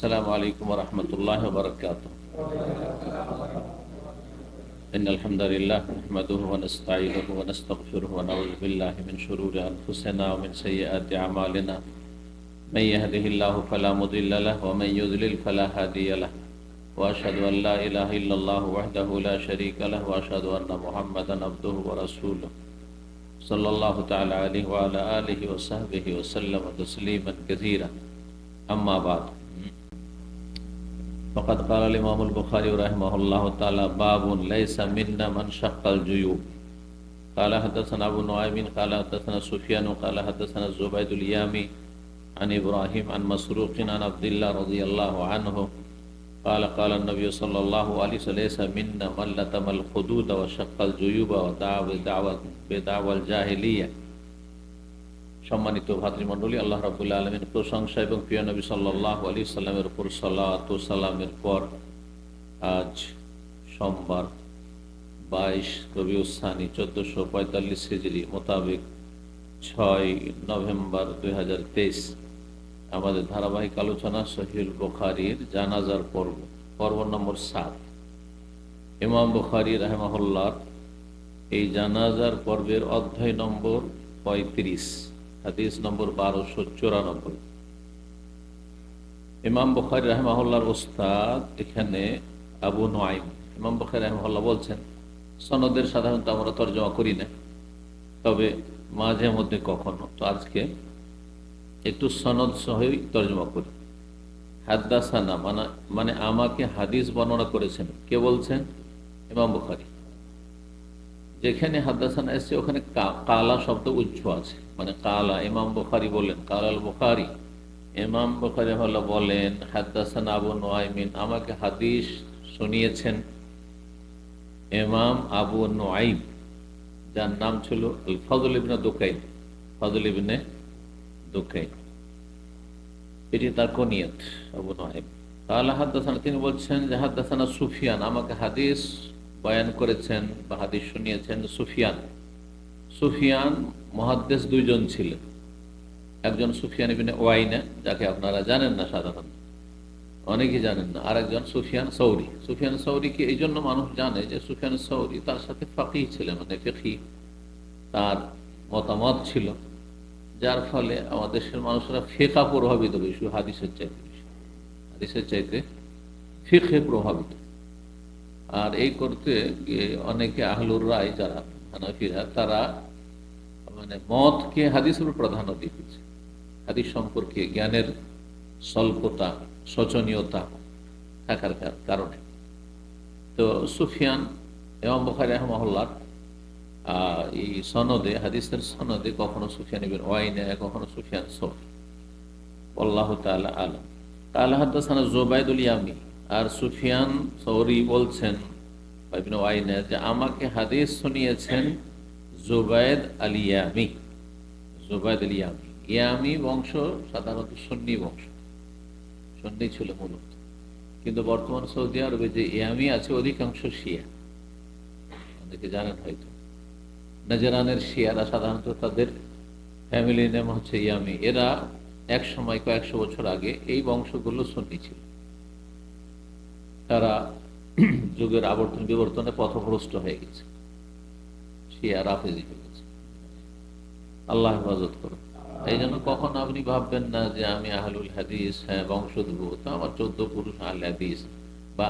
السلام عليكم ورحمة الله وبركاته. إن الحمد لله نحمده ونستعينه ونستغفره ونعوذ بالله من شرور أنفسنا ومن سيئات أعمالنا. من يهده الله فلا مضل له ومن يضلل فلا هادي له. وأشهد أن لا إله إلا الله وحده لا شريك له وأشهد أن محمدا عبده ورسوله صلى الله تعالى عليه وعلى آله وصحبه وسلم تسليما كثيرا. أما بعد، فقد قال الإمام البخاري رحمه الله تعالى: باب ليس منا من شق الجيوب. قال حدثنا أبو نعيم قال حدثنا سفيان قال حدثنا زبيد اليامي عن إبراهيم عن مسروق عن عبد الله رضي الله عنه قال قال النبي صلى الله عليه وسلم: ليس منا من لتم الخدود وشق الجيوب ودعا بدعوى الجاهلية. সম্মানিত ভাতৃমণ্ডলী, আল্লাহ রাব্বুল আলামিনের প্রশংসা এবং প্রিয় নবী সাল্লাল্লাহু আলাইহি সাল্লামের উপর সালাত ও সালামের পর আজ সোমবার 22 রবিউল সানি 1445 হিজরি মোতাবেক 6 নভেম্বর 2023 আমাদের ধারাবাহিক আলোচনা সহিহুল বুখারীর জানাজার পর্ব নম্বর 7। ইমাম বুখারী রাহিমাহুল্লাহ এই জানাজার পর্বের অধ্যায় নম্বর 35, হাদিস নম্বর 1294। ইমাম বুখারী রাহিমাহুল্লাহর উস্তাদ এখানে আবু নুআইম। ইমাম বুখারী রাহিমাহুল্লাহ বলছেন, সনদের সাধারণত আমরা তরজমা করি না, তবে মাঝে মধ্যে কখনো, তো আজকে একটু সনদ সহই তরজমা করি। হাদ্দাসানা মানে আমাকে হাদিস বর্ণনা করেছেন। কে বলছেন? ইমাম বুখারী। যেখানে হাদ্দাসানা এসছে ওখানে কালা শব্দ উচ্চ আছে, মানে কালা। ইমাম বুখারী বলেন কালাল বুখারী। ইমাম বুখারী বলেন হাদ্দাসানা আবু নুআইমিন, আমাকে হাদিস শুনিয়েছেন ইমাম আবু নুআইম, যার নাম ছিল আল ফজল ইবনে দুকাইন। ফজল ইবনে দুকাইন, এটি তার কুনিয়ত আবু নুআইম। কালা হাদ্দাসানা, তিনি বলছেন যে হাদ্দাসানা সুফিয়ান, আমাকে হাদিস বয়ান করেছেন বা হাদিস শুনিয়েছেন সুফিয়ান। সুফিয়ান মুহাদ্দিস দুইজন ছিলেন, একজন সুফিয়ান ইবনে ওয়াইনা, যাকে আপনারা জানেন না, সাধারণত অনেকেই জানেন না। আর একজন সুফিয়ান সৌরি। সুফিয়ান সৌরিকে এই জন্য মানুষ জানে যে সুফিয়ান সৌরি তার সাথে ফাকিহ ছিলেন, মানে ফিকহি তার মতামত ছিল, যার ফলে আমাদের দেশের মানুষরা ফিকহ প্রভাবিত বেশি, হাদিসের চাইতে ফিকহে প্রভাবিত। আর এই করতে গিয়ে অনেকে আহলুর রায়, যারা হানাফিরা, তারা মানে মতকে হাদিসের প্রাধান্য দিয়েছে। হাদিস সম্পর্কে জ্ঞানের স্বল্পতা, শোচনীয়তা থাকার কারণে। তো সুফিয়ান ইমাম বুখারী রাহিমাহুল্লাহ এই সনদে, হাদিসের সনদে কখনো সুফিয়ান ইবনে ওয়াইনা, কখনো সুফিয়ান সৌরি। আল্লাহু তাআলা আলাম। কালা হাদাসানা জুবাইদুল ইয়ামি, আর সুফিয়ান সৌরি বলছেন ইবনে ওয়াইনা যে আমাকে হাদিস শুনিয়েছেন জুবাইদ আল ইয়ামি। জুবাইদ আল ইয়ামি, ইয়ামি বংশ সাধারণত সুন্নি বংশ, সুন্নি ছিল মূলত, কিন্তু বর্তমান সৌদি আরবে যে ইয়ামি আছে অধিকাংশ শিয়া। অনেকে জানেন হয়তো, নাজরানের শিয়ারা সাধারণত তাদের ফ্যামিলি নেম হচ্ছে ইয়ামি। এরা এক সময় কয়েকশো বছর আগে এই বংশগুলো সুন্নি ছিল। তারা যুগের আবর্তন বিবর্তনে পথভ্রষ্ট হয়ে গেছে, শিয়া রাফেজি হয়ে গেছে। আল্লাহ হেফাজত করুন। এই জন্য কখনো আপনি ভাববেন না যে আমি আহলুল হাদিস, বংশোদ্ভূত, আমার 14 পুরুষ আহলে হাদিস, বা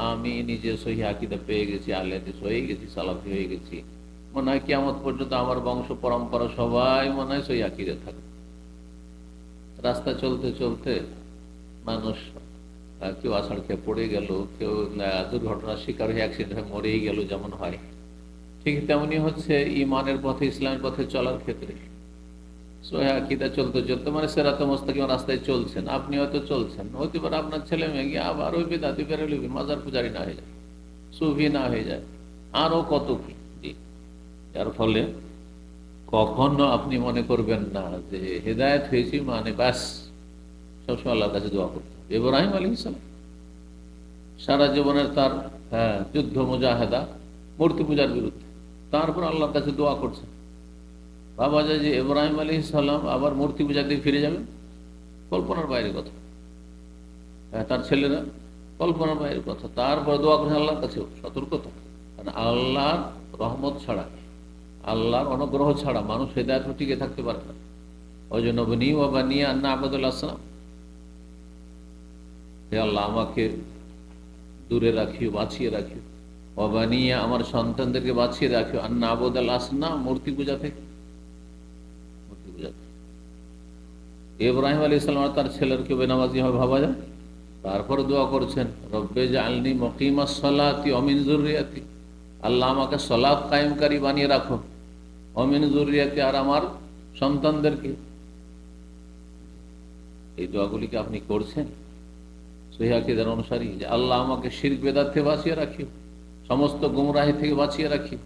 আমি নিজে সহিহ আকীদা পেয়ে গেছি, আহলে হাদিস হয়ে গেছি, সালাফি হয়ে গেছি। মনে হয় কিয়ামত পর্যন্ত আমার বংশ পরম্পরা সবাই মনে হয় সহিহ আকীদা থাকবে। রাস্তা চলতে চলতে মানুষ কেউ আছাড় খেয়ে পড়ে গেল, কেউ দুর্ঘটনার শিকার হয়ে অ্যাক্সিডেন্ট হয়ে মরেই গেল, যেমন হয়, ঠিক তেমনি হচ্ছে ইমানের পথে, ইসলামের পথে চলার ক্ষেত্রে সহিহ আকীদা চলতে চলতে, মানে সিরাতে মুস্তাকিম রাস্তায় চলছেন, আপনি হয়তো চলছেন, হতে পারে আপনার ছেলে মেয়ে গিয়ে আবার ওই বিদআতি বেরেলভি মাজার পূজারি না হয়ে যায়, সুফি না হয়ে যায়, আরো কত কি। যার ফলে কখনো আপনি মনে করবেন না যে হেদায়েত হয়েছি মানে ব্যাস সবসময় আল্লাহর কাছে দোয়া করতে। ইব্রাহিম আলাইহিস সালাম সারা জীবনের তার যুদ্ধ মুজাহাদা মূর্তি পূজার বিরুদ্ধে, তারপর আল্লাহর কাছে দোয়া করছেন। ভাবা যায় যে ইব্রাহিম আলাইহিস সালাম আবার মূর্তি পূজা দিয়ে ফিরে যাবেন, কল্পনার বাইরে কথা। তার ছেলেরা কল্পনার বাইরের কথা। তারপরে দোয়া করেন আল্লাহর কাছে সতর্কতা, কারণ আল্লাহর রহমত ছাড়া, আল্লাহর অনুগ্রহ ছাড়া মানুষ হেদায়েত টিকে থাকতে পারে না। ওই জন্য বনি ওয়া বানিয়া আন্না আবুদুল্লাহ আসসালাম, হে আল্লাহ আমাকে দূরে রাখিও, বাঁচিয়ে রাখিও। ওয়া বানিয়া আমার সন্তানদেরকে বাঁচিয়ে রাখিও আন্না আবুদুল্লাহ আসসালাম, মূর্তি পূজা থেকে, মূর্তি পূজা থেকে। ইব্রাহিম আলাইহিস সালাম আর তার ছেলেরকে বেনামাজি হবে ভাবা যায়? তারপরে দোয়া করছেন রব্বে জাআলনি মুকিমাস সালাতি ওয়া মিন যুররিয়াতি, আল্লাহ আমাকে সালাত কায়েমকারী বানিয়ে রাখো, ওয়া মিন যুররিয়াতি, আর আমার সন্তানদেরকে। এই দোয়াগুলিকে আপনি করছেন সহিহ আকীদার অনুসারী, যে আল্লাহ আমাকে শিরক বেদাত থেকে বাঁচিয়ে রাখিও, সমস্ত গুমরাহি থেকে বাঁচিয়ে রাখিও,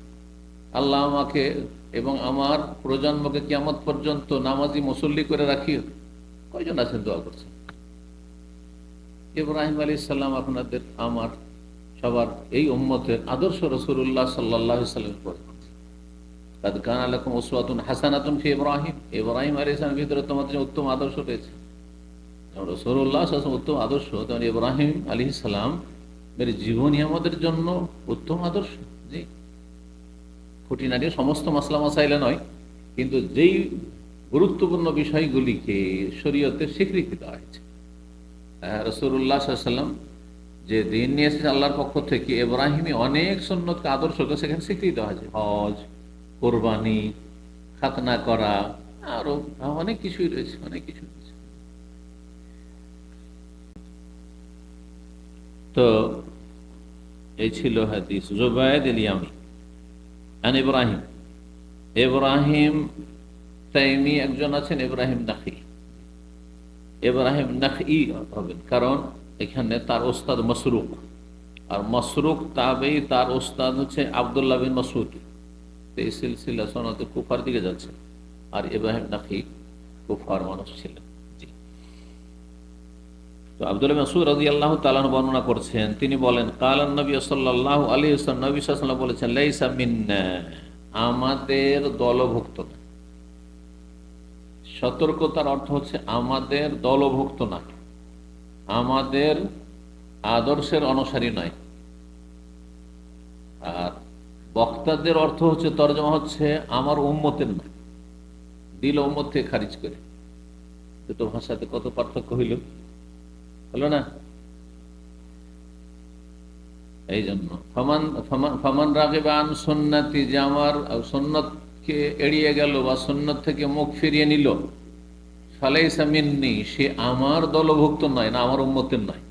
আল্লাহ আমাকে এবং আমার প্রজন্মকে কিয়ামত পর্যন্ত নামাজি মুসল্লি করে রাখিও। কয়জন আছেন দোয়া করছেন? ইব্রাহিম আলাইহিস সালাম আপনাদের আমার সবার এই উম্মতের আদর্শ রাসূলুল্লাহ সাল্লাল্লাহু আলাইহি ওয়াসাল্লামের পরে, কাদ কানা লাকুম উসওয়াতুন হাসানাতুন ফি ইব্রাহিম, ইব্রাহিম আলাইহিস সালামের ভিতরে তোমাদের উত্তম আদর্শ রয়েছে। রাসূলুল্লাহ সাল্লাল্লাহু আলাইহি ওয়াসাল্লাম উত্তম আদর্শ, তখন ইব্রাহিম আলাইহিস সালাম এর জীবনই আমাদের জন্য উত্তম আদর্শ। জি, খুঁটিনাটি সমস্ত মাসলা মাসাইলে নয়, কিন্তু যেই গুরুত্বপূর্ণ বিষয়গুলিকে শরীয়তের স্বীকৃতি দেওয়া হয়েছে। রাসূলুল্লাহ সাল্লাল্লাহু আলাইহি ওয়াসাল্লাম যে দিন নিয়ে এসেছে আল্লাহর পক্ষ থেকে, ইব্রাহিমী অনেক সুন্নতকে আদর্শকে সেখানে স্বীকৃতি দেওয়া হয়েছে। হজ, কোরবানি, খাতনা করা, আরো অনেক কিছুই রয়েছে, অনেক কিছু রয়েছে। তো এই ছিল হাদিস জুবায়েদ আল-ইয়ামি আন ইব্রাহিম। ইব্রাহিম তাইমি একজন আছেন, ইব্রাহিম নাখি, ইব্রাহিম নাখি হবেন, কারণ এখানে তার ওস্তাদ মাসরুক, আর মাসরুক তাবেই, তার ওস্তাদ হচ্ছে আব্দুল্লাহ বিন মাসউদ। এই সিলসিলা সনদে কুফার দিকে যাচ্ছে, আর ইব্রাহিম নাখি কুফার মানুষ ছিলেন। তো আব্দুল্লাহ বিন মাসউদ রাদিয়াল্লাহু তাআলা আনহু বর্ণনা করছেন, তিনি বলেন কালান নবী সাল্লাল্লাহু আলাইহি ওয়াসাল্লাম, নবী সাল্লাল্লাহু আলাইহি ওয়াসাল্লাম বলেছেন লাইসা মিন্না, আমাদের দলভুক্ত না। সতর্কতার অর্থ হচ্ছে আমাদের দলভুক্ত না, আমাদের আদর্শের অনুসারী নয়। আর বক্তাদের অর্থ হচ্ছে, তরজমা হচ্ছে আমার উম্মতের না, দিল উম্মত থেকে খারিজ করে। দুটো ভাষাতে কত পার্থক্য হইল, হলো না? এই জন্য ফামান রাগিবা আন সুন্নতি, যে আমার সুন্নতকে এড়িয়ে গেল বা সুন্নত থেকে মুখ ফিরিয়ে নিল, ফালাইসা মিন্নি, সে আমার দলভুক্ত নয়, না আমার উম্মতের নয়,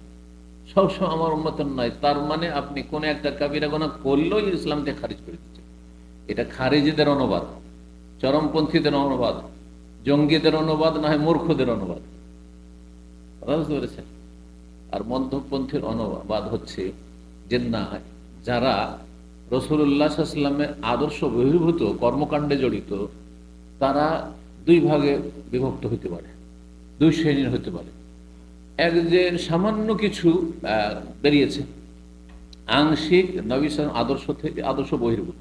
সবসময় আমার উম্মতের নয়। তার মানে আপনি কোন একটা কাবিরা গুনাহ করলেও ইসলাম থেকে খারিজ করে দিচ্ছেন। এটা খারিজিদের অনুবাদ, চরমপন্থীদের অনুবাদ, জঙ্গিদের অনুবাদ, না হয় মূর্খদের অনুবাদ, বুঝতে পেরেছেন? আর মধ্যপন্থীর অনুবাদ হচ্ছে যে না, যারা রাসূলুল্লাহ সাল্লাল্লাহু আলাইহি ওয়াসাল্লামের আদর্শ বহির্ভূত কর্মকাণ্ডে জড়িত, তারা দুই ভাগে বিভক্ত হতে পারে, দুই শ্রেণীর হতে পারে। এক যে সামান্য কিছু বেরিয়েছে আংশিক নবী সাল্লাল্লাহু আলাইহি ওয়াসাল্লাম আদর্শ থেকে, আদর্শ বহির্ভূত,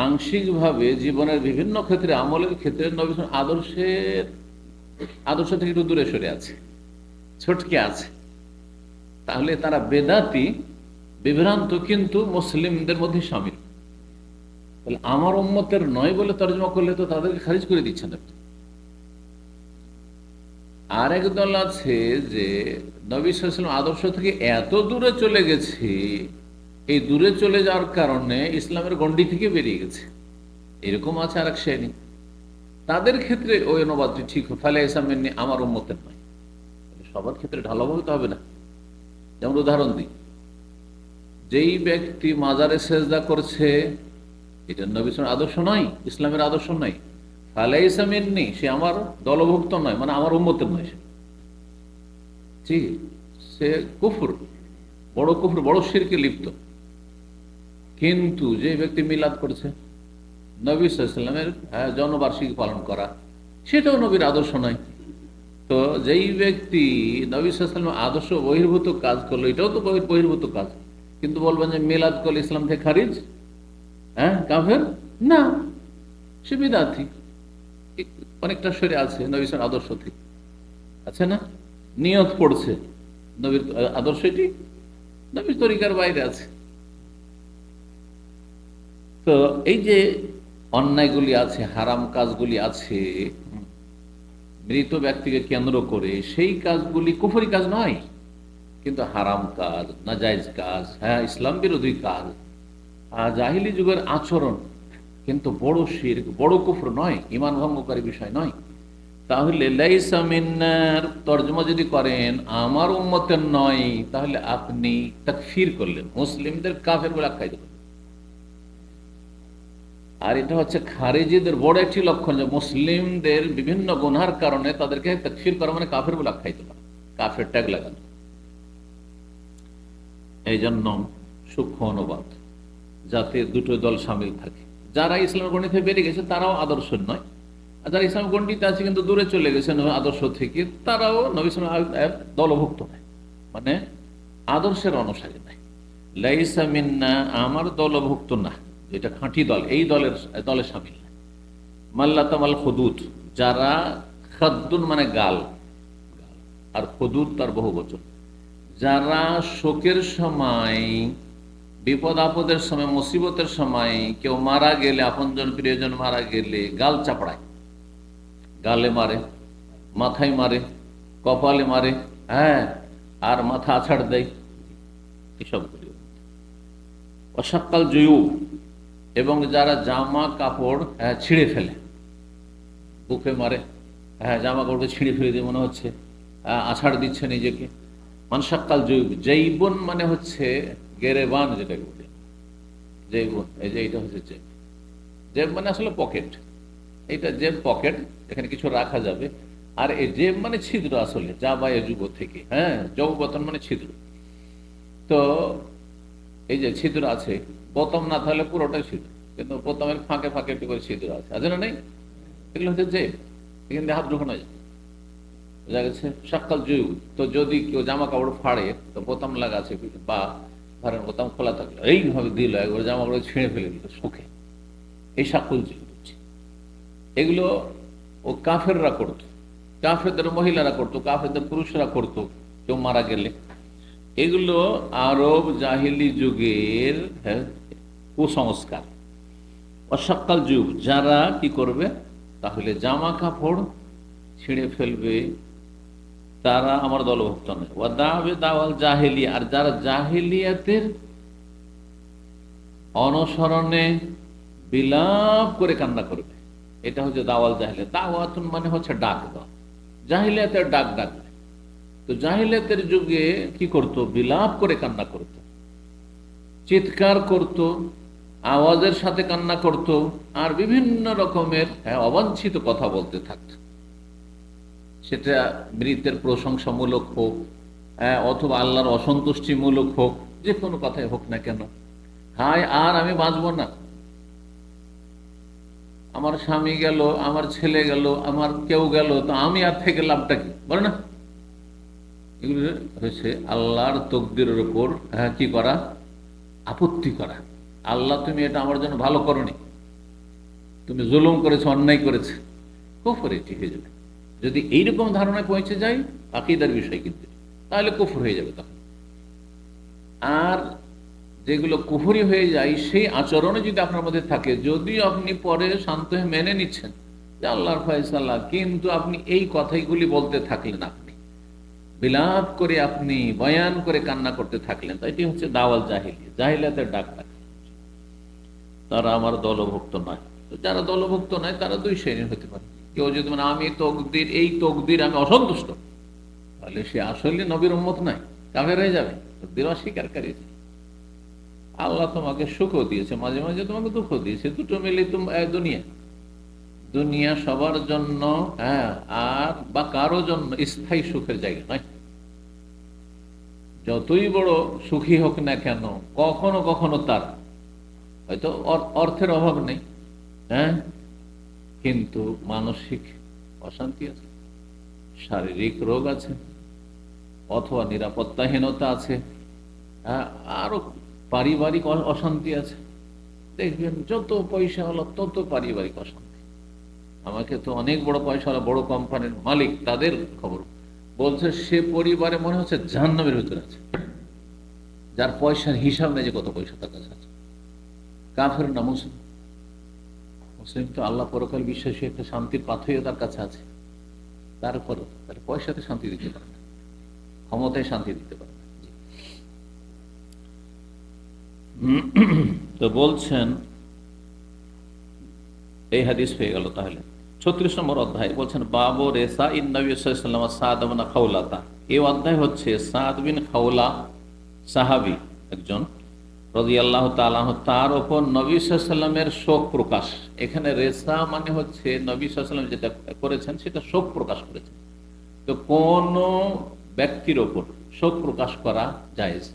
আংশিকভাবে জীবনের বিভিন্ন ক্ষেত্রে, আমলের ক্ষেত্রে নবী সাল্লাল্লাহু আলাইহি ওয়াসাল্লাম আদর্শ থেকে একটু দূরে সরে আছে, ছটকে আছে। তাহলে তারা বেদাতি, বিভ্রান্ত, কিন্তু মুসলিমদের মধ্যে শামিল। তাহলে আমার উম্মতের নয় বলে তরজমা করলে তো তাদেরকে খারিজ করে দিচ্ছেন আপনি। আর একদল আছে যে নবী সাল্লাল্লাহু আলাইহি ওয়াসাল্লাম আদর্শ থেকে এত দূরে চলে গেছে, এই দূরে চলে যাওয়ার কারণে ইসলামের গণ্ডি থেকে বেরিয়ে গেছে, এরকম আছে আর এক শ্রেণী। তাদের ক্ষেত্রে ওই অনুবাদটি ঠিক, ফালাইসা মিন্নি, আমার উম্মতের নয়। সবার ক্ষেত্রে ঢালাও হতে হবে না। যেমন উদাহরণ দিই, যেই ব্যক্তি মাজারে সেজদা করছে, এটা নবী সাল্লাল্লাহু আলাইহি ওয়াসাল্লামের আদর্শ নয়, ইসলামের আদর্শ নয়। ফালাইসা মিন্নি, সে আমার দলভুক্ত নয়, মানে আমার উম্মতের নয়। সে কুফর, বড় কুফর, বড় শিরকে লিপ্ত। কিন্তু যে ব্যক্তি মিলাদ করছে, নবী সাল্লাল্লাহু আলাইহি ওয়াসাল্লামের জন্মবার্ষিকী পালন করা, সেটাও নবীর আদর্শ নয়। তো যেই ব্যক্তি নবী সাল্লাল্লাহু আলাইহি ওয়াসাল্লামের আদর্শ বহির্ভূত কাজ করলো, এটাও তো বহির্ভূত কাজ, কিন্তু বলবেন যে মিলাদ করলে ইসলাম থেকে খারিজ, কাফের না, সে বিদআতি, অনেকটা সরে আছে নবী সাল্লাল্লাহু আলাইহি ওয়াসাল্লাম আদর্শ থেকে, আছে না? নিয়ত পড়ছে, নবীর আদর্শ এটি নবীর তরিকার বাইরে আছে। তো এই যে অন্যায়গুলি আছে, হারাম কাজগুলি আছে মৃত ব্যক্তিকে কেন্দ্র করে, সেই কাজগুলি কুফরি কাজ নয়, কিন্তু হারাম কাজ, নাজায়েজ কাজ, হ্যাঁ ইসলাম বিরোধী কাজ, জাহিলি যুগের আচরণ, কিন্তু বড় শিরক, বড় কুফর নয়, ঈমান ভঙ্গকারী বিষয় নয়। তাহলে লাইসা মিন্নার তর্জমা যদি করেন আমার উম্মতের নয়, তাহলে আপনি তাকফির করলেন, মুসলিমদের কাফের বলে আখ্যায়িত করলেন। আর এটা হচ্ছে খারেজিদের বড় একটি লক্ষণ, যে মুসলিমদের বিভিন্ন গুনার কারণে তাদেরকে তাকফির করা মানে কাফের বলে আখ্যায়িত করা, কাফের ট্যাগ লাগানো। এই জন্য সূক্ষ্ম অনুবাদ, যাতে দুটো দল সামিল থাকে। যারা ইসলামের গণ্ডিতে বেরিয়ে গেছে তারাও আদর্শ নয়, আর যারা ইসলাম গণ্ডিতে আছে কিন্তু দূরে চলে গেছে আদর্শ থেকে, তারাও নবী সাল্লাল্লাহু দলভুক্ত নয়, মানে আদর্শের অনুসারী নাই। লাইসা মিন্না আমার দলভুক্ত না, এটা খাঁটি দল, এই দলে সামিল না। মাল্লাতামাল খুদুদ, যারা খাদ্দুন মানে গাল, আর খুদুদ তার বহু বচন, যারা শোকের সময়, বিপদ আপদের সময়, মুসিবতের সময় কেউ মারা গেলে, আপনজন প্রিয়জন মারা গেলে গাল চাপড়ায়, গালে মারে, মাথায় মারে, কপালে মারে, হ্যাঁ, আর মাথা আছাড় দেয়, এসব করি। অসাক্কাল জয়ু, এবং যারা জামা কাপড় ছিঁড়ে ফেলে, বুকে মারে, হ্যাঁ জামা কাপড়কে ছিঁড়ে ফেলে দিয়ে মনে হচ্ছে আছাড় দিচ্ছে নিজেকে। মানসাক্কাল জৈব, জৈবন মানে হচ্ছে গেরেবান, যেটাকে বলি জৈবন, এই যে এইটা হচ্ছে জেব। জেব মানে আসলে পকেট, এইটা জেব পকেট, এখানে কিছু রাখা যাবে। আর এই জেব মানে ছিদ্র, আসলে যা বা যুগ থেকে, হ্যাঁ যৌবতন মানে ছিদ্র। তো এই যে ছিদ্র আছে, বোতাম না থাকলে পুরোটাই ছিদ্র, কিন্তু বোতামের ফাঁকে ফাঁকে একটু করে ছিদ্র আছে না নেই? এগুলো হচ্ছে জেব, এখান দিয়ে হাত ঢুকানো যায়, বোঝা গেছে? সাক্কাল জয়ু, তো যদি কেউ জামা কাপড় ফাড়ে, তো বোতাম লাগা আছে, বা ঘরের বোতাম খোলা থাকলো, এইভাবে দিল, একবার জামা কাপড় ছিঁড়ে ফেলে দিল সুখে, এই সাক্কুল জয়ু হচ্ছে। এগুলো ও কাফেররা করতো, কাফেরদের মহিলারা করতো, কাফেরদের পুরুষরা করতো কেউ মারা গেলে। এগুলো আরব জাহিলি যুগের কুসংস্কার। অসাক্কাল যুগ, যারা কি করবে, তাহলে জামা কাপড় ছিঁড়ে ফেলবে, তারা আমার দলভুক্ত নয়। ওয়া দাওয়াবে দাওয়াল জাহেলিয়া, আর যারা জাহেলিয়াতের অনুসরণে বিলাপ করে কান্না করবে, এটা হচ্ছে দাওয়াল জাহেলিয়া। দাওয়াতুন মানে হচ্ছে ডাক দাও, জাহেলিয়াতের ডাক ডাক। তো জাহিলিয়াতের যুগে কি করত, বিলাপ করে কান্না করত, চিৎকার করত, আওয়াজের সাথে কান্না করত, আর বিভিন্ন রকমের অবাঞ্ছিত কথা বলতে থাকত। সেটা মৃতের প্রশংসামূলক হোক, অথবা আল্লাহর অসন্তুষ্টিমূলক হোক, যে কোনো কথাই হোক না কেন, হায় আর আমি বাঁচব না, আমার স্বামী গেল, আমার ছেলে গেল, আমার কেউ গেল, তো আমি আর থেকে লাভটা কি, বলে না? এগুলো হচ্ছে আল্লাহর তকদিরের উপর কি করা, আপত্তি করা। আল্লাহ তুমি এটা আমার জন্য ভালো করনি, তুমি জুলুম করেছো, অন্যায় করেছে, কুফর এটি হয়ে যাবে। যদি এইরকম ধারণায় পৌঁছে যায়, আকীদার বিষয় কিন্তু, তাহলে কুফর হয়ে যাবে তখন। আর যেগুলো কুফরি হয়ে যায়, সেই আচরণে যদি আপনার মধ্যে থাকে, যদিও আপনি পরে শান্ত হয়ে মেনে নিচ্ছেন যে আল্লাহর ফয়সালা, কিন্তু আপনি এই কথাগুলি বলতে থাকলেন, আপনি বিলাপ করে, আপনি বয়ান করে কান্না করতে থাকলেন, তো এটি হচ্ছে দাওয়াল জাহিলিয়া, জাহিলিয়াতের ডাক ডাক। তারা আমার দলভুক্ত নয়। তো যারা দলভুক্ত নয় তারা দুই শ্রেণীর হতে পারে। কেউ যদি মানে আমি তকদির, এই তকদির আমি অসন্তুষ্ট, তাহলে সে আসলে নবীর উম্মত নয়, কাফের হয়ে যাবে, তকদির অস্বীকারী। আল্লাহ তোমাকে সুখও দিয়েছে, মাঝে মাঝে তোমাকে দুঃখ দিয়েছে, দুটো মিলে দুনিয়া, দুনিয়া সবার জন্য, হ্যাঁ, আর বা কারো জন্য স্থায়ী সুখের জায়গা নয়। যতই বড় সুখী হোক না কেন, কখনো কখনো তার হয়তো অর্থের অভাব নেই, হ্যাঁ, কিন্তু মানসিক অশান্তি আছে, শারীরিক রোগ আছে, অথবা নিরাপত্তাহীনতা আছে, হ্যাঁ, আরো পারিবারিক অশান্তি আছে। দেখবেন যত পয়সা হলো তত পারিবারিক অশান্তি। আমাকে তো অনেক বড় পয়সা হলো, বড় কোম্পানির মালিক, তাদের খবর বলছে সে পরিবারে মনে হচ্ছে জাহান্নামের ভিতরে আছে, যার পয়সার হিসাব নেই যে কত পয়সা তার কাছে আছে। কাফের না মুসলিম, মুসলিম তো আল্লাহ পরকাল বিশ্বাসী, একটা শান্তির পাথরও তার কাছে আছে, তারপরে তার পয়সাতে শান্তি দিতে পারে না, ক্ষমতায় শান্তি দিতে পারে না। তো বলছেন এই হাদিস হয়ে গেল। তাহলে 36 নম্বর অধ্যায় বলছেন বাবু রেসা ইন নবী সাল্লাল্লাহু আলাইহি সাদ বিন খাওলাতা। এই অধ্যায় হচ্ছে সাদ বিন খাওলা সাহাবী একজন রাদিয়াল্লাহু তাআলা আনহু, তার উপর নবী সাল্লাল্লাহু আলাইহি ওয়াসাল্লামের শোক প্রকাশ। এখানে রেসা মানে হচ্ছে নবী সাল্লাল্লাহু আলাইহি ওয়াসাল্লাম যেটা করেছেন সেটা শোক প্রকাশ করেছেন। তো কোন ব্যক্তির ওপর শোক প্রকাশ করা জায়েজ।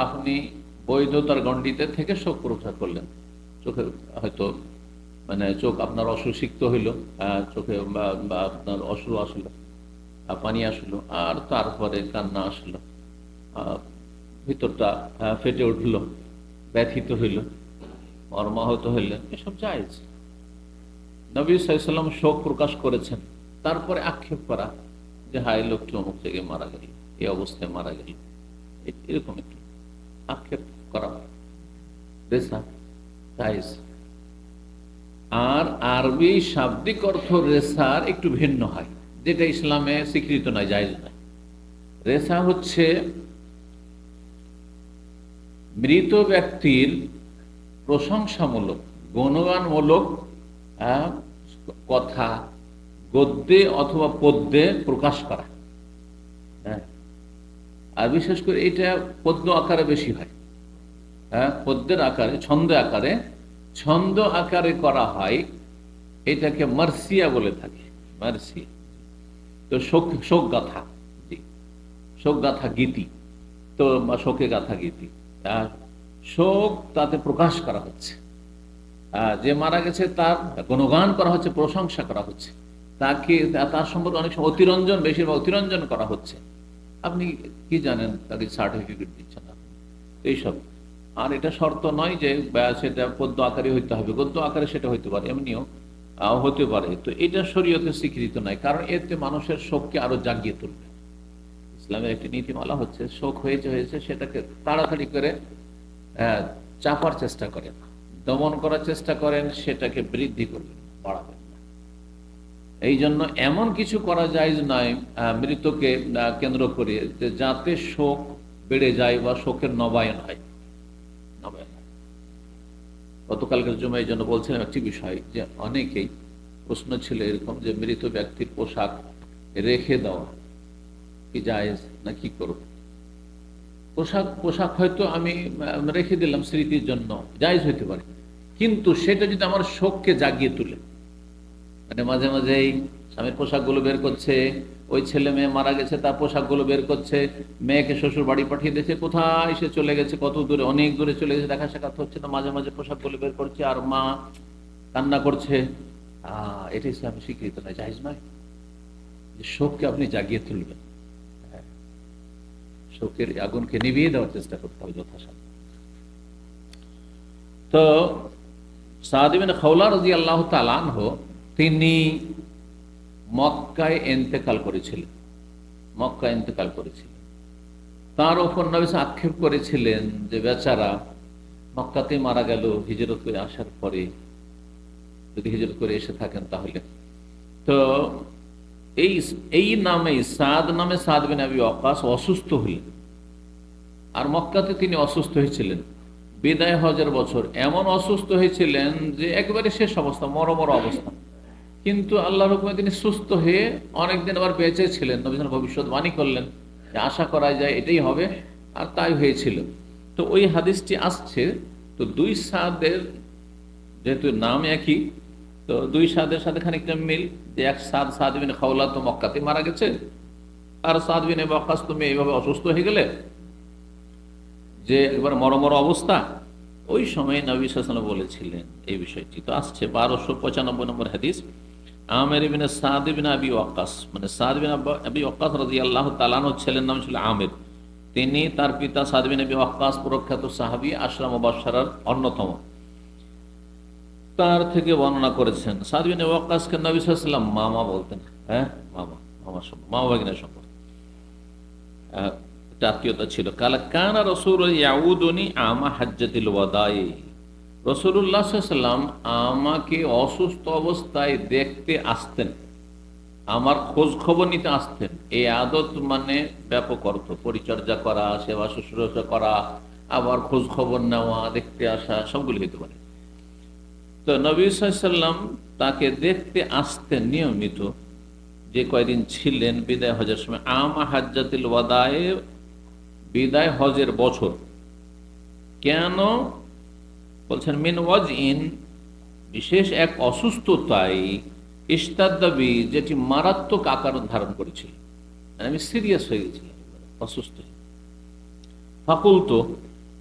আপনি বৈধতার গণ্ডিতে থেকে শোক প্রকাশ করলেন, চোখে হয়তো মানে চোখ আপনার অশ্রুসিক্ত হইল, চোখে বা আপনার অশ্রু আসলো, পানি আসলো, আর তারপরে কান্না আসলো, ভিতরটা ফেটে উঠল, ব্যথিত হইল, মর্মাহত হইলেন, এসব জায়েজ। নবী সাল্লাল্লাহু আলাইহি ওয়াসাল্লাম শোক প্রকাশ করেছেন, তারপরে আক্ষেপ করা যে হায় লোকটি অমুক জায়গায় মারা গেল, এই অবস্থায় মারা গেল, এরকম একটু আক্ষেপ করা রেসা জায়েজ। আর আরবি শাব্দিক অর্থ রেসার একটু ভিন্ন হয়, যেটা ইসলামে স্বীকৃত নয়, জায়েজ নয়। রেসা হচ্ছে মৃত ব্যক্তির প্রশংসামূলক, গুণগানমূলক কথা গদ্যে অথবা পদ্যে প্রকাশ করা। হ্যাঁ, আর বিশেষ করে এটা পদ্য আকারে বেশি হয়। হ্যাঁ, পদ্যের আকারে, ছন্দ আকারে করা হয়, এটাকে মার্সিয়া বলে থাকে, মার্সিয়া। তো শোক গাথা, জি, শোক গাথা গীতি, তো শোকে গাথা গীতি, শোক তাতে প্রকাশ করা হচ্ছে, যে মারা গেছে তার গুণগান করা হচ্ছে, প্রশংসা করা হচ্ছে, তাকে তার সম্পর্কে অনেক সময় অতিরঞ্জন, বেশিরভাগ অতিরঞ্জন করা হচ্ছে। আপনি কি জানেন, তাকে সার্টিফিকেট দিচ্ছেন আপনি, এইসব। আর এটা শর্ত নয় যে সেটা পদ্য আকারে হইতে হবে, গদ্য আকারে সেটা হইতে পারে, এমনিও হতে পারে। তো এটা শরীয়তে স্বীকৃত নয়, কারণ এতে মানুষের শোককে আরো জাগিয়ে তুলবে। ইসলামের একটি নীতিমালা হচ্ছে শোক হয়েছে সেটাকে তাড়াতাড়ি করে চাপার চেষ্টা করেন, দমন করার চেষ্টা করেন, সেটাকে বৃদ্ধি করবেন, বাড়াবেন না। এই জন্য এমন কিছু করা জায়েজ নয় মৃতকে কেন্দ্র করে যে যাতে শোক বেড়ে যায় বা শোকের নবায়ন হয়। গতকালকের জন্য এই জন্য বলছিলাম একটি বিষয়, যে অনেকেই প্রশ্ন ছিল এরকম যে মৃত ব্যক্তির পোশাক রেখে দেওয়া কি জায়েজ না কি করব। পোশাক হয়তো আমি রেখে দিলাম স্মৃতির জন্য, জায়েজ হইতে পারে, কিন্তু সেটা যদি আমার শোককে জাগিয়ে তুলে, মানে মাঝে মাঝেই স্বামীর পোশাকগুলো বের করছে, ওই ছেলে মেয়ে মারা গেছে তার পোশাকগুলো বের করছে, মেয়েকে শ্বশুর বাড়ি পাঠিয়ে দিয়েছে, কোথায় সে চলে গেছে, কত দূরে, অনেক দূরে চলে গেছে, দেখা সাক্ষাৎ হচ্ছে না, মাঝে মাঝে পোশাকগুলো বের করছে আর মা কান্না করছে, এটা ইসলামে স্বীকৃত নয়, জায়েজ নয়। যে শোককে আপনি জাগিয়ে তুলবেন, শোকের আগুনকে নিভিয়ে দেওয়ার চেষ্টা করতে হবে যথাসাধ্য। তো সাদ ইবনে খাওলা রাদিয়াল্লাহু তাআলা আনহু, তিনি মক্কায় ইন্তেকাল করেছিলেন, তার উপর নবী আক্ষেপ করেছিলেন যে বেচারা মক্কাতে মারা গেল হিজরত করে আসার পরে, যদি হিজরত করে এসে থাকেন তাহলে। তো এই নামে সাদ নামে সাদ বিন আবি ওয়াক্কাস অসুস্থ হলেন, আর মক্কাতে তিনি অসুস্থ হয়েছিলেন বিদায় হজের বছর। এমন অসুস্থ হয়েছিলেন যে একবারে শেষ অবস্থা, মরমর অবস্থা, কিন্তু আল্লাহর হুকুমে তিনি সুস্থ হয়ে অনেকদিন আবার বেঁচে ছিলেন। নবী সাল্লাল্লাহু আলাইহি ওয়াসাল্লাম ভবিষ্যৎবাণী করলেন যে আশা করা যায় এটাই হবে, আর তাই হয়েছিল। তো ওই হাদিসটি আসছে, তো দুই সাদের যেহেতু নাম একই, তো দুই সাদের সাথে খানিকটা মিল, যে এক সাদ বিন খাওলা তো মক্কাতে মারা গেছে, আর সাদ বিন আবি ওয়াক্কাস তুমি এইভাবে অসুস্থ হয়ে গেলে যে একবার মরমর অবস্থা। ওই সময় নবী সাল্লাল্লাহু আলাইহি ওয়াসাল্লাম বলেছিলেন এই বিষয়টি। তো আসছে 1295 নম্বর হাদিস, আমের ইবনে সাদ বিন আবি ওয়াক্কাস, মানে সাদ বিন আবি ওয়াক্কাস রাদিয়াল্লাহু তাআলা আনহু, ছেলের নাম ছিল আমের। তিনি, তার পিতা সাদ বিন আবি ওয়াক্কাস প্রখ্যাত সাহাবী, আশরা মুবাশশারার অন্যতম। তার থেকে বর্ণনা করেছেন সাদ বিন ওয়াক্কাসকে নবী সাল্লাল্লাহু আলাইহি ওয়াসাল্লাম মামা বলতেন। হ্যাঁ, মামা, মামা ভাগিনার সম্পর্ক, আত্মীয়তা ছিল। কালা কানা রাসূল ইয়াউদুনি আমা হাজ্জাতিল ওয়াদাই, রাসূলুল্লাহ সাল্লাল্লাহু আলাইহি ওয়াসাল্লাম আমাকে অসুস্থ অবস্থায় দেখতে আসতেন, আমার খোঁজ খবর নিতে আসতেন। এই আদত মানে ব্যাপক অর্থ, পরিচর্যা করা, সেবা শুশ্রূষা করা, আবার খোঁজ খবর নেওয়া, দেখতে আসা, সবগুলি হতে পারে। তো নবী সাল্লাল্লাহু আলাইহি ওয়াসাল্লাম তাকে দেখতে আসতেন নিয়মিত, যে কয়দিন ছিলেন বিদায় হজের সময়। আমা হাজ্জাতুল ওয়াদায়ে, বিদায় হজের বছর। কেন বলছেন? মিন ওয়াজইন, বিশেষ এক অসুস্থতায়, ইস্তাদ্দাবি, যেটি মারাত্মক আকার ধারণ করেছিল, আমি সিরিয়াস হয়ে গেছিলাম, অসুস্থ। ফাকুলতু,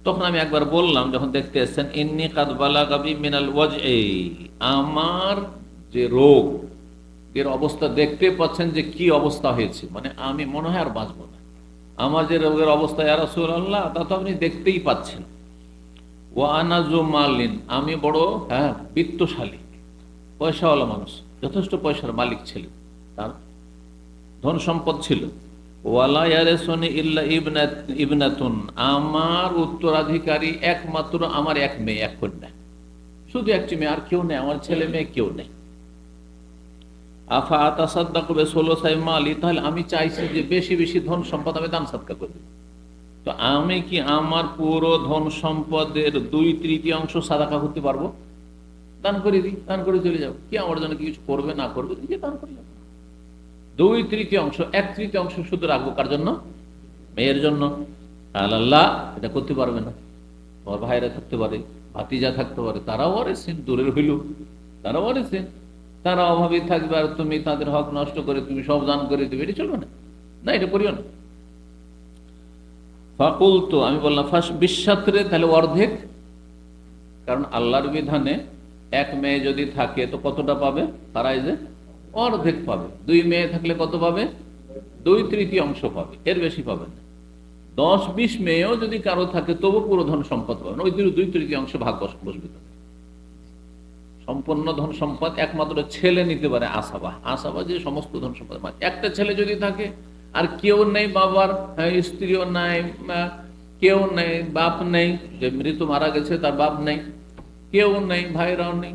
তখন আমি একবার বললাম যখন দেখতে এসেছেন, ইন্নী কাদ বালাগা বি মিনাল ওয়াজই, আমার যে রোগ এর অবস্থা দেখতে পাচ্ছেন যে কি অবস্থা হয়েছে, মানে আমি মনে হয় আর বাঁচব না, আমার যে রোগের অবস্থা ইয়া রাসূলুল্লাহ, তা তো আপনি দেখতেই পাচ্ছেন। ওয়া আনা যু মালিন, আমি বড় বিত্তশালী, পয়সাওয়ালা মানুষ, যথেষ্ট পয়সার মালিক ছিলেন, তার ধন সম্পদ ছিল। ওয়ালা ইয়ারিসুনি ইল্লা ইবনাতুন, আমার উত্তরাধিকারী একমাত্র আমার এক মেয়ে, এক কন্যা, শুধু একটি মেয়ে, আর কেউ নেই, আমার ছেলে মেয়ে কেউ নেই। আফা আতাসাদ্দাকু বিসুলুসাই মালি, তাহলে আমি চাইছি যে বেশি বেশি ধন সম্পদ আমি দান সাদকা করব। তো আমি কি আমার পুরো ধন সম্পদের 2/3 সাদাকা করতে পারবো? দান করে দিই, দান করে চলে যাবো, কি আমার জন্য কিছু করবে না করবে, দান করে যাবো। 2/3, 1/3 শুধু রাখবো কার জন্য? মেয়ের জন্য। আল্লাহ এটা করতে পারবে না, তোমার ভাইরা থাকতে পারে, ভাতিজা থাকতে পারে, তারাও অরেসেন, দূরের হইল তারাও অরেসেন, তারা অভাবী থাকবে, আর তুমি তাদের হক নষ্ট করে তুমি সব দান করে দেবে, এটা চলবে না, না এটা করিও না। ফাকুল, তো আমি বললাম বিশ্বাত্রে, তাহলে অর্ধেক, কারণ আল্লাহর বিধানে এক মেয়ে যদি থাকে তো কতটা পাবে? তারাই যে অর্ধেক পাবে। 2 মেয়ে থাকলে কত পাবে? 2/3 পাবে, এর বেশি পাবে না। 10-20 মেয়েও যদি কারো থাকে তবু পুরো ধন সম্পদ পাবে না, ওই 2/3 ভাগ বসবে। সম্পূর্ণ ধন সম্পদ একমাত্র ছেলে নিতে পারে, আসাবা যে সমস্ত ধন সম্পদ। একটা ছেলে যদি থাকে আর কেউ নেই, বাবার স্ত্রীও নাই, কেউ নেই, বাপ নেই, যে মৃত মারা গেছে তার বাপ নেই, কেউ নেই, ভাইরাও নেই,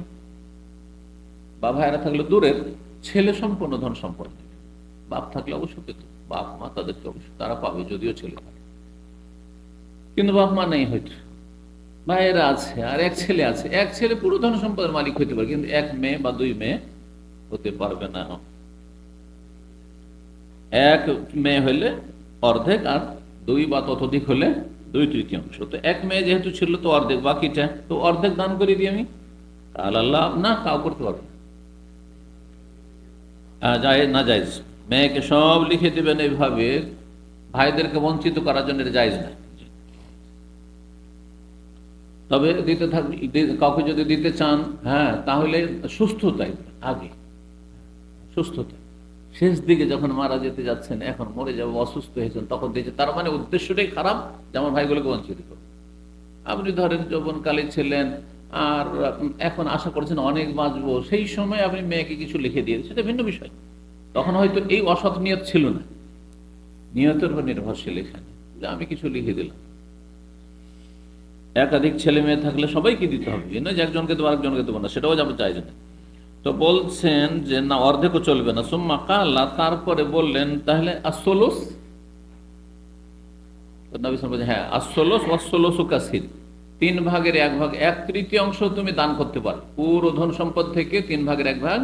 বা ভাইরা থাকলে দূরের, ছেলে সম্পূর্ণ ধন সম্পদ। বাপ থাকলে অবশ্য পেত, বাপ মা তাদেরকে অবশ্যই তারা পাবে, যদিও ছেলে থাকে, কিন্তু বাপ মা নেই, হয়তো ভাইয়েরা আছে, আর এক ছেলে আছে, এক ছেলে পুরো ধন সম্পদের মালিক হইতে পারে, কিন্তু এক মেয়ে বা 2 মেয়ে হতে পারবে না। এক মেয়ে হলে অর্ধেক, আর 2 বা ততোধিক হলে 2/3। তো এক মেয়ে যেহেতু ছিল তো অর্ধেক, বাকিটা তো অর্ধেক দান করে দিই আমি। আল্লাহ না, কাউ করতে পারবে না, জায়েজ। মেয়েকে সব লিখে দেবেন এইভাবে, ভাইদেরকে বঞ্চিত করার জন্য এটা জায়েজ না। তবে দিতে থাকবে, কাউকে যদি দিতে চান, হ্যাঁ, তাহলে সুস্থতায় আগে, সুস্থতা শেষ দিকে যখন মারা যেতে যাচ্ছেন, এখন মরে যাবো, অসুস্থ হয়েছেন, তখন দিয়েছে, তার মানে উদ্দেশ্যটাই খারাপ যে আমার ভাইগুলোকে বঞ্চিত করবো। আপনি ধরেন যৌবনকালে ছিলেন আর এখন আশা করছেন অনেক বাঁচবো, সেই সময় আপনি মেয়েকে কিছু লিখে দিয়ে, সেটা ভিন্ন বিষয়। তখন হয়তো এই অসৎ নিয়ত ছিল না, নিয়তের উপর নির্ভরশীল এখানে, যে আমি কিছু লিখে দিলাম। একাধিক ছেলে মেয়ে থাকলে সবাইকে দিতে হবে, না যে একজনকে দেবো আরেকজনকে দেবো না, সেটাও যেমন চাই না। তো বলছেন যে না, অর্ধেকও চলবে না। সুম্মা কাল্লা, তারপরে বললেন তাহলে আসলুস, হ্যাঁ আসলুস, ওয়াসলুসু কাসির, 3/1 1/3 তুমি দান করতে পারো, পুরো ধন সম্পদ থেকে 3/1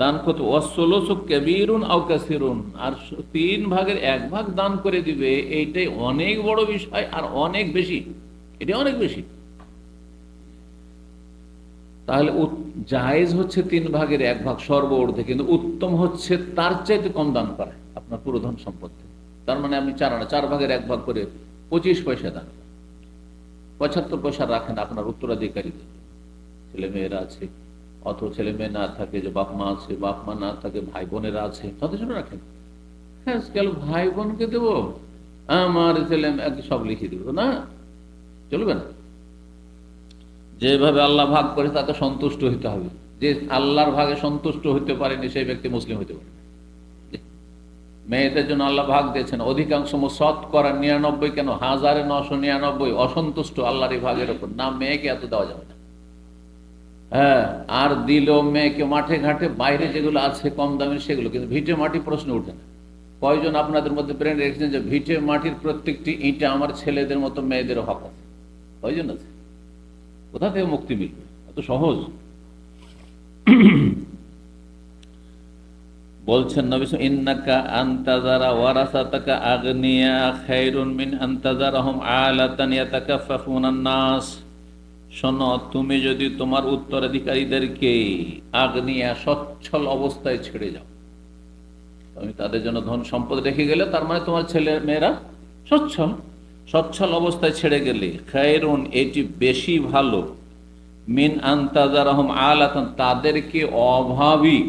দান করতে। ওয়াসলুসু কাবীরুন আও কাসিরুন, আর 3/1 দান করে দিবে, এইটাই অনেক বড় বিষয়, আর অনেক বেশি, এটা অনেক বেশি। তাহলে জায়েজ হচ্ছে 3/1 সর্ব ঊর্ধ্বে, কিন্তু উত্তম হচ্ছে তার চাইতে কম দান করা আপনার পুরো ধন সম্পদ থেকে। তার মানে আপনি 4/1 করে 25 পয়সা দান করেন, 75 পয়সা রাখেন আপনার উত্তরাধিকারীদের, ছেলে মেয়েরা আছে, অথবা ছেলে মেয়ে না থাকে, যে বাপ মা আছে, বাপ মা না থাকে, ভাই বোনেরা আছে, তাদের জন্য রাখেন। হ্যাঁ, গেল ভাই বোনকে দেবো, আমার ছেলে সব লিখে দেবো, না, চলবে না। যেভাবে আল্লাহ ভাগ করে তাকে সন্তুষ্ট হইতে হবে। যে আল্লাহর ভাগে সন্তুষ্ট হইতে পারেনি সেই ব্যক্তি মুসলিম হইতে পারে। মেয়েদের জন্য আল্লাহ ভাগ দিয়েছেন, অধিকাংশ শতকরা 99, কেন 1999 অসন্তুষ্ট আল্লাহর এই ভাগের উপর। না, মেয়েকে এত দেওয়া যাবে না। হ্যাঁ, আর দিল মেয়েকে মাঠে ঘাটে বাইরে যেগুলো আছে কম দামের সেগুলো, কিন্তু ভিটে মাটি প্রশ্ন উঠে না। কয়জন আপনাদের মধ্যে ব্রেন রেখেছেন যে ভিটে মাটির প্রত্যেকটি ইটা আমার ছেলেদের মতো মেয়েদের হক আছে? কয়জন আছে? কোথা থেকে মুক্তি মিলবে? এত সহজ? বলছেন নবী ইন্নাকা আনতাজারা ওয়ারাসাতাকা আগনিয়া খায়রুন মিন আনতাজারাহুম আলাতান ইয়াতাকাফফুনান নাস। শোনো, তুমি যদি তোমার উত্তরাধিকারীদেরকে আগনিয়া সচ্ছল অবস্থায় ছেড়ে যাও, তুমি তাদের জন্য ধন সম্পদ রেখে গেলে, তার মানে তোমার ছেলে মেয়েরা সচ্ছল, সচ্ছল অবস্থায় ছেড়ে গেলে খায়রুন, এটি বেশি ভালো, মিন আনতাজারাহুম আলাতান, তাদেরকে অভাবী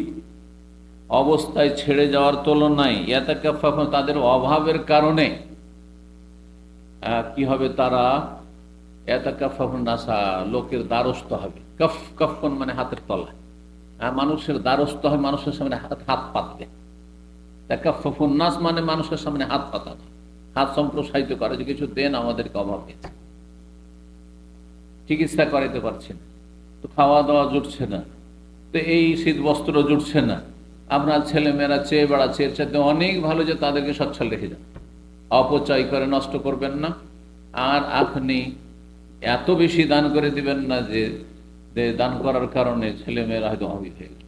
অবস্থায় ছেড়ে যাওয়ার তুলনায় ইয়াতাকাফফুন, তাদের অভাবের কারণে কি হবে, তারা ইয়াতাকাফফুন নাসা, লোকের দ্বারস্থ হবে। কফন মানে হাতের তলা, মানুষের দ্বারস্থ হয়, মানুষের সামনে হাত পাতবে। তাকাফফুন নাস মানে মানুষের সামনে হাত পাতানো, হাত সম্প্রসারিত করে, যে কিছু দেন, আমাদেরকে অভাব হয়েছে, চিকিৎসা করাইতে পারছে না, তো খাওয়া দাওয়া জুটছে না, তো এই শীত বস্ত্র জুটছে না, আপনার ছেলে মেয়েরা চেয়ে বেড়াচ্ছে, এর সাথে অনেক ভালো যে তাদেরকে সচ্ছল রেখে যান, অপচয় করে নষ্ট করবেন না। আর আপনি এত বেশি দান করে দিবেন না যে দান করার কারণে ছেলে মেয়েরা হয়তো অভাবী হয়ে গেল।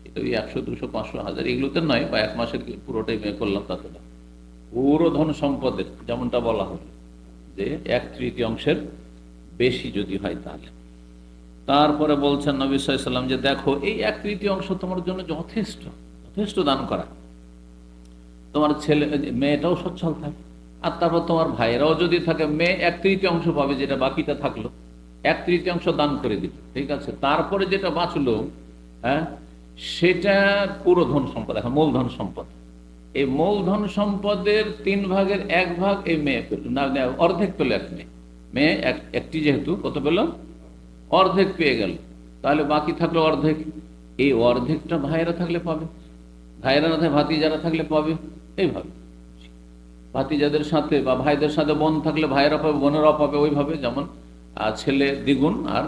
এটা ওই 100, 200, 500, 1000 এগুলোতে নয়, বা 1 মাসের পুরোটাই মেয়ে করলাম তাতে না। পুরো ধন সম্পদের যেমনটা বলা হলো যে 1/3 বেশি যদি হয় তাহলে। তারপরে বলছেন নবী সাল্লাল্লাহু আলাইহি ওয়াসাল্লাম যে দেখো, এই 1/3 তোমার জন্য যথেষ্ট, যথেষ্ট দান করা। তোমার ছেলে মেয়েটাও সচ্ছল থাকে, আর তারপর তোমার ভাইয়েরাও যদি থাকে, মেয়ে 1/3 পাবে, যেটা বাকিটা থাকলো 1/3 দান করে দিল, ঠিক আছে। তারপরে যেটা বাঁচলো, হ্যাঁ, সেটা পুরো ধন সম্পদ। এখন মূলধন সম্পদ, এই মূলধন সম্পদের 3 ভাগের 1 ভাগ এই মেয়ে পেল, না অর্ধেক পেল এক মেয়ে। মেয়ে একটি যেহেতু কত পেল, অর্ধেক পেয়ে গেল, তাহলে বাকি থাকলো অর্ধেক। এই অর্ধেকটা ভাইয়েরা থাকলে পাবে, ভাইয়েরা না থাকে ভাতিজারা থাকলে পাবে। এইভাবে ভাতিজাদের সাথে বা ভাইদের সাথে বোন থাকলে ভাইয়েরা পাবে, বোনেরাও পাবে, ওইভাবে যেমন ছেলে দ্বিগুণ আর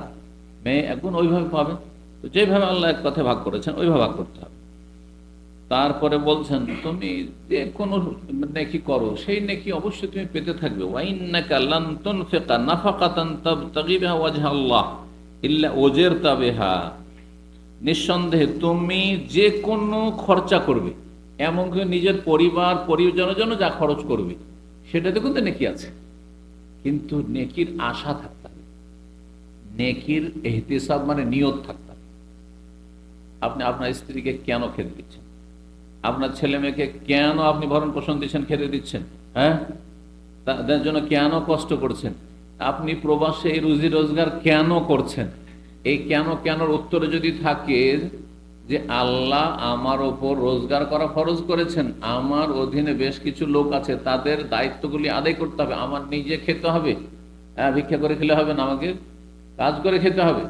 মেয়ে 1 গুণ, ওইভাবে পাবে। তো যেভাবে আল্লাহ এক কথায় ভাগ করেছেন ওইভাবে ভাগ করতে হবে। তারপরে বলছেন তুমি যে কোনো নেকি করো, সেই নেকি অবশ্যই তুমি পেতে থাকবে। ওয়াইন্নাকা লান তুনফিকা নাফাকাতান তাবতাগি বিহা ওয়াজহা আল্লাহ ইল্লা উজিরতা বিহা, নিঃসন্দেহে তুমি যে কোনো খরচা করবে, এমনকি নিজের পরিবার পরিজনের জন্য যা খরচ করবে, সেটাতে কিন্তু নেকি আছে, কিন্তু নেকির আশা থাকতে হবে, নেকির ইহতিসাব মানে নিয়ত থাকতে হবে। আপনি আপনার স্ত্রীকে কেন খেতে দিচ্ছেন, আপনার ছেলে মেয়েকে কেন আপনি ভরণ পোষণ দিচ্ছেন, খেতে দিচ্ছেন, হ্যাঁ, তাদের জন্য কেন কষ্ট করছেন, আপনি প্রবাসে এই রুজি রোজগার কেন করছেন, এই কেনর উত্তরে যদি থাকে যে আল্লাহ আমার ওপর রোজগার করা ফরজ করেছেন, আমার অধীনে বেশ কিছু লোক আছে, তাদের দায়িত্বগুলি আদায় করতে হবে, আমার নিজে খেতে হবে, ভিক্ষা করে খেলে হবে না, আমাকে কাজ করে খেতে হবে,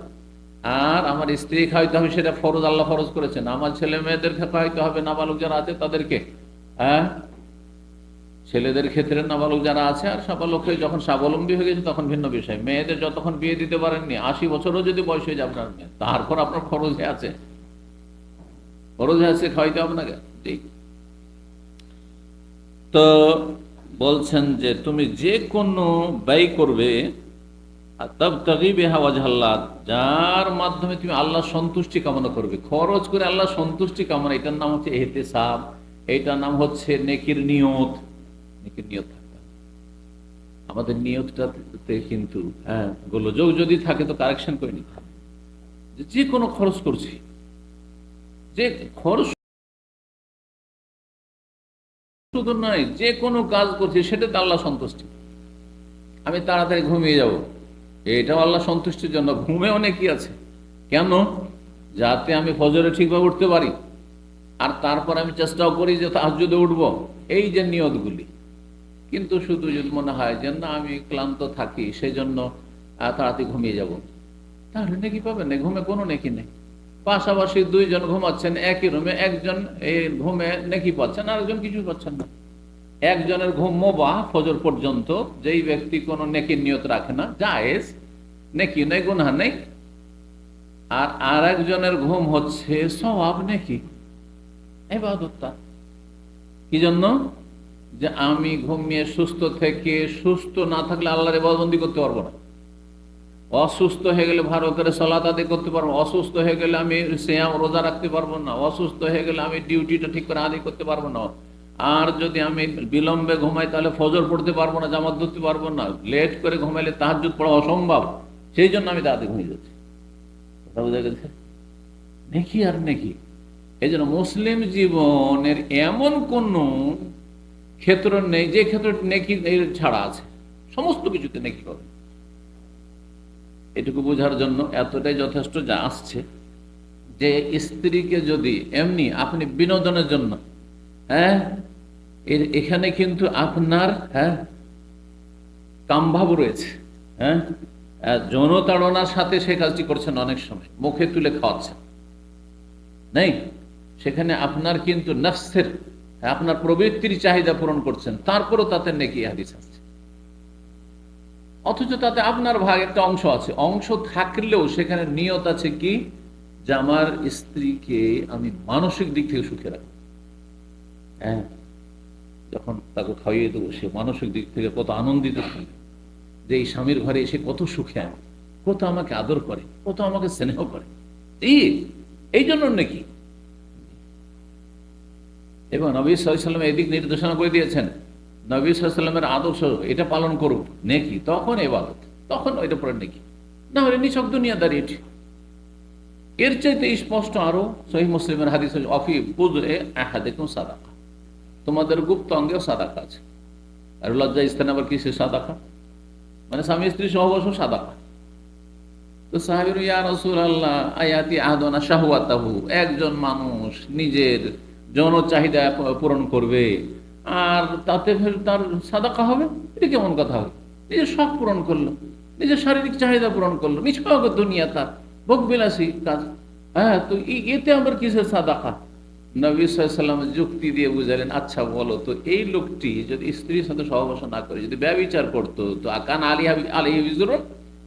আর আমার স্ত্রী খাওয়াইতে হবে, সেটা ফরজ, আল্লাহ ফরজ করেছেন, আমার ছেলে মেয়েদের খাওয়াইতে হবে, নাবালক যারা আছে তাদেরকে, হ্যাঁ, ছেলেদের ক্ষেত্রে নাবালক যারা আছে, আর সাবালক হয়ে যখন স্বাবলম্বী হয়ে গেছে তখন ভিন্ন বিষয়। মেয়েদের যতক্ষণ বিয়ে দিতে পারেননি, 80 বছরও যদি বয়স হয়ে যায় আপনার মেয়ে, তারপর আপনার খরচে আছে, খরচে আছে খাওয়াইতে আপনাকে। ঠিক তো বলছেন যে তুমি যে কোনো ব্যয় করবে, তাবতাগি বিহা ওয়াজহা আল্লাহ, যার মাধ্যমে তুমি আল্লাহ সন্তুষ্টি কামনা করবে, খরচ করে আল্লাহ সন্তুষ্টি কামনা, এটার নাম হচ্ছে ইহতিসাব, এটার নাম হচ্ছে নেকির নিয়ত। নেকির নিয়ত থাকবে আমাদের নিয়তটাতে, কিন্তু হ্যাঁ, গোলযোগ যদি থাকে তো কারেকশন করে নিতে হবে। যে কোনো খরচ করছি, যে খরচ শুধু নয়, যে কোনো কাজ করছি সেটাতে আল্লাহ সন্তুষ্টি। আমি তাড়াতাড়ি ঘুমিয়ে যাব, এটাও আল্লাহ সন্তুষ্টির জন্য। ঘুমে অনেকই আছে, কেন? যাতে আমি ফজরে ঠিকভাবে উঠতে পারি, আর তারপর আমি চেষ্টাও করি যে তাহাজ্জুদে উঠবো, এই যে নিয়তগুলি। কিন্তু শুধু যদি মনে হয় যে না আমি ক্লান্ত থাকি, সেই জন্য তাড়াতাড়ি ঘুমিয়ে যাব, তাহলে নেকি পাবেন না, ঘুমে কোনো নেকি নেই। পাশাপাশি দুইজন ঘুমাচ্ছেন একই রুমে, একজন এই ঘুমে নেকি পাচ্ছেন, আরেকজন কিছু পাচ্ছেন না। একজনের ঘুম মুবাহ ফজর পর্যন্ত, যেই ব্যক্তি কোনো নেকির নিয়ত রাখে না, জায়েজ, নেকি নেই, গুনাহ নেই। আর আরেকজনের ঘুম হচ্ছে সওয়াব, নেকি, ইবাদতটা। কি জন্য? যে আমি ঘুমিয়ে সুস্থ থেকে, সুস্থ না থাকলে আল্লাহর ইবাদতবন্দি করতে পারবো না। অসুস্থ হয়ে গেলে ভালো করে সালাত আদায় করতে পারবো, অসুস্থ হয়ে গেলে আমি সিয়াম রোজা রাখতে পারবো না, অসুস্থ হয়ে গেলে আমি ডিউটিটা ঠিক করে আদায় করতে পারবো না। আর যদি আমি বিলম্বে ঘুমাই তাহলে ফজর পড়তে পারবো না, জামাত ধরতে পারবো না, লেট করে ঘুমাইলে তাহাজ্জুদ পড়া অসম্ভব। সেই জন্য আমি তাড়াতাড়ি ঘুমিয়ে যাচ্ছি। কথা বোঝা গেছে? নেকি আর নেকি। এই জন্য মুসলিম জীবনের এমন কোন ক্ষেত্র নেই যে ক্ষেত্রে নেকি ছাড়া আছে, সমস্ত কিছুতে নেকি পাবে। এটুকু বোঝার জন্য এতটাই যথেষ্ট যা আসছে যে স্ত্রীকে যদি এমনি আপনি বিনোদনের জন্য, হ্যাঁ, এখানে কিন্তু আপনার কামভাব রয়েছে, হ্যাঁ, যৌনতাড়নার সাথে সে কাজটি করছেন, অনেক সময় মুখে তুলে খাওয়াচ্ছেন, নেই, সেখানে আপনার কিন্তু নফসের, আপনার প্রবৃত্তির চাহিদা পূরণ করছেন, তারপরও তাতে নেকি হাদিস আছে। অথচ তাতে আপনার ভাগ একটা অংশ আছে, অংশ থাকলেও সেখানে নিয়ত আছে কি, যে আমার স্ত্রীকে আমি মানসিক দিক থেকে সুখে রাখবো। হ্যাঁ, যখন তাকে খাইয়ে দেবো সে মানসিক দিক থেকে কত আনন্দিত থাকবে, যে এই স্বামীর ঘরে এসে কত সুখে, আমি কত আমাকে আদর করে, কত আমাকে স্নেহ করে, এই জন্য নাকি। এবং নবী সাল্লাল্লাহু আলাইহি ওয়াসাল্লাম এদিক নির্দেশনা করে দিয়েছেন, নবী সাল্লাল্লাহু আলাইহি ওয়াসাল্লামের আদর্শ এটা পালন করব, নেকি, তখন ইবাদত, তখন ওইটা পরে নেকি, না হলে নিছক দুনিয়াদারি। এটি এর চাইতে স্পষ্ট আরো সহিহ মুসলিমের হাদিস, অফি বুদরে আহাদিকুম সাদাকা, তোমাদের গুপ্ত অঙ্গেও সাদাকা আছে। আর লজ্জা স্থানে আবার কিসের সাদাকা, মানে স্বামী স্ত্রী সহবাস সাদাকা। তো সাহাবীর, ইয়া রাসূলুল্লাহ আয়াতি আহাদুনা শাহওয়াতাহু, একজন মানুষ নিজের যৌন চাহিদা পূরণ করবে আর তাতে তার সাদাকা হবে, এটা কেমন কথা হবে? নিজের শখ পূরণ করলো, নিজের শারীরিক চাহিদা পূরণ করলো, নিষ্পাপ দুনিয়া তার ভোগবিলাসী কাজ, হ্যাঁ, তো এতে আবার কিসের সাদাকা? নবী সাল্লাল্লাহু আলাইহি ওয়াসাল্লাম যুক্তি দিয়ে বুঝালেন, আচ্ছা বলো তো, এই লোকটি যদি স্ত্রীর সাথে সহবাস না করে যদি ব্যভিচার করতো, তো আকান আলাইহি বিজরুন,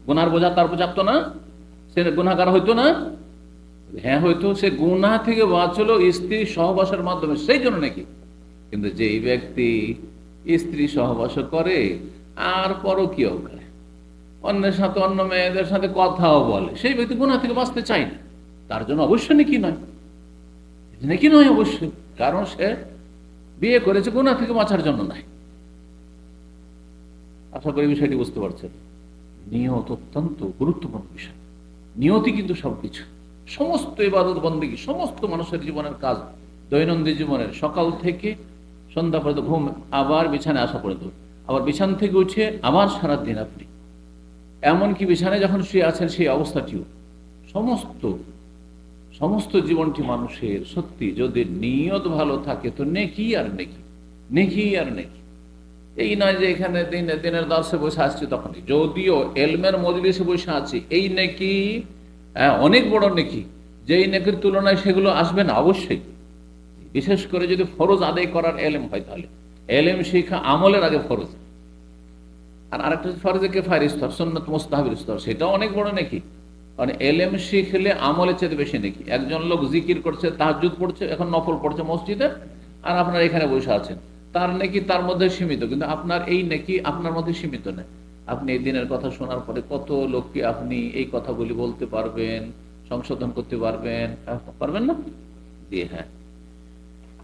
গুনার বোঝা তার উপর চাপতো না? সে গুনাহগার হইতো না? হ্যাঁ হয়তো, সে গুনাহ থেকে বাঁচলো স্ত্রী সহবাসের মাধ্যমে, সেই জন্য নাকি। কিন্তু যেই ব্যক্তি স্ত্রী সহবাস করে আর পরকীয় করে, অন্যের সাথে, অন্য মেয়েদের সাথে কথাও বলে, সেই ব্যক্তি গুনাহ থেকে বাঁচতে চায় না, তার জন্য অবশ্যই নাকি নয়, নাকি নয় অবশ্যই, কারণ সে বিয়ে করেছে গুনাহ থেকে বাঁচার জন্য নয়। আশা করি বিষয়টি বুঝতে পারছেন। নিয়ত অত্যন্ত গুরুত্বপূর্ণ বিষয়। নিয়তি কিন্তু সবকিছু, সমস্ত ইবাদত বন্দেগী, সমস্ত মানুষের জীবনের কাজ, দৈনন্দিন জীবনের সকাল থেকে সন্ধ্যা পর্যন্ত, ঘুম, আবার বিছানায় আসা পর্যন্ত, আবার বিছানা থেকে উঠে আবার সারাদিন আপনি, এমনকি বিছানায় যখন শুয়ে আছেন সেই অবস্থাটিও, সমস্ত জীবনটি মানুষের সত্যি যদি নিয়ত ভালো থাকে তো নেকি আর নেকি, নেকি আর নেকি। এই নয় যে এখানে দিনের দর্শে বসে আসছি তখনই, যদিও এলমের মজলিসে বসে আছি, এই নেকি অনেক বড় নেকি, যে এই নেকির তুলনায় সেগুলো আসবে না অবশ্যই। বিশেষ করে যদি ফরজ আদায় করার এলেম হয়, তাহলে এলেম শিখা আমলের আগে ফরজ, আর আরেকটা ফরজে কিফায়ার স্তর, সুন্নাত মুস্তাহাবের স্তর, সেটাও অনেক বড় নেকি। মানে এলেম শিখলে আমলের চেয়ে বেশি নেকি। একজন লোক জিকির করছে, তাহাজ্জুদ পড়ছে, এখন নফল পড়ছে মসজিদে, আর আপনার এখানে বসে আছেন, তার নেকি তার মধ্যে সীমিত, কিন্তু আপনার এই নেকি আপনার মধ্যে সীমিত নেই। আপনি এই দিনের কথা শোনার পরে কত লোককে আপনি এই কথাগুলি বলতে পারবেন, সংশোধন করতে পারবেন, পারবেন না? জি হ্যাঁ।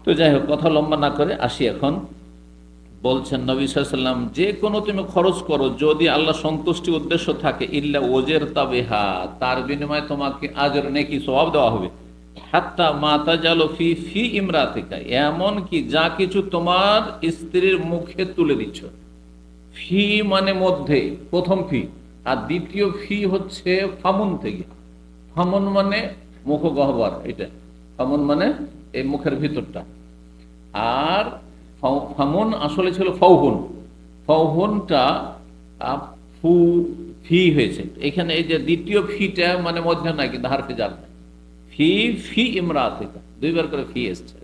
তো যাই হোক, কথা লম্বা না করে আসি এখন। বলছেন নবী সাল্লাল্লাহু আলাইহি ওয়াসাল্লাম, যে কোনো তুমি খরচ করো যদি আল্লাহ সন্তুষ্টি উদ্দেশ্য থাকে, ইল্লা ওজের তাবিহা, তার বিনিময়ে তোমাকে আজর নেকি সওয়াব দেওয়া হবে। হাত্তা মা তাজালু ফি ইমরাতিকা, এমন কি যা কিছু তোমার স্ত্রীর মুখে তুলে দিচ্ছ। ফি মানে মধ্যে, প্রথম ফি, আর দ্বিতীয় ফি হচ্ছে ফামুন থেকে। ফামুন মানে মুখ গহ্বর, এটা ফামুন মানে এই মুখের ভিতরটা, আর ফামুন আসলে ছিল ফাউহুন। ফাউহুনটা ফু ফি হয়েছে এখানে। এই যে দ্বিতীয় ফিটা মানে মধ্যে নাই, কিন্তু হারফে জার নাই। ফি ফি ইমরাতিকা, দুইবার করে ফি এসছে।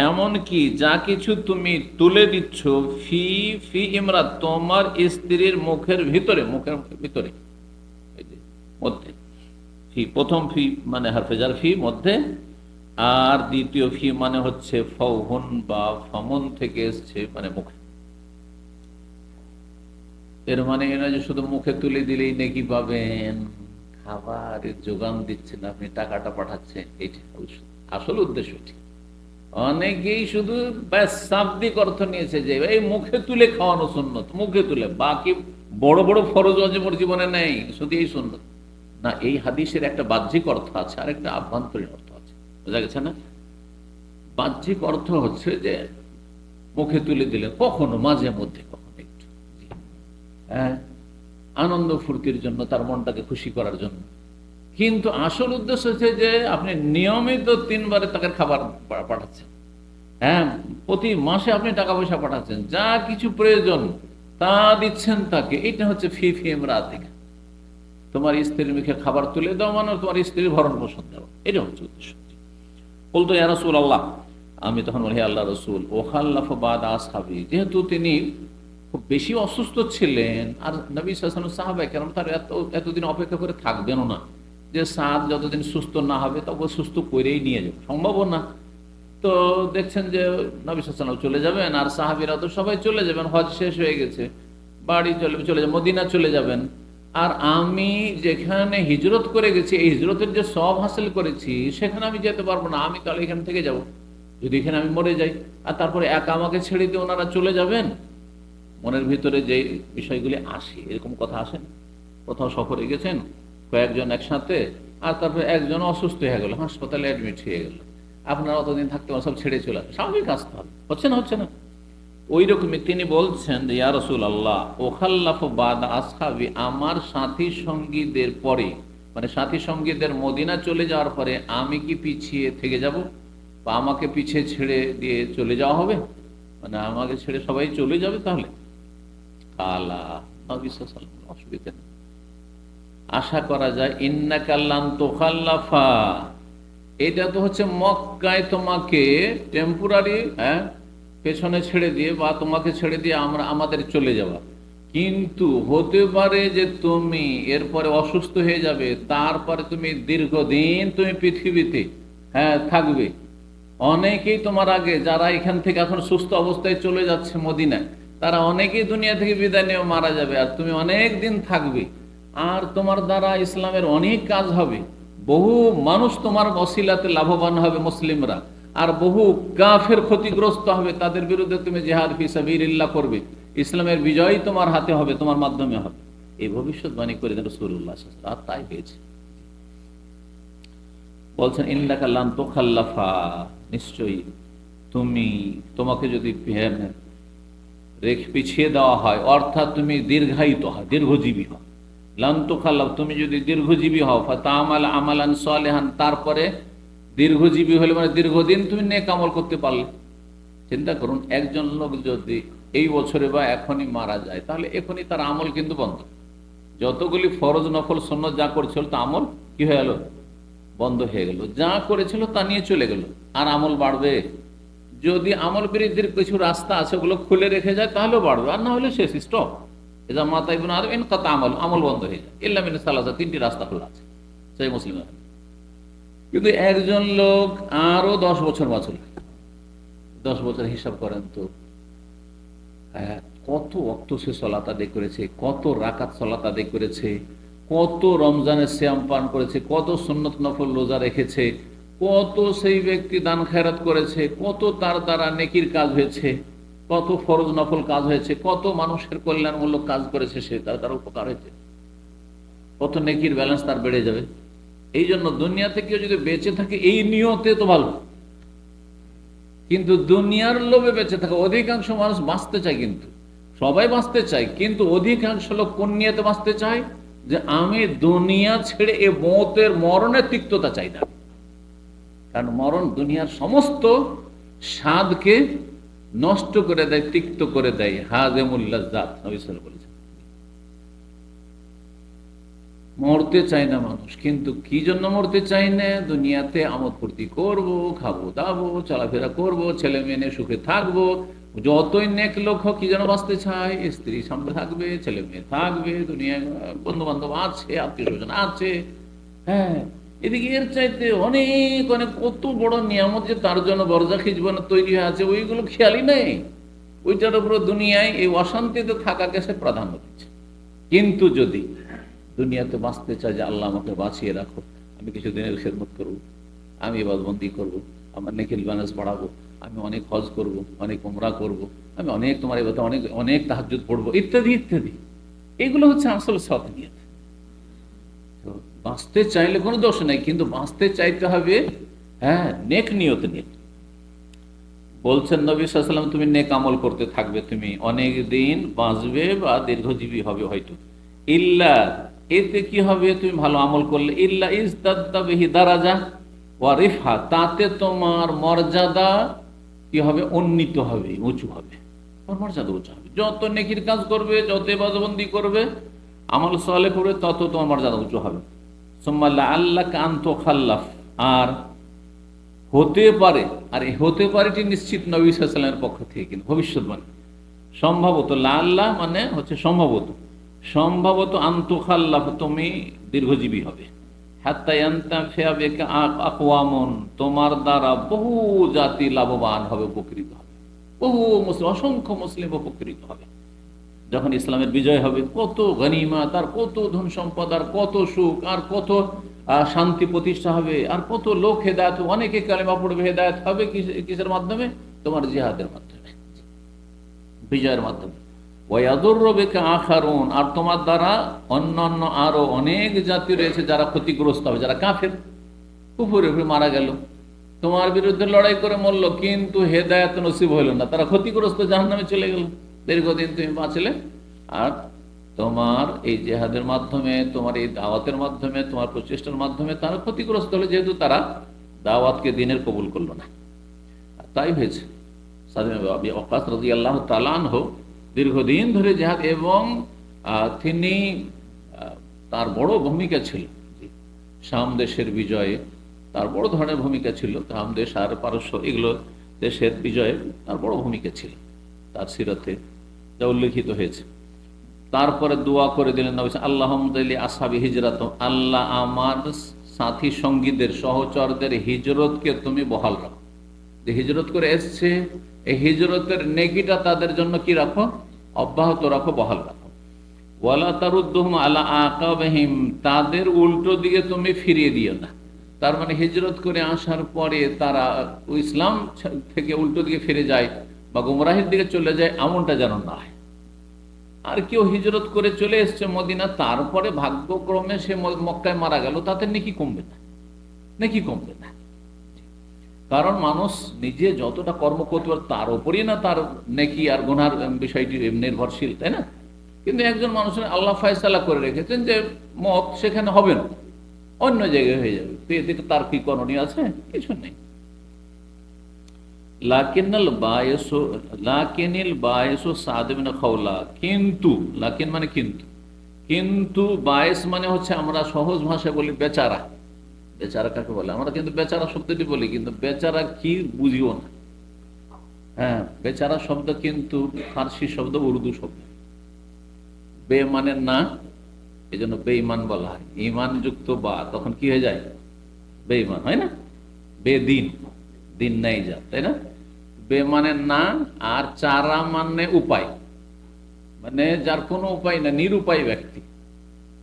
এমন কি যা কিছু তুমি তুলে দিচ্ছ ফি ফি ইমরাত, তোমার স্ত্রীর মুখের ভিতরে, মুখের ভিতরে, এই যে মধ্যে। ফি প্রথম ফি মানে হারফে জার ফি মধ্যে, আর দ্বিতীয় ফি মানে হচ্ছে ফৌহন বা ফমন থেকে এসছে মানে মুখে। এর মানে এরা যে শুধু মুখে তুলে দিলেই নেকি পাবেন, খাবারের যোগান দিচ্ছেন আপনি, টাকাটা পাঠাচ্ছেন, এইটা আসল উদ্দেশ্য। ঠিক অনেকেই শুধু ব্যাস শাব্দিক অর্থ নিয়েছে যে এই মুখে তুলে খাওয়ানো সুন্নত, মুখে তুলে, বাকি বড় বড় ফরজ ওয়াজিব জীবনে নেই, শুধু এই সুন্নত না। এই হাদিসের একটা বাহ্যিক অর্থ আছে আর একটা আভ্যন্তরীণ অর্থ আছে, বোঝা গেছে না? বাহ্যিক অর্থ হচ্ছে যে মুখে তুলে দিলে কখনো মাঝে মধ্যে, কখনো একটু, হ্যাঁ, আনন্দ ফুর্তির জন্য, তার মনটাকে খুশি করার জন্য। কিন্তু আসল উদ্দেশ্য হচ্ছে যে আপনি নিয়মিত 3 বারে তাকে খাবার পাঠাচ্ছেন, হ্যাঁ, প্রতি মাসে আপনি টাকা পয়সা পাঠাচ্ছেন, যা কিছু প্রয়োজন তা দিচ্ছেন তাকে। এটা হচ্ছে ফি ফি ইমরাতিকা, তোমার স্ত্রীর মুখে খাবার তুলে দাও মানে তোমার স্ত্রীর ভরণ পোষণ দেওয়া, এটা হচ্ছে উদ্দেশ্য। বলতো ইয়া রাসূলুল্লাহ, আমি তখন বলি হে আল্লাহ রসুল, ওখাল্লাফ বাদা আসহাবি, যেহেতু তিনি খুব বেশি অসুস্থ ছিলেন, আর নবী সাল্লাল্লাহু আলাইহি ওয়াসাল্লাম সাহাবায়ে কেরাম তার এতদিন অপেক্ষা করে থাকবেনও না, যে সাদ যতদিন সুস্থ না হবে তখন সুস্থ করেই নিয়ে যাবে, সম্ভব না। তো দেখছেন যে নবী সাল্লাল্লাহু আলাইহি ওয়াসাল্লাম চলে যাবেন, আর সাহাবীরা তো সবাই চলে যাবেন, হজ শেষ হয়ে গেছে, বাড়ি চলে যাবেন, মদিনা চলে যাবেন। আর আমি যেখানে হিজরত করে গেছি, এই হিজরতের যে সওয়াব হাসিল করেছি, সেখানে আমি যেতে পারবো না, আমি তাহলে এখান থেকে যাব, যদি এখানে আমি মরে যাই, আর তারপরে একা আমাকে ছেড়ে দিয়ে ওনারা চলে যাবেন। মনের ভিতরে যে বিষয়গুলি আসে, এরকম কথা আসে না? কোথাও সফরে গেছেন কয়েকজন একসাথে, আর তারপরে একজন অসুস্থ হয়ে গেল, হাসপাতালে অ্যাডমিট হয়ে গেল, আপনারা অতদিন থাকতে সব ছেড়ে চলে আসে, স্বাভাবিক আসতে হবে, হচ্ছে না? হচ্ছে না? ওই রকমই তিনি বলছেন যে ইয়া রাসূলুল্লাহ, ওখাল্লাফু বাদা আসহাবি, আমার সাথী সঙ্গীদের পরে, মানে সাথী সঙ্গীদের মদিনা চলে যাওয়ার পরে আমি কি পিছিয়ে থেকে যাব, বা আমাকে পিছিয়ে ছেড়ে দিয়ে চলে যাওয়া হবে, মানে আমাকে ছেড়ে সবাই চলে যাবে? তাহলে কালা, নবী সাল্লাল্লাহু আলাইহি ওয়াসাল্লাম, অসুবিধা নেই, আশা করা যায়। ইন্নাকা লান তুখাল্লাফা, এটা তো হচ্ছে মক্কায় তোমাকে টেম্পোরারি, হ্যাঁ, পেছনে ছেড়ে দিয়ে বা তোমাকে ছেড়ে দিয়ে আমাদের চলে যাওয়া, কিন্তু হতে পারে যে তুমি এরপরে অসুস্থ হয়ে যাবে, তারপরে তুমি দীর্ঘদিন তুমি পৃথিবীতে, হ্যাঁ, থাকবে। অনেকেই তোমার আগে যারা এখান থেকে এখন সুস্থ অবস্থায় চলে যাচ্ছে মদিনায়, তারা অনেকেই দুনিয়া থেকে বিদায় নিয়ে মারা যাবে, আর তুমি অনেক দিন থাকবে, আর তোমার দ্বারা ইসলামের অনেক কাজ হবে, বহু মানুষ তোমার ওসিলাতে লাভবান হবে মুসলিমরা, আর বহু কাফের ক্ষতিগ্রস্ত হবে, তাদের বিরুদ্ধে তুমি জিহাদ ফি সাবিলিল্লাহ করবে, ইসলামের বিজয় তোমার হাতে হবে, তোমার মাধ্যমে হবে। এই ভবিষ্যৎবাণী করে রাসূলুল্লাহ সাল্লাল্লাহু আলাইহি ওয়াসাল্লাম, আর তাই হয়েছে। বলছেন ইন্নাকা লান তুখাল্লাফা, নিশ্চয়ই তোমাকে যদি পিছিয়ে দেওয়া হয়, অর্থাৎ তুমি দীর্ঘায়িত হয়, দীর্ঘজীবী হও, লান তুখাল্লাফ, তুমি যদি দীর্ঘজীবী হও, ফাতামাল আমালান সালিহান, তারপরে দীর্ঘজীবী হলে মানে দীর্ঘদিন তুমি নেক আমল করতে পারলে। চিন্তা করুন, একজন লোক যদি এই বছরে বা এখনই মারা যায়, তাহলে এখনই তার আমল কিন্তু বন্ধ, যতগুলি ফরজ নফল সুন্নত যা করেছিল তা আমল কি হয়ে গেল? বন্ধ হয়ে গেল, যা করেছিল তা নিয়ে চলে গেল, আর আমল বাড়বে? যদি আমল বৃদ্ধির কিছু রাস্তা আছে ওগুলো খুলে রেখে যায় তাহলেও বাড়বে, আর না হলে শেষ, স্টপ। এজা মাতা ইবনে আদম ইনকাতা আমল বন্ধ হয়ে যায়, ইল্লা মিন সালাসা, 3টি রাস্তা খোলা আছে, সেই মুসলিম। কিন্তু একজন লোক আরো 10 বছর বাঁচল, 10 বছর হিসাব করেন তো, কত ওয়াক্ত সে সালাত আদায় করেছে, কত রাকাত সালাত আদায় করেছে, কত রমজানের সিয়াম পান করেছে, কত সুন্নত নফল রোজা রেখেছে, কত সেই ব্যক্তি দান খেরাত করেছে, কত তার দ্বারা নেকির কাজ হয়েছে, কত ফরজ নফল কাজ হয়েছে, কত মানুষের কল্যাণমূলক কাজ করেছে, সে তার উপকার হয়েছে, কত নেকির ব্যালেন্স তার বেড়ে যাবে। এই জন্য দুনিয়া থেকে যদি বেঁচে থাকে এই নিয়তে তো ভালো, কিন্তু দুনিয়ার লোভে বেঁচে থাকে অধিকাংশ মানুষ বাঁচতে চায়, কিন্তু সবাই বাঁচতে চায়, কিন্তু অধিকাংশ লোক কোন নিয়তে বাঁচতে চায়? যে আমি দুনিয়া ছেড়ে এ মরণের তিক্ততা চাই না, কারণ মরণ দুনিয়ার সমস্ত স্বাদকে নষ্ট করে দেয়, তিক্ত করে দেয়। হাজেমুল লাজ্জাত, নবী সাল্লাল্লাহু আলাইহি ওয়াসাল্লাম বলেছেন। মরতে চায় না মানুষ, কিন্তু কি জন্য মরতে চাই না? দুনিয়াতে আমোদ ফুর্তি করবো, খাবো দাবো, চলাফেরা করব, ছেলে মেয়ে নিয়ে সুখে থাকবো। যতই নেক লোক হোক কি যেন বাঁচতে চায়, স্ত্রী সামনে থাকবে, ছেলে মেয়ে থাকবে, দুনিয়ায় বন্ধু বান্ধব আছে, আত্মীয় স্বজন আছে। হ্যাঁ, এদিকে এর চাইতে অনেক অনেক কত বড় নিয়ামত যে তার জন্য বরজাখি জীবনে তৈরি হয়ে আছে, ওইগুলো খেয়ালই নেই। ওইটার উপর দুনিয়ায় এই অশান্তিতে থাকাকে সে প্রাধান্য দিচ্ছে। কিন্তু যদি দুনিয়াতে বাঁচতে চায় যে আল্লাহ আমাকে বাঁচিয়ে রাখো, আমি কিছু দিনের খেদমত করবো, আমি ইবাদতবন্দি করবো, আমার নেকিল ব্যালেন্স বাড়াবো, আমি অনেক হজ করব, অনেক উমরা করব, আমি অনেক তোমার ইবাদত অনেক অনেক তাহাজ্জুদ পড়বো, ইত্যাদি ইত্যাদি, এগুলো হচ্ছে আসল সৎ নিয়ত। তো বাঁচতে চাইলে কোনো দোষ নেই, কিন্তু বাঁচতে চাইতে হবে হ্যাঁ নেক নিয়ত নিয়ে। বলছেন নবী সাল্লাল্লাহু আলাইহি ওয়াসাল্লাম, তুমি নেক আমল করতে থাকবে, তুমি অনেক দিন বাঁচবে বা দীর্ঘজীবী হবে হয়তো। ইল্লা, এতে কি হবে? তুমি ভালো আমল করলে, ইল্লা ইজদাদতা বিহি দারাজা ওয়া রিফা, তাতে তোমার মর্যাদা কি হবে? উন্নীত হবে, উঁচু হবে, তোমার মর্যাদা উঁচু হবে। যত নেকির কাজ করবে, যত ইবাদতবন্দি করবে, আমল সালেহ করবে, তত তোমার মর্যাদা উঁচু হবে। সুম্মা লাআল্লাকা আন তুখাল্লাফ, আর হতে পারে, আর এই হতে পারে এটি নিশ্চিত নবী সাল্লাল্লাহু আলাইহি ওয়াসাল্লামের পক্ষ থেকে, কিন্তু ভবিষ্যৎবাণী, সম্ভবত, লাআল্লাহ মানে হচ্ছে সম্ভবত, সম্ভবত আন তুখাল্লাফ, তুমি দীর্ঘজীবী হবে। হাত্তা ইয়ান্তাফিয়া বিকা আকওয়ামুন, তোমার দ্বারা বহু জাতি লাভবান হবে, উপকৃত হবে, বহু মুসলিম, অসংখ্য মুসলিম উপকৃত হবে। যখন ইসলামের বিজয় হবে, কত গনিমত, আর কত ধন সম্পদ, আর কত সুখ, আর কত শান্তি প্রতিষ্ঠা হবে, আর কত লোক হেদায়েত, অনেকে কালেমা পড়বে, হেদায়েত হবে কিসের মাধ্যমে? তোমার জিহাদের মাধ্যমে, বিজয়ের মাধ্যমে। ওয়ায়াদুররু বিকা আখারুন, আর তোমার দ্বারা অন্যান্য আরো অনেক জাতি রয়েছে যারা ক্ষতিগ্রস্ত হবে, যারা কাফের, কুফরে মারা গেল, তোমার বিরুদ্ধে লড়াই করে মরলো, কিন্তু হেদায়েত নসিব হইল না, তারা ক্ষতিগ্রস্ত, জাহান্নামে চলে গেল। দীর্ঘদিন তুমি বাঁচলে, আর তোমার এই জেহাদের মাধ্যমে, তোমার এই দাওয়াতের মাধ্যমে, তোমার প্রচেষ্টার মাধ্যমে তারা ক্ষতিগ্রস্ত হলো, যেহেতু তারা দাওয়াতকে দিনের কবুল করলো না। তাই হয়েছে আবি ওয়াক্কাস রাদিয়াল্লাহু তাআলা আনহু দীর্ঘদিন ধরে জেহাদ, এবং তিনি তার বড় ভূমিকা ছিল শাম দেশের বিজয়ে, তার বড় ধরনের ভূমিকা ছিল। শাম দেশ আর পারস্য, এগুলো দেশের বিজয়ে তার বড় ভূমিকা ছিল, তার সিরাতে যা উল্লেখিত হয়েছে। তারপরে দোয়া করে দিলেন নবী, আল্লাহুম্মা আসহাবি হিজরাত, আল্লাহ আমার সাথী সঙ্গীদের, সহচরদের হিজরতকে তুমি বহাল রাখো। যে হিজরত করে এসছে, এই হিজরতের নেকিটা তাদের জন্য কি রাখো? অব্যাহত রাখো, বহাল রাখো। ওয়ালা তারুদ্দুহুম আলা আকাবিহিম, তাদের উল্টো দিকে তুমি ফিরিয়ে দিও না। তার মানে হিজরত করে আসার পরে তারা ইসলাম থেকে উল্টো দিকে ফিরে যায় বা গুমরাহির দিকে চলে যায়, এমনটা যেন না হয়। আর কেউ হিজরত করে চলে এসছে মদিনা, তারপরে ভাগ্যক্রমে সে মক্কায় মারা গেল, তাতে নেকি কমবে না, নেকি কমবে না। কারণ মানুষ নিজে যতটা কর্ম করতে পারে তার উপরই না তার নেকি আর গুনার বিষয়টি নির্ভরশীল, তাই না? কিন্তু একজন মানুষের আল্লাহ ফয়সালা করে রেখেছেন যে মত সেখানে হবে না, অন্য জায়গায় হয়ে যাবে, এতে তার কি করণীয় আছে? কিছু নেই। কিন্তু লাকিন মানে কিন্তু, কিন্তু বায়েস মানে হচ্ছে, আমরা সহজ ভাষায় বলি বেচারা। বেচারা কাকে বলে? আমরা কিন্তু বেচারা শব্দটি বলি, কিন্তু বেচারা কি বুঝিও না। হ্যাঁ, বেচারা শব্দ কিন্তু ফার্সি শব্দ, উর্দু শব্দ। বে মানে না, এই জন্য বেঈমান বলা হয়। ইমান যুক্ত বা, তখন কি হয়ে যায়? বেঈমান হয় না? বেদিন, দিন নাই যা, তাই না? বে মানে না, আর চারা মানে উপায়, মানে যার কোনো উপায় না, নিরুপায় ব্যক্তি।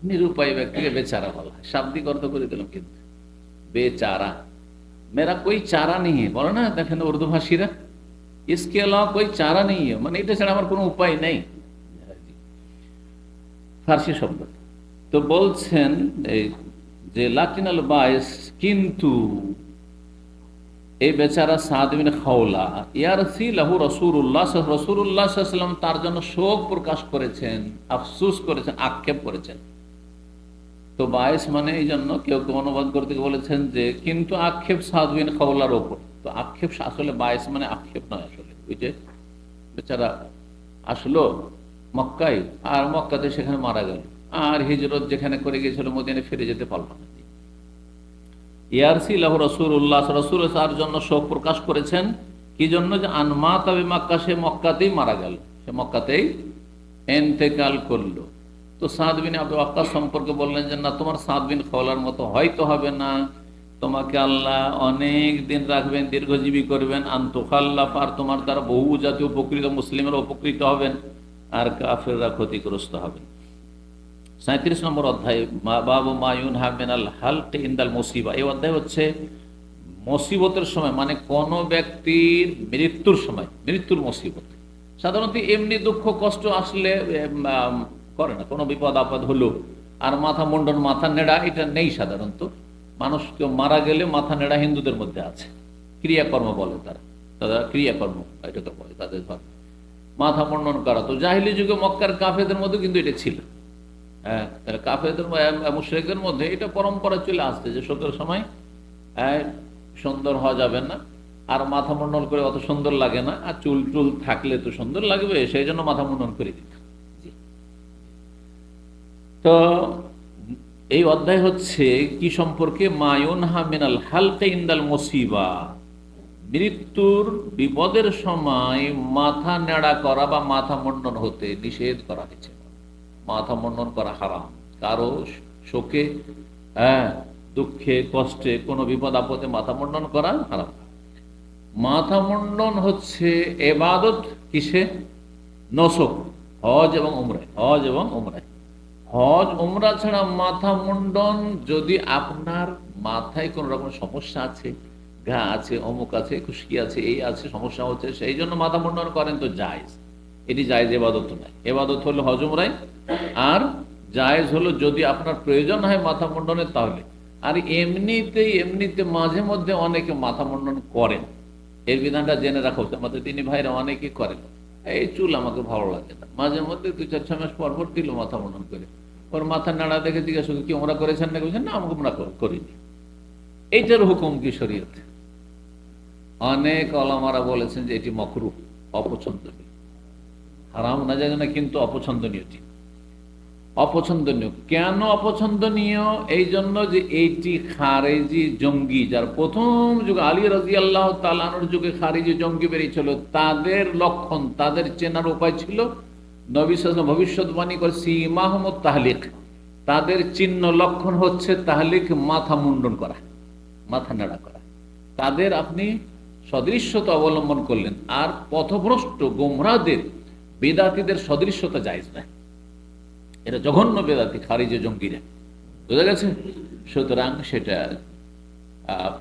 নিরুপায় ব্যক্তিকে বেচারা বলা হয়, শাব্দিক অর্থ করে দিলাম। কিন্তু বেচারা, মেরা কোই চারা নেই বলে না, দেখেন উর্দু ভাষীরা, ইসকে আলাওয়া কোই চারা নেই, মানে এটা ছাড়া আমার কোনো উপায় নেই, ফার্সি শব্দ। তো বলছেন এই যে লাকিনাল বায়েস, কিন্তু এই বেচারা সাদ বিন খাওলা, ইয়ারসি লাহু রাসূলুল্লাহ, রাসূলুল্লাহ সাল্লাল্লাহু আলাইহি ওয়াসাল্লাম তার জন্য শোক প্রকাশ করেছেন, আফসোস করেছেন, আক্ষেপ করেছেন। তো বায়েস মানে এই জন্য কেউ কেউ অনুবাদ করতে বলেছেন যে কিন্তু আক্ষেপ সাদ বিন খাওলার ওপর। তো আক্ষেপ আসলে বায়েস মানে আক্ষেপ নয়, আসলে ওই যে বেচারা আসলো মক্কায়, আর মক্কাতে সেখানে মারা গেল, আর হিজরত যেখানে করে গিয়েছিল মদিনায় ফিরে যেতে পারল না। ইয়ারসি লাহু রাসূলুল্লাহ, রাসূল তার জন্য শোক প্রকাশ করেছেন। কি জন্য? যে আনমা তবে মক্কা, সে মক্কাতেই মারা গেল, সে মক্কাতেই ইন্তেকাল করলো। তো সাদ বিন আবু ওয়াক্কাস সম্পর্কে বললেন যে না, তোমার সাদ বিন খাওলার মতো হয়তো হবে না, তোমাকে আল্লাহ অনেক দিন রাখবেন, দীর্ঘজীবী করবেন। আনতুখাল্লাফ, আর তোমার দ্বারা বহু জাতি উপকৃত, মুসলিমের উপকৃত হবেন, আর কাফেররা ক্ষতিগ্রস্ত হবেন। 37 নম্বর অধ্যায়, বাবু মা ইউনহা মিনাল হালকি ইনদাল মুসিবা। এই অধ্যায় হচ্ছে মুসিবতের সময়, মানে কোন ব্যক্তির মৃত্যুর সময়, মৃত্যুর মুসিবত। সাধারণত এমনি দুঃখ কষ্ট আসলে করে না, কোনো বিপদ আপদ হলো আর মাথা মুন্ডন, মাথা নেড়া, এটা নেই সাধারণত। মানুষ কেউ মারা গেলে মাথা নেড়া হিন্দুদের মধ্যে আছে, ক্রিয়াকর্ম বলে তারা ক্রিয়াকর্ম এটাকে বলে তাদের ধর্ম, মাথা মুন্ডন করা। তো জাহিলি যুগে মক্কার কাফেরদের মধ্যে কিন্তু এটা ছিল। হ্যাঁ, কাফেরদের মুশরিকদের মধ্যে এটা পরম্পরা চলে আসছে যে শোকের সময় সুন্দর হওয়া যাবে না, আর মাথা মুন্ডন করে অত সুন্দর লাগে না, আর চুল টুল থাকলে তো সুন্দর লাগবে, সেই জন্য মাথা মুন্ডন করে দিত। তো এই অধ্যায় হচ্ছে কি সম্পর্কে? মা ইউনহা মিনাল হালকি ইনদাল মুসিবা, মৃত্যুর বিপদের সময় মাথা নেড়া করা বা মাথা মুন্ডন হতে নিষেধ করা হয়েছে। মাথা মুন্ডন করা হারাম, কারো শোকে, দুঃখে, কষ্টে, কোনো বিপদ আপদে মাথা মুন্ডন করা হারাম। মাথা মুন্ডন হচ্ছে ইবাদত, কিসে? নসক, হজ এবং উমরায়। হজ এবং উমরায়, হজ উমরা ছাড়া মাথা মুন্ডন, যদি আপনার মাথায় কোন রকম সমস্যা আছে, ঘা আছে, অমুক আছে, খুশকি আছে, এই আছে, সমস্যা হচ্ছে, সেই জন্য মাথা মুন্ডন করেন, তো জায়েজ। এটি জায়েজ, এবাদত নয়। এবাদত হলো হজ উমরায়, আর জায়েজ হলো যদি আপনার প্রয়োজন হয় মাথা মুন্ডনের, তাহলে। আর এমনিতে মাঝে মধ্যে অনেকে মাথা মুন্ডন করেন, এর বিধানটা জেনে রাখা উচিত। আমাদের তিনি ভাইরা অনেকে করেন, এই চুল আমাকে ভালো লাগে না, মাঝে মধ্যে 2-4 মাস পর পর দিল মাথা মুন্ডন করে। ওর মাথা নাড়া দেখে জিজ্ঞাসা কি ওমরা করেছেন না? বলছেন না, আমাকে আমরা করিনি। এইটার হুকুম কি শরীয়তে? অনেক ওলামারা বলেছেন যে এটি মাকরুহ, অপছন্দনীয়, হারাম না যায় না, কিন্তু অপছন্দনীয়। অপছন্দনীয় কেন অপছন্দনীয়? এই জন্য যে এইটি খারেজি জঙ্গি, যার প্রথম যুগে আলী রাদিয়াল্লাহু তাআলা আনহুর যুগে খারেজি জঙ্গি বেরিয়েছিল, তাদের লক্ষণ, তাদের চেনার উপায় ছিল নবী সাল্লাল্লাহু আলাইহি ওয়াসাল্লাম ভবিষ্যৎবাণী করে সীমাহুমুত তাহলিক, তাদের চিহ্ন লক্ষণ হচ্ছে তাহলিক, মাথা মুন্ডন করা, মাথা নাড়া করা। তাদের আপনি সদৃশ্যতা অবলম্বন করলেন, আর পথভ্রষ্ট গোমরাহদের, বেদাতীদের সদৃশ্যতা জায়েজ না। এটা জঘন্য বেদাতি, খারিজে জঙ্গিরা, বুঝা গেছে? সুতরাং সেটা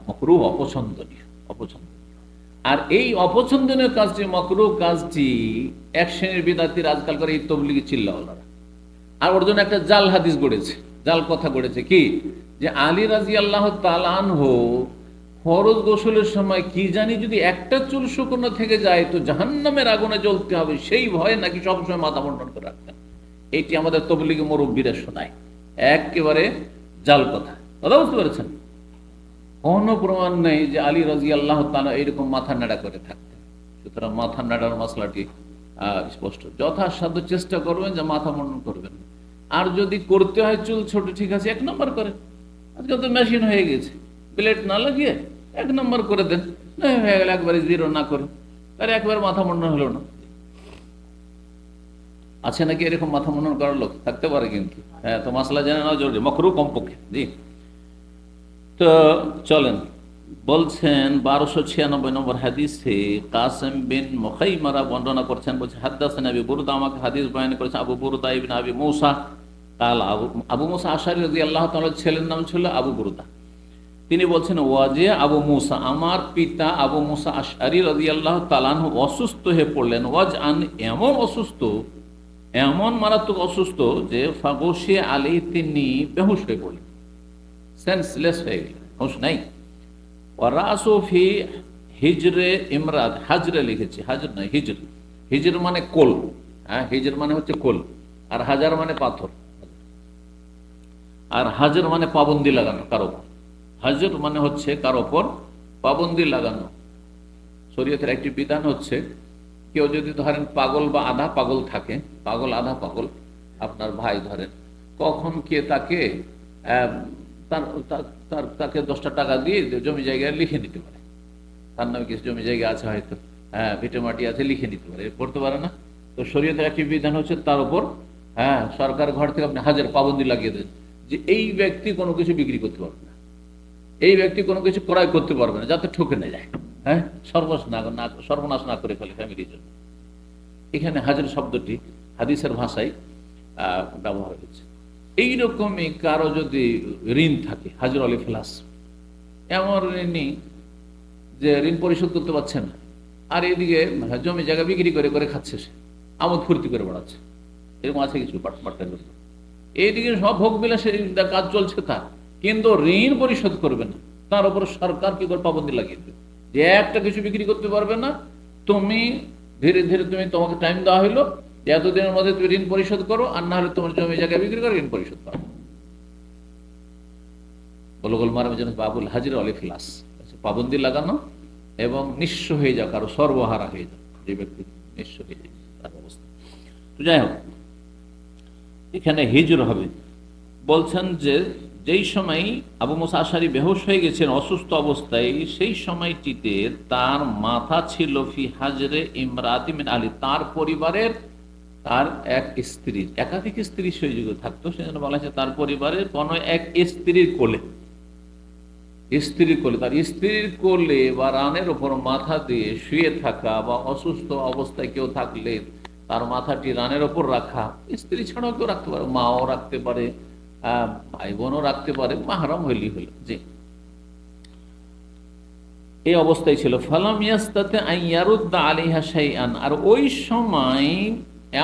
মাকরুহ, অপছন্দনীয়। আর এই অপছন্দনীয় কাজটি, মাকরুহ কাজটি, এক শ্রেণীর বেদাতির আজকাল করে এই তবলিগি চিল্লাওয়ালারা, আর ওর জন্য একটা জাল হাদিস গড়েছে, জাল কথা গড়েছে। কি? যে আলী রাদিয়াল্লাহু তাআলা আনহু ফরজ গোসলের সময় কি জানি যদি একটা চুল শুকনো থেকে যায় তো জাহান্নামের আগুনে জ্বলতে হবে, সেই ভয়ে নাকি সবসময় মাথা মুন্ডন করে রাখতেন। এইটি আমাদের তবলিগি মুরব্বীরা শোনায়, একেবারে জাল কথা বুঝতে পেরেছেন? কোনো প্রমাণ নেই যে আলী রাদিয়াল্লাহু তাআলা এইরকম মাথা নাড়া করে থাকতেন। সুতরাং মাথা নাড়ার মশলাটি স্পষ্ট। যথাসাধ্য চেষ্টা করবেন যে মাথা মুন্ডন করবেন, আর যদি করতে হয় চুল ছোট, ঠিক আছে, 1 নম্বর করেন। আজকাল তো মেশিন হয়ে গেছে, প্লেট না লাগিয়ে 1 নম্বর করে দেন, হয়ে গেল। একবারে 0 না করে, তাহলে একবার মাথা মুন্ডন হলো না। আছে নাকি এরকম মাথা মুন্ডন করার লোক? থাকতে পারে, কিন্তু হ্যাঁ, তো মাসলা জেনে নেওয়া জরুরি, মাকরুহ কমপক্ষে। জি, তো চলেন, বলছেন 1296 নম্বর হাদিসে কাসেম বিন মুখাইমারা বর্ণনা করছেন, বলছে হাদাসানা আবু বুরদা, আমাকে হাদিস বয়ান করেছেন আবু বুরদা ইবনে আবি মুসা কাল। আবু মুসা আশআরী রাদিয়াল্লাহু তাআলা ছেলের নাম ছিল আবু বুরদা। তিনি বলছেন ওয়াজে আবু মুসা, আমার পিতা আবু মুসা আশআরী রাদিয়াল্লাহু তাআলা আনহু অসুস্থ হয়ে পড়লেন। ওয়াজ আন, এমন অসুস্থ, এমন মারাত্মক অসুস্থ যে ফাগশে আলাইহি, তিনি বেহুশ হয়ে পড়লেন, সেন্সলেস হয়ে গেলেন, হুঁশ নাই। ওয়ারাসু ফি হিজরে ইমরাত, হাজরে লিখেছি, হাজর নয় হিজর। হিজর মানে কোল, হ্যাঁ, হিজর মানে হচ্ছে কোল, আর হাজার মানে পাথর, আর হাজর মানে পাবন্দি লাগানো কারো উপর। হাজর মানে হচ্ছে কারো উপর পাবন্দি লাগানো। শরীয়তের একটি বিধান হচ্ছে, কেউ যদি ধরেন পাগল বা আধা পাগল থাকে, পাগল আধা পাগল, আপনার ভাই ধরেন, কখন কে তাকে তাকে 10টা টাকা দিয়ে জমি জায়গায় লিখে নিতে পারে, তার নামে কিছু জমি জায়গা আছে হয়তো, ভিটে মাটি আছে, লিখে নিতে পারে, করতে পারে না। তো শরীয়তের একটি বিধান হচ্ছে তার উপর সরকার ঘর থেকে আপনি হাজার পাবন্দি লাগিয়ে দেন যে এই ব্যক্তি কোনো কিছু বিক্রি করতে পারবে না, এই ব্যক্তি কোনো কিছু ক্রয় করতে পারবে না, যাতে ঠকে না যায়, সর্বনাশ না করে ফেলে ফ্যামিলির জন্য। এখানে হাজার শব্দটি হাদিসের ভাষায় ব্যবহার হয়েছে। এইরকমই কারো যদি ঋণ থাকে, হাজর আলী ফেলাস, এমন ঋণী যে ঋণ পরিশোধ করতে পারছে না, আর এদিকে জমি জায়গা বিক্রি করে করে খাচ্ছে, সে আমোদ ফুর্তি করে বেড়াচ্ছে, এরকম আছে কিছু বাট্টার জন্য। এইদিকে সব ভোগ বিলাসের কাজ চলছে তার, কিন্তু ঋণ পরিশোধ করবে না, তার উপর সরকার কি করে পাবন্দি লাগিয়ে দেবে যে একটা কিছু বিক্রি করতে পারবে না, তুমি ধীরে ধীরে তোমাকে টাইম দেওয়া হলো যে এতদিনের মধ্যে তুমি ঋণ পরিশোধ করো, আর না হলে তোমার জমি জায়গা বিক্রি করে ঋণ পরিশোধ করো। বুলুগুল মারামের জন্য বাবুল হাজির আলী ফিলাস, পাবন্দি লাগানো এবং নিঃস্ব হয়ে যাও, কারো সর্বহারা হয়ে যাও, যে ব্যক্তি নিঃস্ব হয়ে যায় তার অবস্থা। তো যাই হোক, এখানে হিজর হবে। বলছেন যে যেই সময় আবু মুসা আশারী বেহুশ হয়ে গেছেন অসুস্থ অবস্থায়, সেই সময়টিতে তার মাথা ছিল ফি হাজরে ইমরাতি মিন আলী, তার পরিবারের তার এক স্ত্রীর, একাধিক স্ত্রী সেই যুগে থাকতো, সেজন্য বলা হয়েছে তার পরিবারের কোনো এক স্ত্রীর কোলে, তার স্ত্রীর কোলে বা রানের উপর মাথা দিয়ে শুয়ে থাকা, বা অসুস্থ অবস্থায় কেউ থাকলে তার মাথাটি রানের ওপর রাখা, স্ত্রী ছাড়াও কেউ রাখতে পারে, মাও রাখতে পারে, ভাই বোনও রাখতে পারে, মাহরাম হইলি হইল, যে এই অবস্থায় ছিল। ফালাম ইয়াস্তাতে আইয়ারুদ্দা আলাইহা শাইআন, আর ওই সময়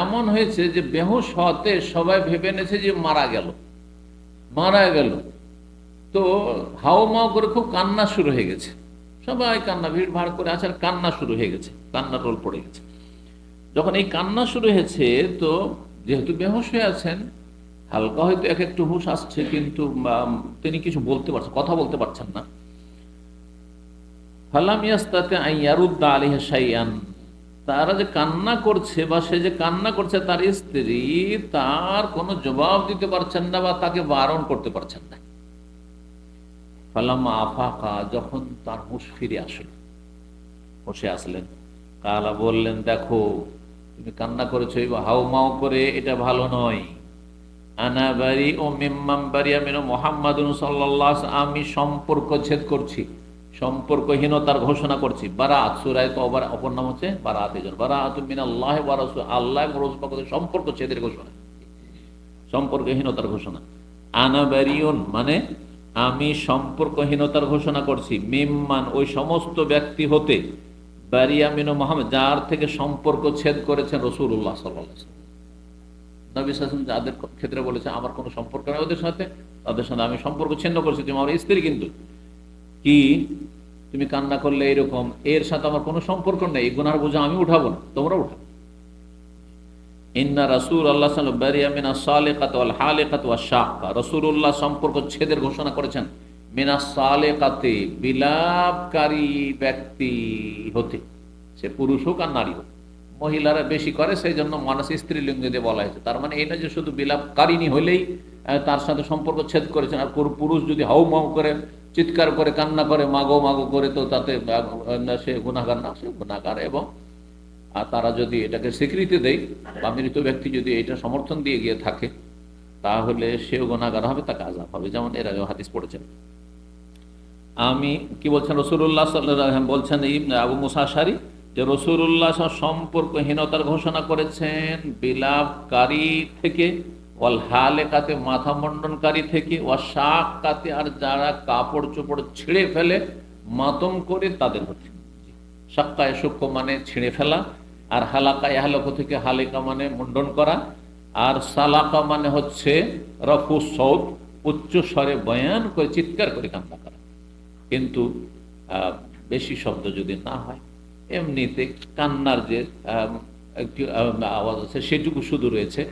এমন হয়েছে যে বেহুশ হতে সবাই ভেবে নেছে যে মারা গেল। তো হাও মাও করে খুব কান্না শুরু হয়ে গেছে, সবাই কান্না, ভিড় ভাড় করে আছে, আর কান্না শুরু হয়ে গেছে, কান্না রোল পড়ে গেছে। যখন এই কান্না শুরু হয়েছে, তো যেহেতু বেহুশ হয়ে আছেন, হালকা হয়তো এক একটু হুশ আসছে, কিন্তু তিনি কিছু বলতে পারছেন, কথা বলতে পারছেন না। ফালাম ইয়াস্তাতি আন ইয়ারুদ্দা আলাইহা শাইআন, তারা যে কান্না করছে, বা সে যে কান্না করছে তার স্ত্রী, তার কোনো জবাব দিতে পারছেন না, বা তাকে বারণ করতে পারছেন না। ফালাম্মা আফাকা, যখন তার হুঁশ ফিরে আসলো, বসে আসলেন, কালা বললেন, দেখো তুমি কান্না করেছো হাউ মাউ করে, এটা ভালো নয়। আনা বারি ও মিম্মাম বারিয়া মিন মুহাম্মাদুন সাল্লাল্লাহু আলাইহি ওয়াসাল্লাম, আমি সম্পর্ক ছেদ করছি, সম্পর্কহীনতার ঘোষণা করছি। বারাআত, সূরা তওবার অপর নাম হচ্ছে বারাআত, এজন্য বারাআতুম মিনাল্লাহি ওয়া রাসূল, আল্লাহ এবং রাসূল পক্ষে সম্পর্ক ছেদের ঘোষণা, সম্পর্কহীনতার ঘোষণা। আনা বারিউন মানে আমি সম্পর্কহীনতার ঘোষণা করছি, মিম্মান ওই সমস্ত ব্যক্তি হতে, বারিয়া মিন মুহাম্মদ যার থেকে সম্পর্ক ছেদ করেছেন রাসূলুল্লাহ সাল্লাল্লাহু আলাইহি ওয়াসাল্লাম। নবী সাল্লাল্লাহু আলাইহি ওয়াসাল্লাম যাদের ক্ষেত্রে বলেছে আমার কোনো সম্পর্ক নেই ওদের সাথে, তাদের সাথে আমি সম্পর্ক ছিন্ন করছি, তুমি আমার স্ত্রী, কিন্তু কি তুমি কান্না করলে এরকম, এর সাথে আমার কোনো সম্পর্ক নেই, এই গুনার বোঝা আমি উঠাবো না, তোমরা উঠাবো। ইন্না রাসূলুল্লাহ সাল্লাল্লাহু আলাইহি ওয়াসাল্লাম বারিয়া মিনাস সালিকাত ওয়াল হালিকাত ওয়াশ শাক্কা, রাসূলুল্লাহ সম্পর্ক ছেদের ঘোষণা করেছেন মিনাস সালিকাতে, বিলাপকারী ব্যক্তি হতে, সে পুরুষ হোক আর নারী হোক। মহিলারা বেশি করে, সেই জন্য মানুষ স্ত্রীলিঙ্গ দিয়ে বলা হয়েছে। তার মানে এই না যে শুধু বিলাপকারিনী হলেই তার সাথে সম্পর্ক ছেদ করেছেন, আর পুরুষ যদি হাউ মাউ করে চিৎকার করে কান্না করে মাগো মাগো করে, তো তাতে সে গুনাহগার না, সে গুনাহগার। এবং তারা যদি এটাকে স্বীকৃতি দেয়, বা মৃত ব্যক্তি যদি এটা সমর্থন দিয়ে গিয়ে থাকে, তাহলে সেও গুনাহগার হবে, তাকে আযাব হবে, যেমন এর আগে হাদিস পড়েছেন। আমি কি বলছেন রাসূলুল্লাহ সাল্লাল্লাহু আলাইহি ওয়াসাল্লাম বলছেন, এই আবু মুসা আশআরী, যে রাসূলুল্লাহ সম্পর্কহীনতার ঘোষণা করেছেন বিলাপকারী থেকে, ওয়াল হালেকাতে মাথা মণ্ডনকারী থেকে, ওয়া শাক্কাতে আর যারা কাপড় চোপড় ছিঁড়ে ফেলে মাতম করে তাদের হতে। শাক্কায়ে শুক্ক মানে ছিঁড়ে ফেলা, আর হালাকায়ে হালক থেকে হালেকা মানে মুন্ডন করা, আর সালাকা মানে হচ্ছে রফু সৌত, উচ্চ স্বরে বয়ান করে চিৎকার করে কান্না করা। কিন্তু বেশি শব্দ যদি না হয়, এমনিতে কান্নার যে একটি আওয়াজ আছে সেটুকু শুধু রয়েছে,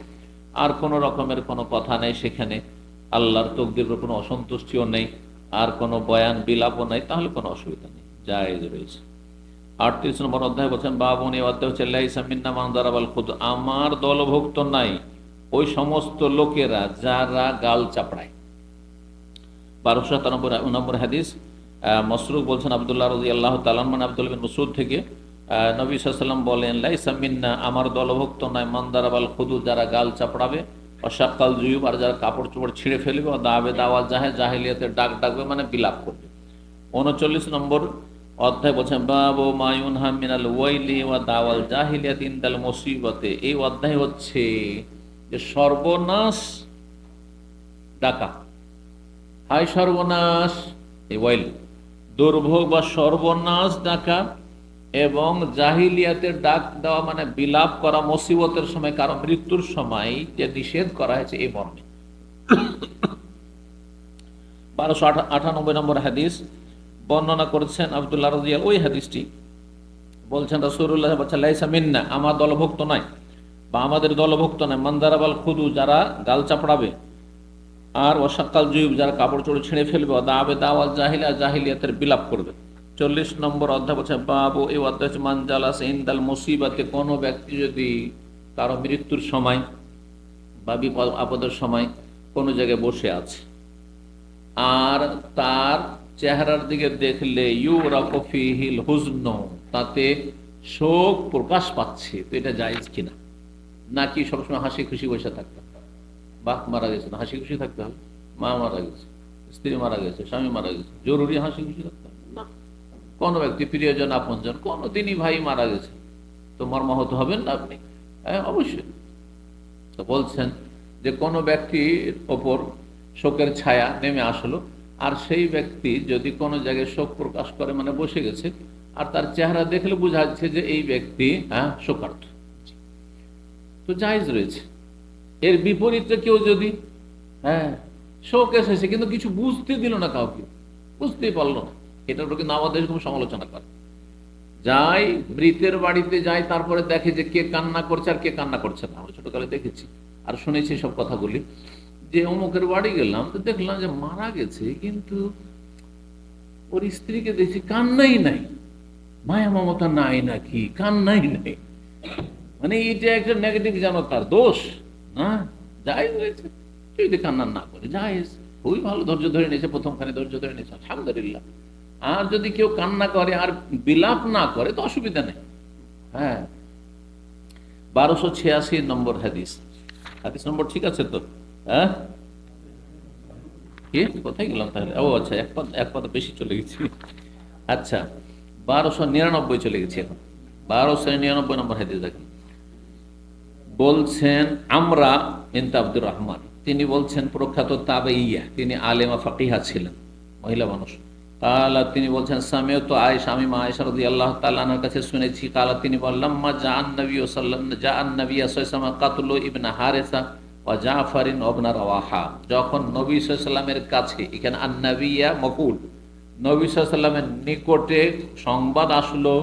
আর কোনো রকমের কোনো কথা নেই সেখানে, আল্লাহর তকদিরের কোনো অসন্তুষ্টিও নেই, আর কোনো বয়ান বিলাপও নেই, তাহলে কোনো অসুবিধা নেই, জায়েজ রয়েছে। 38 নম্বর অধ্যায় বলছেন, বাবুন, এই অধ্যায় হচ্ছে লাইসা মিন্না মান দারাবাল খুদ, আমার দলভুক্ত নাই ওই সমস্ত লোকেরা যারা গাল চাপড়ায়। 1297 হাদিস, মসরুক বলছেন আব্দুল্লাহ রাদিয়াল্লাহু তাআলা মানে আব্দুল্লাহ বিন মাসউদ থেকে, নবী সাল্লাল্লাহু আলাইহি ওয়াসাল্লাম বলেন, লাইসা মিন্না, আমার দলভুক্ত নয়, মান দারাবাল খুদুদ, যারা গাল চাপড়াবে, অশাক্কাল জুয়ুব, আর যারা কাপড় চোপড় ছিঁড়ে ফেলবে, ও দাবে দাওয়াল জাহেলিয়াতের ডাক ডাকবে মানে বিলাপ করবে। 39 নম্বর অধ্যায় বলছেন বাবু মায়ুনহা মিনাল ওয়াইলি ওয়া দাওয়াল জাহিলিয়াত ইনদাল মুসিবতে। এই অধ্যায় হচ্ছে যে সর্বনাশ ডাকা, হায় সর্বনাশ, এই ওয়াইল দুর্ভোগ বা সর্বনাশ ডাকা, এবং জাহিলিয়াতের ডাক দেওয়া মানে বিলাপ করা মুসিবতের সময়, কারণ মৃত্যুর সময় যে নিষেধ করা হয়েছে এই মর্মে। 1298 নম্বর হাদিস বর্ণনা করেছেন আব্দুল্লাহ রাদিয়াল্লাহু, ওই হাদিসটি বলছেন রাসূলুল্লাহ বলেছেন, লাইসা মিন্না, আমার দলভুক্ত নয় বা আমাদের দলভুক্ত নয়, মান দারাবাল খুদু, যারা গাল চাপড়াবে, আর ওয়াশাক্কাল জুয়ুব, যারা কাপড় চোপড় ছিঁড়ে ফেলবে, দাবে দাওয়াল জাহিলিয়া, জাহিলিয়াতের বিলাপ করবে। 40 নম্বর অধ্যায় বলছে বাবু, এই অধ্যায় হচ্ছে মান জালাস ইনদাল মুসিবাতে, কোনো ব্যক্তি যদি কারো মৃত্যুর সময় বা বিপদ আপদের সময় কোনো জায়গায় বসে আছে, আর তার চেহারার দিকে দেখলে ইউরাফু ফিহিল হুজন, তাতে শোক প্রকাশ পাচ্ছে, তো এটা জায়েজ কিনা, নাকি সবসময় হাসি খুশি বসে থাকতে হবে? বাপ মারা গেছে, হাসি খুশি থাকতে হবে? মা মারা গেছে, স্ত্রী মারা গেছে, স্বামী মারা গেছে, জরুরি হাসি খুশি থাকতে হবে না। কোনো ব্যক্তি প্রিয়জন আপনজন কোনো দিনই ভাই মারা গেছে, তো মর্মাহত হবেন না আপনি? হ্যাঁ, অবশ্যই। তো বলছেন যে কোনো ব্যক্তির ওপর শোকের ছায়া নেমে আসলো, আর সেই ব্যক্তি যদি কোনো জায়গায় শোক প্রকাশ করে মানে বসে গেছে, আর তার চেহারা দেখলে বোঝা যাচ্ছে যে এই ব্যক্তি শোকার্ত, তো জায়েজ রয়েছে। এর বিপরীতে কেউ যদি শোক এসেছে কিন্তু কিছু বুঝতে দিল না, কাউকে বুঝতেই পারলো না, এটার কিন্তু আমাদের খুব সমালোচনা করে। যাই মৃতের বাড়িতে যাই, তারপরে দেখে যে কে কান্না করছে আর কে কান্না করছে না। আমরা ছোটকালে দেখেছি আর শুনেছি সব কথাগুলি, যে অমুকের বাড়ি গেলাম তো দেখলাম যে মারা গেছে, কিন্তু ওর স্ত্রীকে দেখছি কান্নাই নাই, মায়া মমতা নাই, নাকি কান্নাই নাই, মানে এটা একটা নেগেটিভ যেন তার দোষ না। জায়েজ রয়েছে, যদি কান্না না করে জায়েজ, খুবই ভালো, ধৈর্য ধরে নিয়েছে, প্রথমখানে ধৈর্য ধরে নিয়েছে, আলহামদুলিল্লাহ। আর যদি কেউ কান্না করে আর বিলাপ না করে তো অসুবিধা নেই। 1286 নম্বর হাদিস, হাদিস নম্বর ঠিক আছে তো? কোথায় গেলাম তাহলে? ও আচ্ছা, এক পাতা বেশি চলে গেছি। আচ্ছা, 1299 চলে গেছি এখন। 1299 নম্বর হাদিস দেখেন, বলছেন আমরা বিনতে আব্দুর রহমান, তিনি বলছেন প্রখ্যাত তাবেইয়া, তিনি আলেমা ফাকিহা ছিলেন, মহিলা মানুষ। কালা, তিনি বলছেন সামিয়তু আয়েশা, আমি মা আয়েশা রাদিয়াল্লাহু তাআলা আনহার কাছে শুনেছি। কালা, তিনি বললাম মা জাআন নবী সাল্লাল্লাহু সাল্লাল্লাহু আলাইহি ওয়াসাল্লাম কাতলু ইবনে হারিসা ওয়া জাফরিন ইবনে রাওয়াহা, যখন নবী সাল্লাল্লাহু আলাইহি ওয়াসাল্লামের কাছে, এখানে আন-নবিয়্যা মফউল, নবী সাল্লাল্লাহু আলাইহি ওয়াসাল্লামের নিকটে সংবাদ আসলো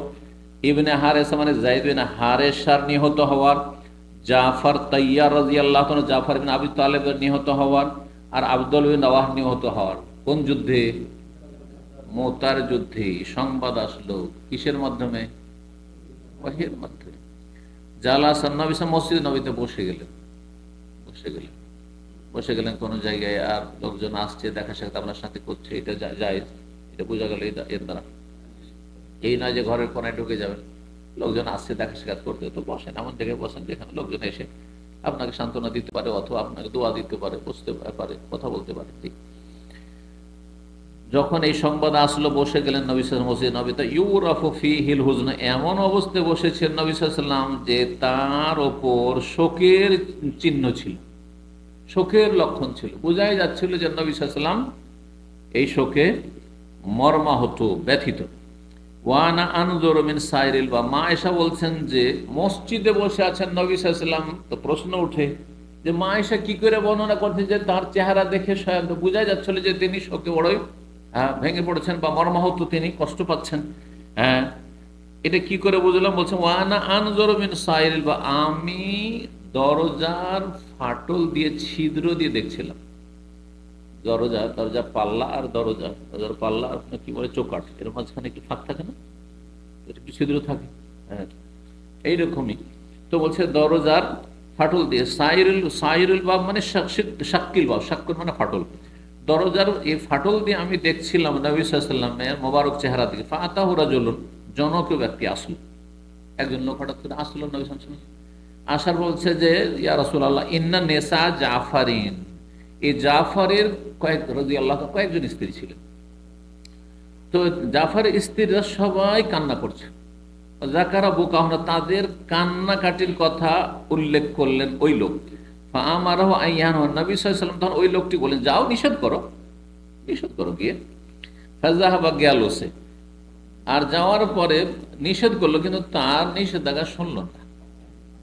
ইবনে হারিসা মানে যায়েদ বিন হারিসার নিহত হওয়ার, জাফর তাইয়ার রাদিয়াল্লাহু তাআলা, জাফর বিন আবি তালেবের নিহত হওয়ার, আর আব্দুল বিন রাওয়াহ নিহত হওয়ার। কোন যুদ্ধে? মুতার যুদ্ধে সংবাদ আসলো। কিসের মাধ্যমে? ওহীর মাধ্যমে। জালাসান নবী মসজিদে নবীতে বসে গেলেন কোন জায়গায়, আর লোকজন আসছে, দেখা সাক্ষাৎ আপনার সাথে করছে, এটা জায়েজ, এটা বোঝা গেল এর দ্বারা। এই নয় যে ঘরের কোনায় ঢুকে যাবেন, লোকজন আসছে দেখা সাক্ষাৎ করতে, তো বসেন, এমন জায়গায় বসেন যেখানে লোকজন এসে আপনাকে সান্ত্বনা দিতে পারে, অথবা আপনাকে দোয়া দিতে পারে, বসতে পারে, কথা বলতে পারে। ঠিক যখন এই সংবাদ আসলো, বসে গেলেন নবী সাল্লাল্লাহু আলাইহি ওয়াসাল্লাম মসজিদে নবীতে, ইউরাফু ফীহিল হুজন, এমন অবস্থায় বসেছেন নবী সাল্লাল্লাহু আলাইহি ওয়াসাল্লাম যে তার ওপর শোকের চিহ্ন ছিল, শোকের লক্ষণ ছিল, বোঝাই যাচ্ছিল যে নবী সাল্লাল্লাহু আলাইহি ওয়াসাল্লাম এই শোকে মর্মাহত, ব্যথিত। ওয়ানা আনজুরু মিন সাইরিল, বা মা আয়েশা বলছেন যে মসজিদে বসে আছেন নবী সাল্লাল্লাহু আলাইহি ওয়াসাল্লাম, তো প্রশ্ন উঠে যে মা আয়েশা কি করে বর্ণনা করছেন যে তার চেহারা দেখে বোঝা যাচ্ছিল যে তিনি শোকে বড়ই ভেঙে পড়েছেন বা মর্মাহত, তিনি কষ্ট পাচ্ছেন। এটা কি করে বুঝলাম? বলছেন ওয়ানা আনজুরু মিন সাইরিল, বা আমি দরজার ফাটল দিয়ে, ছিদ্র দিয়ে দেখছিলাম। দরজা পাল্লা আর দরজার পাল্লা আপনার কি বলে, চৌকাঠ, এর মাঝখানে একটু ফাঁক থাকে না, একটু ছিদ্র থাকে, এইরকমই। তো বলছে দরজার ফাটল দিয়ে, সাইরুল সাইরুল বাব মানে শাক্কিল বাব, শাক্কুল মানে ফাটল, দরজার এই ফাটল দিয়ে আমি দেখছিলাম নবী সাল্লাল্লাহু আলাইহি ওয়াসাল্লামের মোবারক চেহারা দিকে। ফাতাহু রাজুলুন, জনৈক ব্যক্তি আসলো, একজন লোক হঠাৎ করে আসলো নবী সাল্লাল্লাহু আলাইহি ওয়াসাল্লাম। আসার বলছে যে ইয়া রাসূলুল্লাহ ইন্না নেসা জাফারিন, এই জাফারের কয়েকজন স্ত্রী ছিলেন। তো জাফারের স্ত্রীরা সবাই কান্না করছে। জাকারা বুকাহনা, তাদের কান্নাকাটির কথা উল্লেখ করলেন ওই লোক। ফাআমারাহু আইয়ান, নবী সাল্লাল্লাহু আলাইহি ওয়াসাল্লাম তখন ওই লোকটি বলেন যাও নিষেধ করো গিয়ে। ফাযাহাবা, গেল সে। আর যাওয়ার পরে নিষেধ করলো, কিন্তু তার নিষেধাজ্ঞা শুনল না।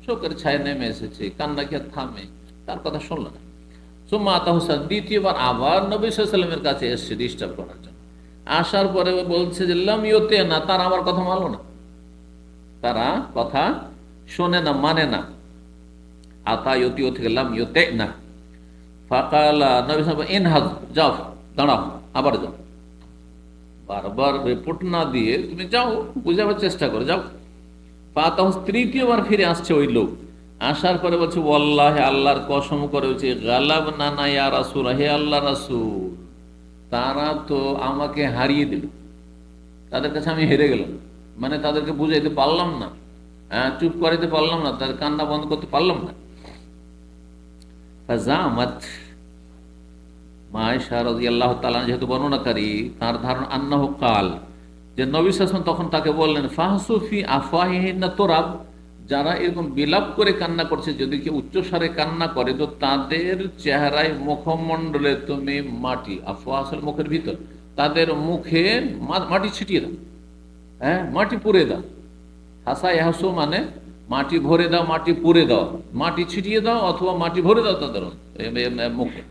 শোকের ছায়া নেমে এসেছে, কান্না কি আর থামে? তার কথা শুনল না। সুম্মা আতাহু, দ্বিতীয়বার আবার নবী সাল্লাল্লাহু আলাইহি ওয়াসাল্লামের কাছে এসেছে ডিস্টার্ব করার জন্য। আসার পরে বলছে যে লাম ইউতে না, তারা আমার কথা মানল না, তারা কথা শোনে না, মানে না। আতা ইউতিও থেকে লাম ইউতে না। ফাকালা, নবী সাল্লাল্লাহু আলাইহি ওয়াসাল্লাম ইনহাজ, যাও দাঁড়াও, আবার যাও। বারবার রিপোর্ট না দিয়ে তুমি যাও, বুঝাবার চেষ্টা করো, যাও। ফাতাহ, তৃতীয়বার ফিরে আসছে ওই লোক। আসার পরে বলছে ওয়াল্লাহি, আল্লাহর কসম করে বলছে, গালাবনা না ইয়া রাসূল, হে আল্লাহ রাসূল, তারা তো আমাকে হারিয়ে দিল, তাদের কাছে আমি হেরে গেলাম, মানে তাদেরকে বুঝাইতে পারলাম না, চুপ করাইতে পারলাম না, তাদের কান্না বন্ধ করতে পারলাম না। ফাজামাত, মা আয়েশা রাদিয়াল্লাহু তাআলা যেহেতু বর্ণনাকারী, তার ধারণা আন্নাহু কাল, যে নবী সাল্লাল্লাহু আলাইহি ওয়াসাল্লাম তখন তাকে বললেন ফাহসুফি আফওয়াহিহিন্না তুরাব, যারা এরকম বিলাপ করে কান্না করছে, যদি কেউ উচ্চস্বরে কান্না করে তো তাদের চেহারায়, মুখমণ্ডলে তুমি মাটি, আফওয়া আসলে মুখের ভিতর, তাদের মুখে মাটি ছিটিয়ে দাও, মাটি পুড়ে দাও। হাসা ইহাসু মানে মাটি ভরে দাও, মাটি পুড়ে দাও, মাটি ছিটিয়ে দাও অথবা মাটি ভরে দাও তাদের মুখে,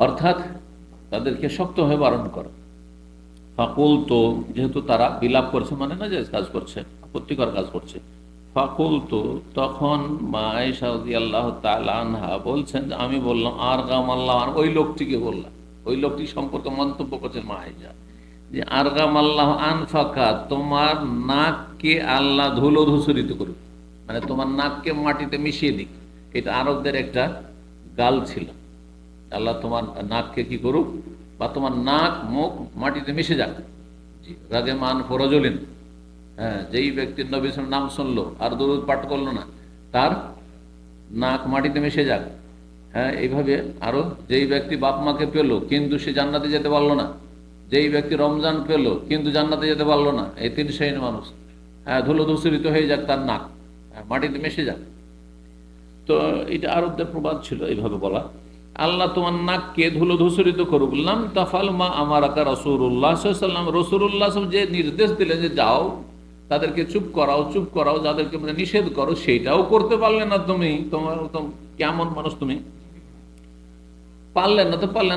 অর্থাৎ তাদেরকে শক্ত হয়ে বারণ করো। ফাকুল, তো যেহেতু তারা বিলাপ করছে, মানে না যে কাজ করছে, আপত্তিকর কাজ করছে। ফাকুল, তো তখন মা আয়েশা রাদিয়াল্লাহু তাআলা আনহা বলছেন, আমি বললাম আর গামাল্লাহ, ওই লোকটিকে বললাম, ওই লোকটি সম্পর্কে মন্তব্য করছেন মা আয়েশা যে আর গামাল্লাহ আনফাকা, তোমার নাককে আল্লাহ ধুলো ধূসরিত করুক, মানে তোমার নাককে মাটিতে মিশিয়ে দিক। এটা আরবদের একটা গাল ছিল, আল্লাহ তোমার নাককে কি করুক, বা তোমার নাক মুখ মাটিতে মিশে যাক। রাগে মান ফরজলিন, যেই ব্যক্তির নবী সাল্লাল্লাহু আলাইহি ওয়াসাল্লাম নাম শুনলো আর দরুদ পাঠ করলো না, তার নাক মাটিতে মিশে যাক। এইভাবে আরো, যেই ব্যক্তি বাপ মাকে পেলো কিন্তু সে জান্নাতে যেতে পারলো না, যেই ব্যক্তি রমজান পেলো কিন্তু জান্নাতে যেতে পারলো না, এই তিন শ্রেণীর মানুষ ধুলো ধূসরিত হয়ে যাক, তার নাক মাটিতে মিশে যাক। তো এটা আরবদের প্রবাদ ছিল এইভাবে বলা, আল্লাহ তোমার নাককে ধুলো ধূসরিত করুক। লাম তাফাল মা আমারাকা রাসূলুল্লাহ সাল্লাল্লাহু আলাইহি ওয়াসাল্লাম, রাসূলুল্লাহ যে নির্দেশ দিলেন যে যাও তাদেরকে চুপ করাও, যাদেরকে নিষেধ করো, সেটাও করতে পারলে না তুমি। তোমার কেমন মানুষ তুমি, পারলেন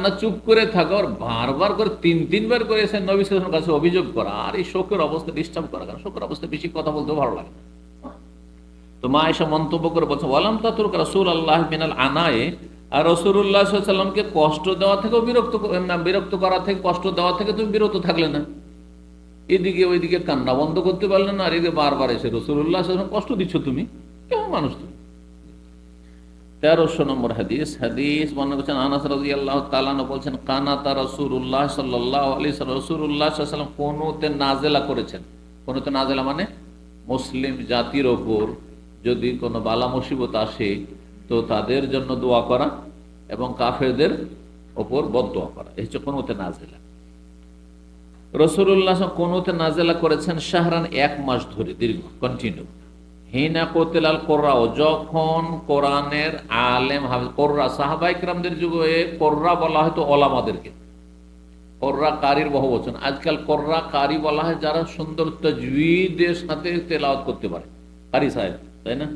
না, চুপ করে থাকো। আর বারবার করে তিনবার করে এসে নবী সাল্লাল্লাহু আলাইহি ওয়াসাল্লামের কাছে অভিযোগ করা, আর এই শোকের অবস্থা ডিস্টার্ব করা, কারণ শোকের অবস্থা বেশি কথা বলতেও ভালো লাগে না। তো মা আয়েশা মন্তব্য করে বলছে ওয়ালাম তাতরুক রাসূলুল্লাহ মিনাল আনায়ে, আর রাসূলুল্লাহ সাল্লাল্লাহু আলাইহি ওয়াসাল্লামকে কষ্ট দেওয়া থেকে, বিরক্ত করা থেকে, কষ্ট দেওয়া থেকে তুমি বিরত থাকলে না। এদিকে ওইদিকে কান্না বন্ধ করতে পারলে না, আর এদিকে বারবার এসে রাসূলুল্লাহ সাল্লাল্লাহু আলাইহি ওয়াসাল্লাম কষ্ট দিচ্ছ তুমি, কেমন মানুষ তুমি। 1300 নম্বর হাদিস বর্ণনা করছেন আনাস রাদিয়াল্লাহু তাআলা আনহু বলছেন, কানাতা রাসূলুল্লাহ সাল্লাল্লাহু আলাইহি ওয়াসাল্লাম, রাসূলুল্লাহ সাল্লাল্লাহু আলাইহি ওয়াসাল্লাম কুনুতে নাযিলা করেছেন। কুনুতে নাযিলা মানে মুসলিম জাতির ওপর যদি কোনো বালা মুসিবত আসে তো তাদের জন্য দোয়া করা এবং কাফেরদের ওপর বদদোয়া করা, এই হচ্ছে কুনুতে নাযিলা। রাসূলুল্লাহ কুনুতে নাযিলা করেছেন শাহরান, 1 মাস ধরে, দীর্ঘ, কন্টিনিউ। হিনা কোতেলাল কোররা, যখন কোরআনের আলেম হাফেজ, কোররা সাহাবায়ে কিরামদের যুগে কোররা বলা হয়তো ওলামাদেরকে, কোররা কারির বহুবচন। আজকাল কোররা কারি বলা হয় যারা সুন্দর তাজউইদের সাথে তেলাওয়াত করতে পারে, কারি সাহেব, তাই না?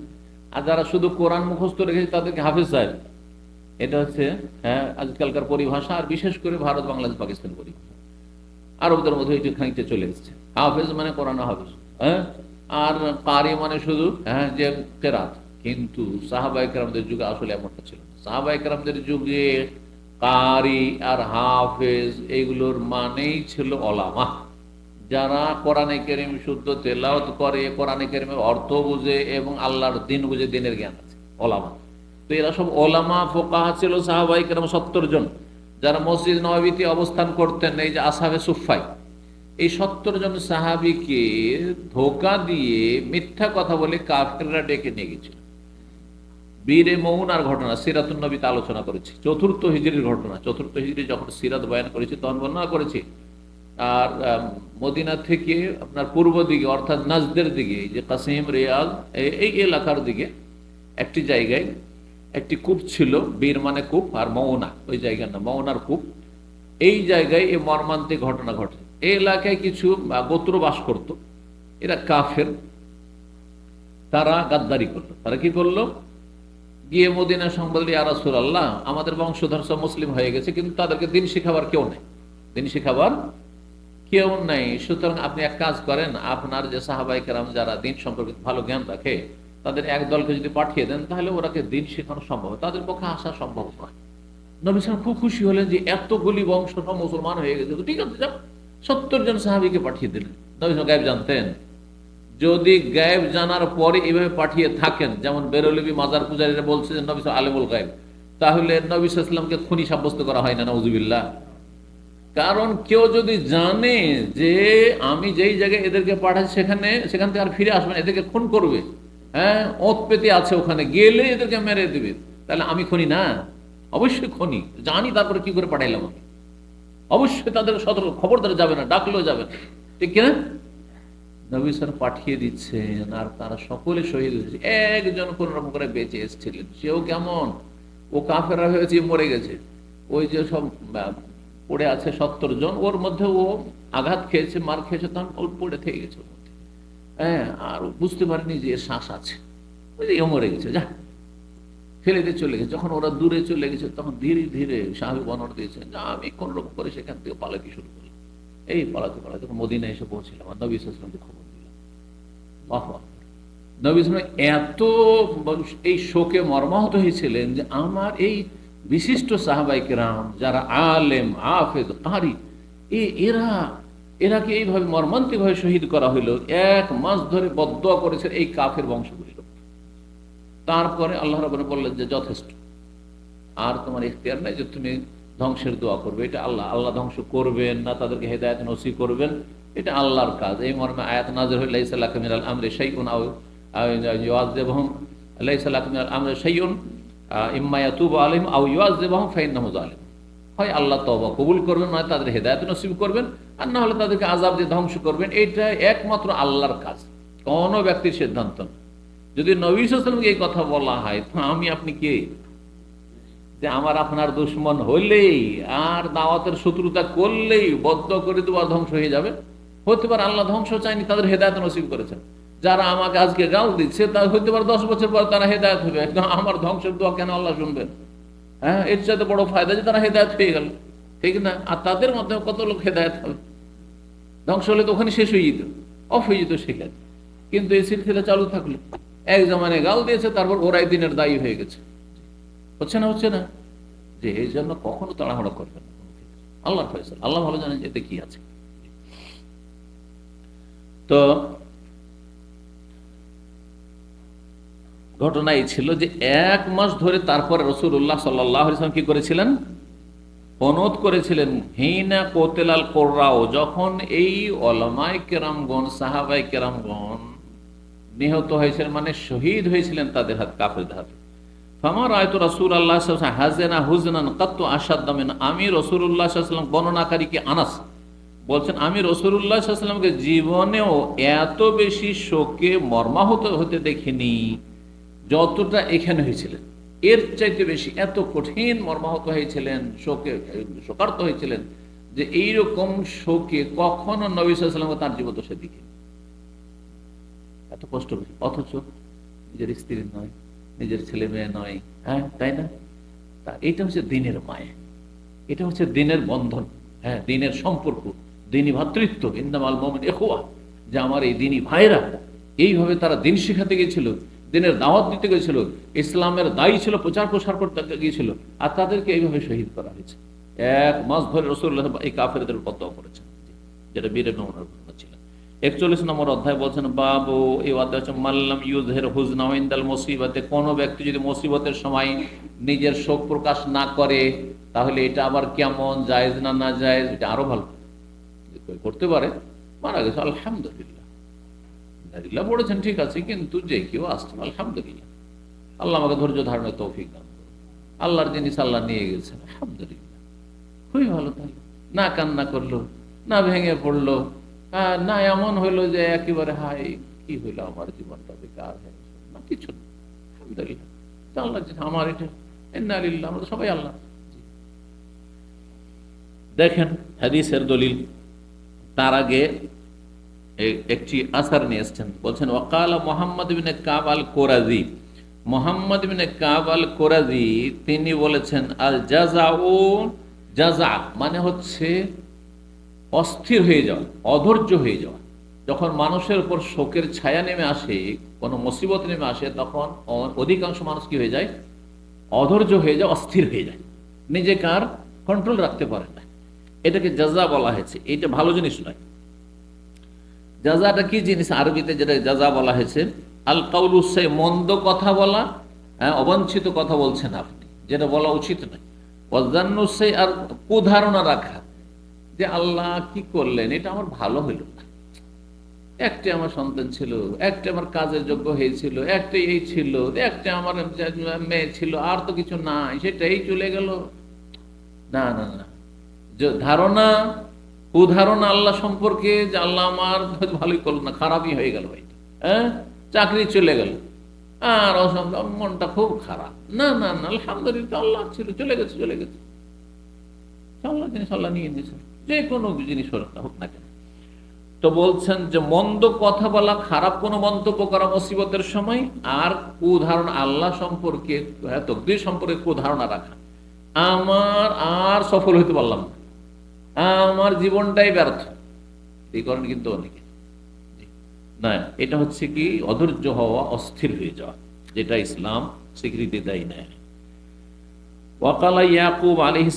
আর যারা শুধু কোরআন মুখস্থ রেখেছে তাদেরকে হাফেজ সাহেব। এটা হচ্ছে আজকালকার পরিভাষা, আর বিশেষ করে ভারত, বাংলাদেশ, পাকিস্তান পরিভাষা। আরবদের মধ্যে এটি খানিকটা চলে এসেছে। হাফেজ মানে কোরআন হাফেজ, আর কারি মানে শুধু যে কেরাত। কিন্তু সাহাবায়ে কেরামদের যুগে আসলে এমনটা ছিল না। সাহাবায়ে কেরামদের যুগে কারি আর হাফেজ এইগুলোর মানেই ছিল ওলামা, যারা কোরআনে কারীম শুদ্ধ তেলাওয়াত করে, কোরআনে কারীমের অর্থ বুঝে এবং আল্লাহর দিন বুঝে, দিনের জ্ঞান আছে, ওলামা। তো এরা সব ওলামা ফোকাহা ছিল সাহাবায়ে কেরাম 70 জন, যারা মসজিদ নববীতে অবস্থান করতেন। এই যে আসহাবে সুফাই, এই 70 জন সাহাবীকে ধোঁকা দিয়ে মিথ্যা কথা বলে কাফেররা ডেকে নিয়ে গেছিল। বীরে মৌনার ঘটনা সিরাতুন নবীতে আলোচনা করেছি, 4th হিজরির ঘটনা। 4th হিজরি যখন সিরাত বয়ান করেছি তখন বর্ণনা করেছি। আর মদিনা থেকে আপনার পূর্ব দিকে অর্থাৎ নাজদের দিকে, এই যে কাসিম, রিয়াদ, এই এলাকার দিকে একটি জায়গায় একটি কূপ ছিল। বীর মানে কূপ, আর মৌনা ওই জায়গার নাম, মৌনার কূপ। এই জায়গায় এই মর্মান্তিক ঘটনা ঘটে। এই এলাকায় কিছু গোত্র বাস করত, এরা কাফের। তারা গাদ্দারি করলো। তারা কি করলো? গিয়ে মদিনা সংবাদ, ইয়া রাসূলুল্লাহ, আমাদের বংশধর সব মুসলিম হয়ে গেছে, কিন্তু তাদেরকে দিন শিখাবার কেউ নেই, দিন শিখাবার কেউ নেই। সুতরাং আপনি এক কাজ করেন, আপনার যে সাহাবায়ে কেরাম যারা দিন সম্পর্কে ভালো জ্ঞান রাখে, তাদের এক দলকে যদি পাঠিয়ে দেন, তাহলে ওরাকে দিন শেখানো সম্ভব, তাদের পক্ষে আসা সম্ভব নয়। নবী সাল্লাল্লাহু আলাইহি ওয়াসাল্লাম খুব খুশি হলেন যে এতগুলি বংশ সব মুসলমান হয়ে গেছে, তো ঠিক আছে, যাও। 70 জন সাহাবীকে পাঠিয়ে দিলেন। নবী সাল্লাল্লাহু গায়েব জানতেন। যদি গায়েব জানার পরে এইভাবে পাঠিয়ে থাকেন, যেমন বেরলভী মাজার পূজারীরা বলছে যে নবী সাল্লাল্লাহু আলিমুল গায়েব, তাহলে নবী সাল্লাল্লাহু আলাইহি ওয়াসাল্লামকে খুনি সাব্যস্ত করা হয় না, নাউযুবিল্লাহ। কারণ কেউ যদি জানে যে আমি যেই জায়গায় এদেরকে পাঠাচ্ছি সেখান থেকে আর ফিরে আসবে না, এদেরকে খুন করবে, হ্যাঁ, ওত পেতে আছে, ওখানে গেলে এদেরকে মেরে দেবে, তাহলে আমি খুনি না? অবশ্যই খুনি। জানি, তারপরে কি করে পাঠাইলাম আমি? অবশ্যই তাদের সতর্ক, খবরদার যাবে না, ডাকলেও যাবে না, ঠিক কিনা? নবী স্যার পাঠিয়ে দিচ্ছেন, আর তারা সকলে শহীদ হয়েছে। একজন কোন রকম করে বেঁচে এসেছিলেন, সেও কেমন, ও কাফেররা হয়েছে, মরে গেছে। ওই যে সব পড়ে আছে 70 জন, ওর মধ্যে ও আঘাত খেয়েছে, মার খেয়েছে, তখন ও পড়ে থেকে গেছে ওর মধ্যে, হ্যাঁ, আর বুঝতে পারেনি যে এর শ্বাস আছে, ওই যে মরে গেছে, যা ফেলে দিয়ে চলে গেছে। যখন ওরা দূরে চলে গেছে, তখন ধীরে ধীরে সাহাবী বর্ণনা দিয়েছেন যে আমি কোন রকম করে সেখান থেকে পালাতে শুরু করলাম। এই পালাতে পালাতে মদিনায় এসে পৌঁছলাম, আর নবী সাল্লাল্লাহু আলাইহি ওয়াসাল্লামকে খবর দিলাম। আল্লাহু আকবার। নবী সাল্লাল্লাহু আলাইহি ওয়াসাল্লাম এত এই শোকে মর্মাহত হয়েছিলেন যে আমার এই বিশিষ্ট সাহাবায়ে কেরাম যারা আলেম, হাফেজ, কারি, এরাকে এইভাবে মর্মান্তিকভাবে শহীদ করা হইল। 1 মাস ধরে বদদুয়া করেছেন এই কাফের বংশগুলির। তারপরে আল্লাহ রাব্বুল বললেন যে যথেষ্ট, আর তোমার ইখতিয়ার নাই যে তুমি ধ্বংসের দোয়া করবে। এটা আল্লাহ ধ্বংস করবেন না, তাদেরকে হেদায়েত নসিব করবেন, এটা আল্লাহর কাজ। এই মর্মে আয়াত নাযিল হল, লাইসা লাকা মিনাল আমরি শাইউন আও ইউআযিবুহুম, লাইসা লাকা মিনাল আমরি শাইউন ইম্মা ইয়াতুবু আলাইহিম আও ইউআযিবুহুম ফাইন্নাহু যালিম। হয় আল্লাহ তওবা কবুল করবেন, নয় তাদের হেদায়েত নসিব করবেন, আর না হলে তাদেরকে আযাব দিয়ে ধ্বংস করবেন। এটা একমাত্র আল্লাহর কাজ, কোন ব্যক্তির সিদ্ধান্ত না। যদি নবী সাল্লাল্লাহু আলাইহি ওয়াসাল্লামকে এই কথা বলা হয়, তো আমি আপনি কে যে আমার আপনার দুশমন হলেই আর দাওয়াতের শত্রুতা করলেই বদদুয়া করে দেবো আর ধ্বংস হয়ে যাবে? হতে পারে আল্লাহ ধ্বংস চাইনি, তাদের হেদায়েত নসিব করেছেন। যারা আমাকে আজকে গাল দিচ্ছে, তা হতে পারে 10 বছর পর তারা হেদায়েত হবে। আমার ধ্বংসের দোয়া কেন আল্লাহ শুনবেন? হ্যাঁ, এর চাইতে বড় ফায়দা যে তারা হেদায়েত হয়ে গেল, ঠিক না? আর তাদের মধ্যে কত লোক হেদায়েত হবে? ধ্বংস হলে তো ওখানে শেষ হয়ে যেত, অফ হয়ে যেত সেখানে। কিন্তু এই সিলসিলা চালু থাকলো, এক জমানে গাল দিয়েছে, তারপর ওরাই দিনের দায়ী হয়ে গেছে। হচ্ছে না? হচ্ছে না? যে এই জন্য কখনো তাড়াহুড়া করবেন না, আল্লাহর ফয়সালা, আল্লাহ ভালো জানেন এতে কি আছে। তো ঘটনা এই ছিল যে 1 মাস ধরে তারপরে রাসূলুল্লাহ সাল্লাল্লাহু আলাইহি ওয়াসাল্লাম কি করেছিলেন? অনুরোধ করেছিলেন, হিনা কোতেলাল কোররাও, যখন এই উলামায়ে কেরামগণ, সাহাবায়ে কেরামগণ নিহত হয়েছিলেন, মানে শহীদ হয়েছিলেন তাদের হাত, কাফেরদের হাতে। ফামা রাআইতু রাসূলুল্লাহ সাল্লাল্লাহু আলাইহি ওয়াসাল্লাম হাযানা হুজনান কাত্তু আশাদ্দা মিন, আমি রাসূলুল্লাহ সাল্লাল্লাহু আলাইহি ওয়াসাল্লাম, বর্ণনাকারী কি আনাস বলছেন, আমি রাসূলুল্লাহ সাল্লাল্লাহু আলাইহি ওয়াসাল্লামকে জীবনেও এত বেশি শোকে মর্মাহত হতে দেখিনি যতটা এখানে হয়েছিলেন। এর চাইতে বেশি এত কঠিন মর্মাহত হয়েছিলেন, শোকার্ত হয়েছিলেন, যে এইরকম শোকে কখনো নবী সাল্লাল্লাহু আলাইহি ওয়াসাল্লাম তার জীবত সে দেখেনি। এত কষ্ট, অথচ নিজের স্ত্রী নয়, নিজের ছেলে মেয়ে নয়, হ্যাঁ, তাই না? তা এটা হচ্ছে দিনের মায়া, এটা হচ্ছে দিনের বন্ধন, হ্যাঁ, দিনের সম্পর্ক, দিনী ভ্রাতৃত্ব। ইন্নামাল মুমিনুনা ইখওয়া, যে আমার এই দিনী ভাইরা, এইভাবে তারা দিন শিখাতে গিয়েছিল, দিনের দাওয়াত দিতে গিয়েছিল, ইসলামের দায়ী ছিল, প্রচার প্রসার করতে গিয়েছিল, আর তাদেরকে এইভাবে শহীদ করা হয়েছে। 1 মাস ধরে রাসূলুল্লাহ এই কাফেরদের বদদুয়া করেছেন, যেটা বীর ইবনে উমরের ঘটনা ছিল। 41 নম্বর অধ্যায় বলছেন বাবু, এই অধ্যায় হচ্ছে মাল্লাম ইউজহির হুজনা ইনদাল মুসিবাতে, কোনো ব্যক্তি যদি মুসিবতের সময় নিজের শোক প্রকাশ না করে তাহলে এটা আবার কেমন, জায়েজ না না জায়েজ, এটা আরো ভালো করতে পারে। মারা গেছে আলহামদুলিল্লাহ, আলহামদুলিল্লাহ পড়েছেন ঠিক আছে, কিন্তু যে কেউ আসছেন আলহামদুলিল্লাহ, আল্লাহ আমাকে ধৈর্য ধারণের তৌফিক দান করুন, আল্লাহর জিনিস আল্লাহ নিয়ে গেছেন আলহামদুলিল্লাহ, খুবই ভালো। তাহলে না কান্না করলো, না ভেঙে পড়লো, না এমন হইলো যে একেবারে হাই কি হইলো আমার জীবনটা বেকার হয়ে গেল, না কিছু না, আলহামদুলিল্লাহ আল্লাহ আমার এটা ইন্নালিল্লাহ, আমরা সবাই আল্লাহ। দেখেন হাদিসের দলিল, তার আগে একটি আসার নিয়ে এসছেন, বলছেন ওয়াকালা মুহাম্মদ ইবনে কাব আল কোরাজি, মুহাম্মদ ইবনে কাব আল কোরাজি তিনি বলেছেন আল জাযাউ, জাযা মানে হচ্ছে অস্থির হয়ে যাওয়া, অধৈর্য হয়ে যাওয়া। যখন মানুষের উপর শোকের ছায়া নেমে আসে, কোনো মুসিবত নেমে আসে, তখন অধিকাংশ মানুষ কি হয়ে যায়, অধৈর্য হয়ে যায়, অস্থির হয়ে যায়, নিজেকে আর কন্ট্রোল রাখতে পারে না। এটাকে জাযা বলা হয়েছে। এটা ভালো জিনিস নয়। জাযাটা কি জিনিস, আরবিতে যেটা জাযা বলা হয়েছে, আল কাউলু সে মন্দ কথা বলা, অবাঞ্ছিত কথা বলছেন আপনি, যেটা বলা উচিত নয়। ওয়াজান্নু সে আর কুধারণা রাখা, যে আল্লাহ কি করলেন, এটা আমার ভালো হইল না, একটা আমার সন্তান ছিল, একটা আমার কাজের যোগ্য হয়েছিল, একটা এই ছিল, একটা আমার মেয়ে ছিল, আর তো কিছু নাই, সেটাই চলে গেল। না না না, ধারণা কুধারণা আল্লাহ সম্পর্কে, যে আল্লাহ আমার ভালোই করলো না, খারাপই হয়ে গেল ভাই, চাকরি চলে গেল, আর মনটা খুব খারাপ, না না না আলহামদুলিল্লাহ আল্লাহ ছিল, চলে গেছে চলে গেছে, আল্লাহ জিনিস আল্লাহ নিয়ে নিয়েছে, যে কোনো জিনিস হোক না কেন। তো বলছেন যে মন্দ কথা বলা, খারাপ কোনো মন্তব্য করা মুসিবতের সময়, আর কুধারণা আল্লাহ সম্পর্কে, তকদীর সম্পর্কে কুধারণা রাখা, আমার আর সফল হইতে পারলাম না, আমার জীবনটাই ব্যর্থ, এই কারণে কিন্তু অনেকে না, এটা হচ্ছে কি অধৈর্য হওয়া, অস্থির হয়ে যাওয়া, যেটা ইসলাম স্বীকৃতি দেয় না। ওয়াকালা ইয়াকুব আলাইহিস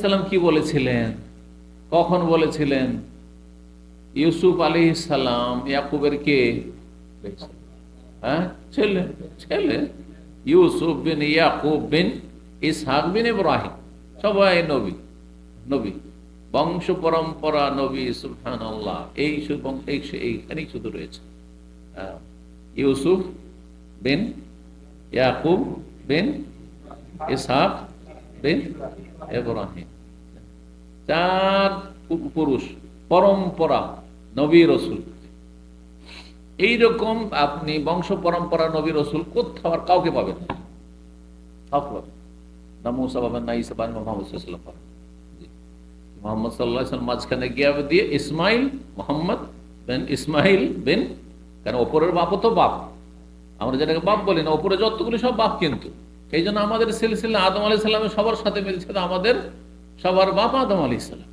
সালাম কি বলেছিলেন, কখন বলেছিলেন? ইউসুফ আলাইহিস সালাম, ইয়াকুবের কে ছেলে, ছেলে ইউসুফ বিন ইয়াকুব বিন ইসহাক বিন ইব্রাহিম, সবাই নবী, নবী বংশ পরম্পরা নবী, সুবহানাল্লাহ। এইখানেই শুধু রয়েছে ইউসুফ বিন ইয়াকুব বিন ইসহাক বিন ইব্রাহিম, 4 পুরুষ পরম্পরা নবী রসুল। এইরকম আপনি বংশ পরম্পরা নবী রসুল কোথাও আর কাউকে পাবেন না, কাউকে পাবেন না। মুসা পাবেন না, ঈসা পাবেন, মুহাম্মদ সাল্লাল্লাহু আলাইহি ওয়াসাল্লাম, মুহাম্মদ সাল্লাল্লাহু আলাইহি ওয়াসাল্লাম মাঝখানে গিয়ে দিয়ে ইসমাইল, মোহাম্মদ বিন ইসমাইল বিন, কারণ ওপরের বাপও তো বাপ, আমরা যেটাকে বাপ বলি না, ওপরে যতগুলি সব বাপ, কিন্তু এই জন্য আমাদের সিলসিলা আদম আলাইহিস সালামের সবার সাথে মিলছে, আমাদের সবার বাপ আদম আলাইহিস সালাম,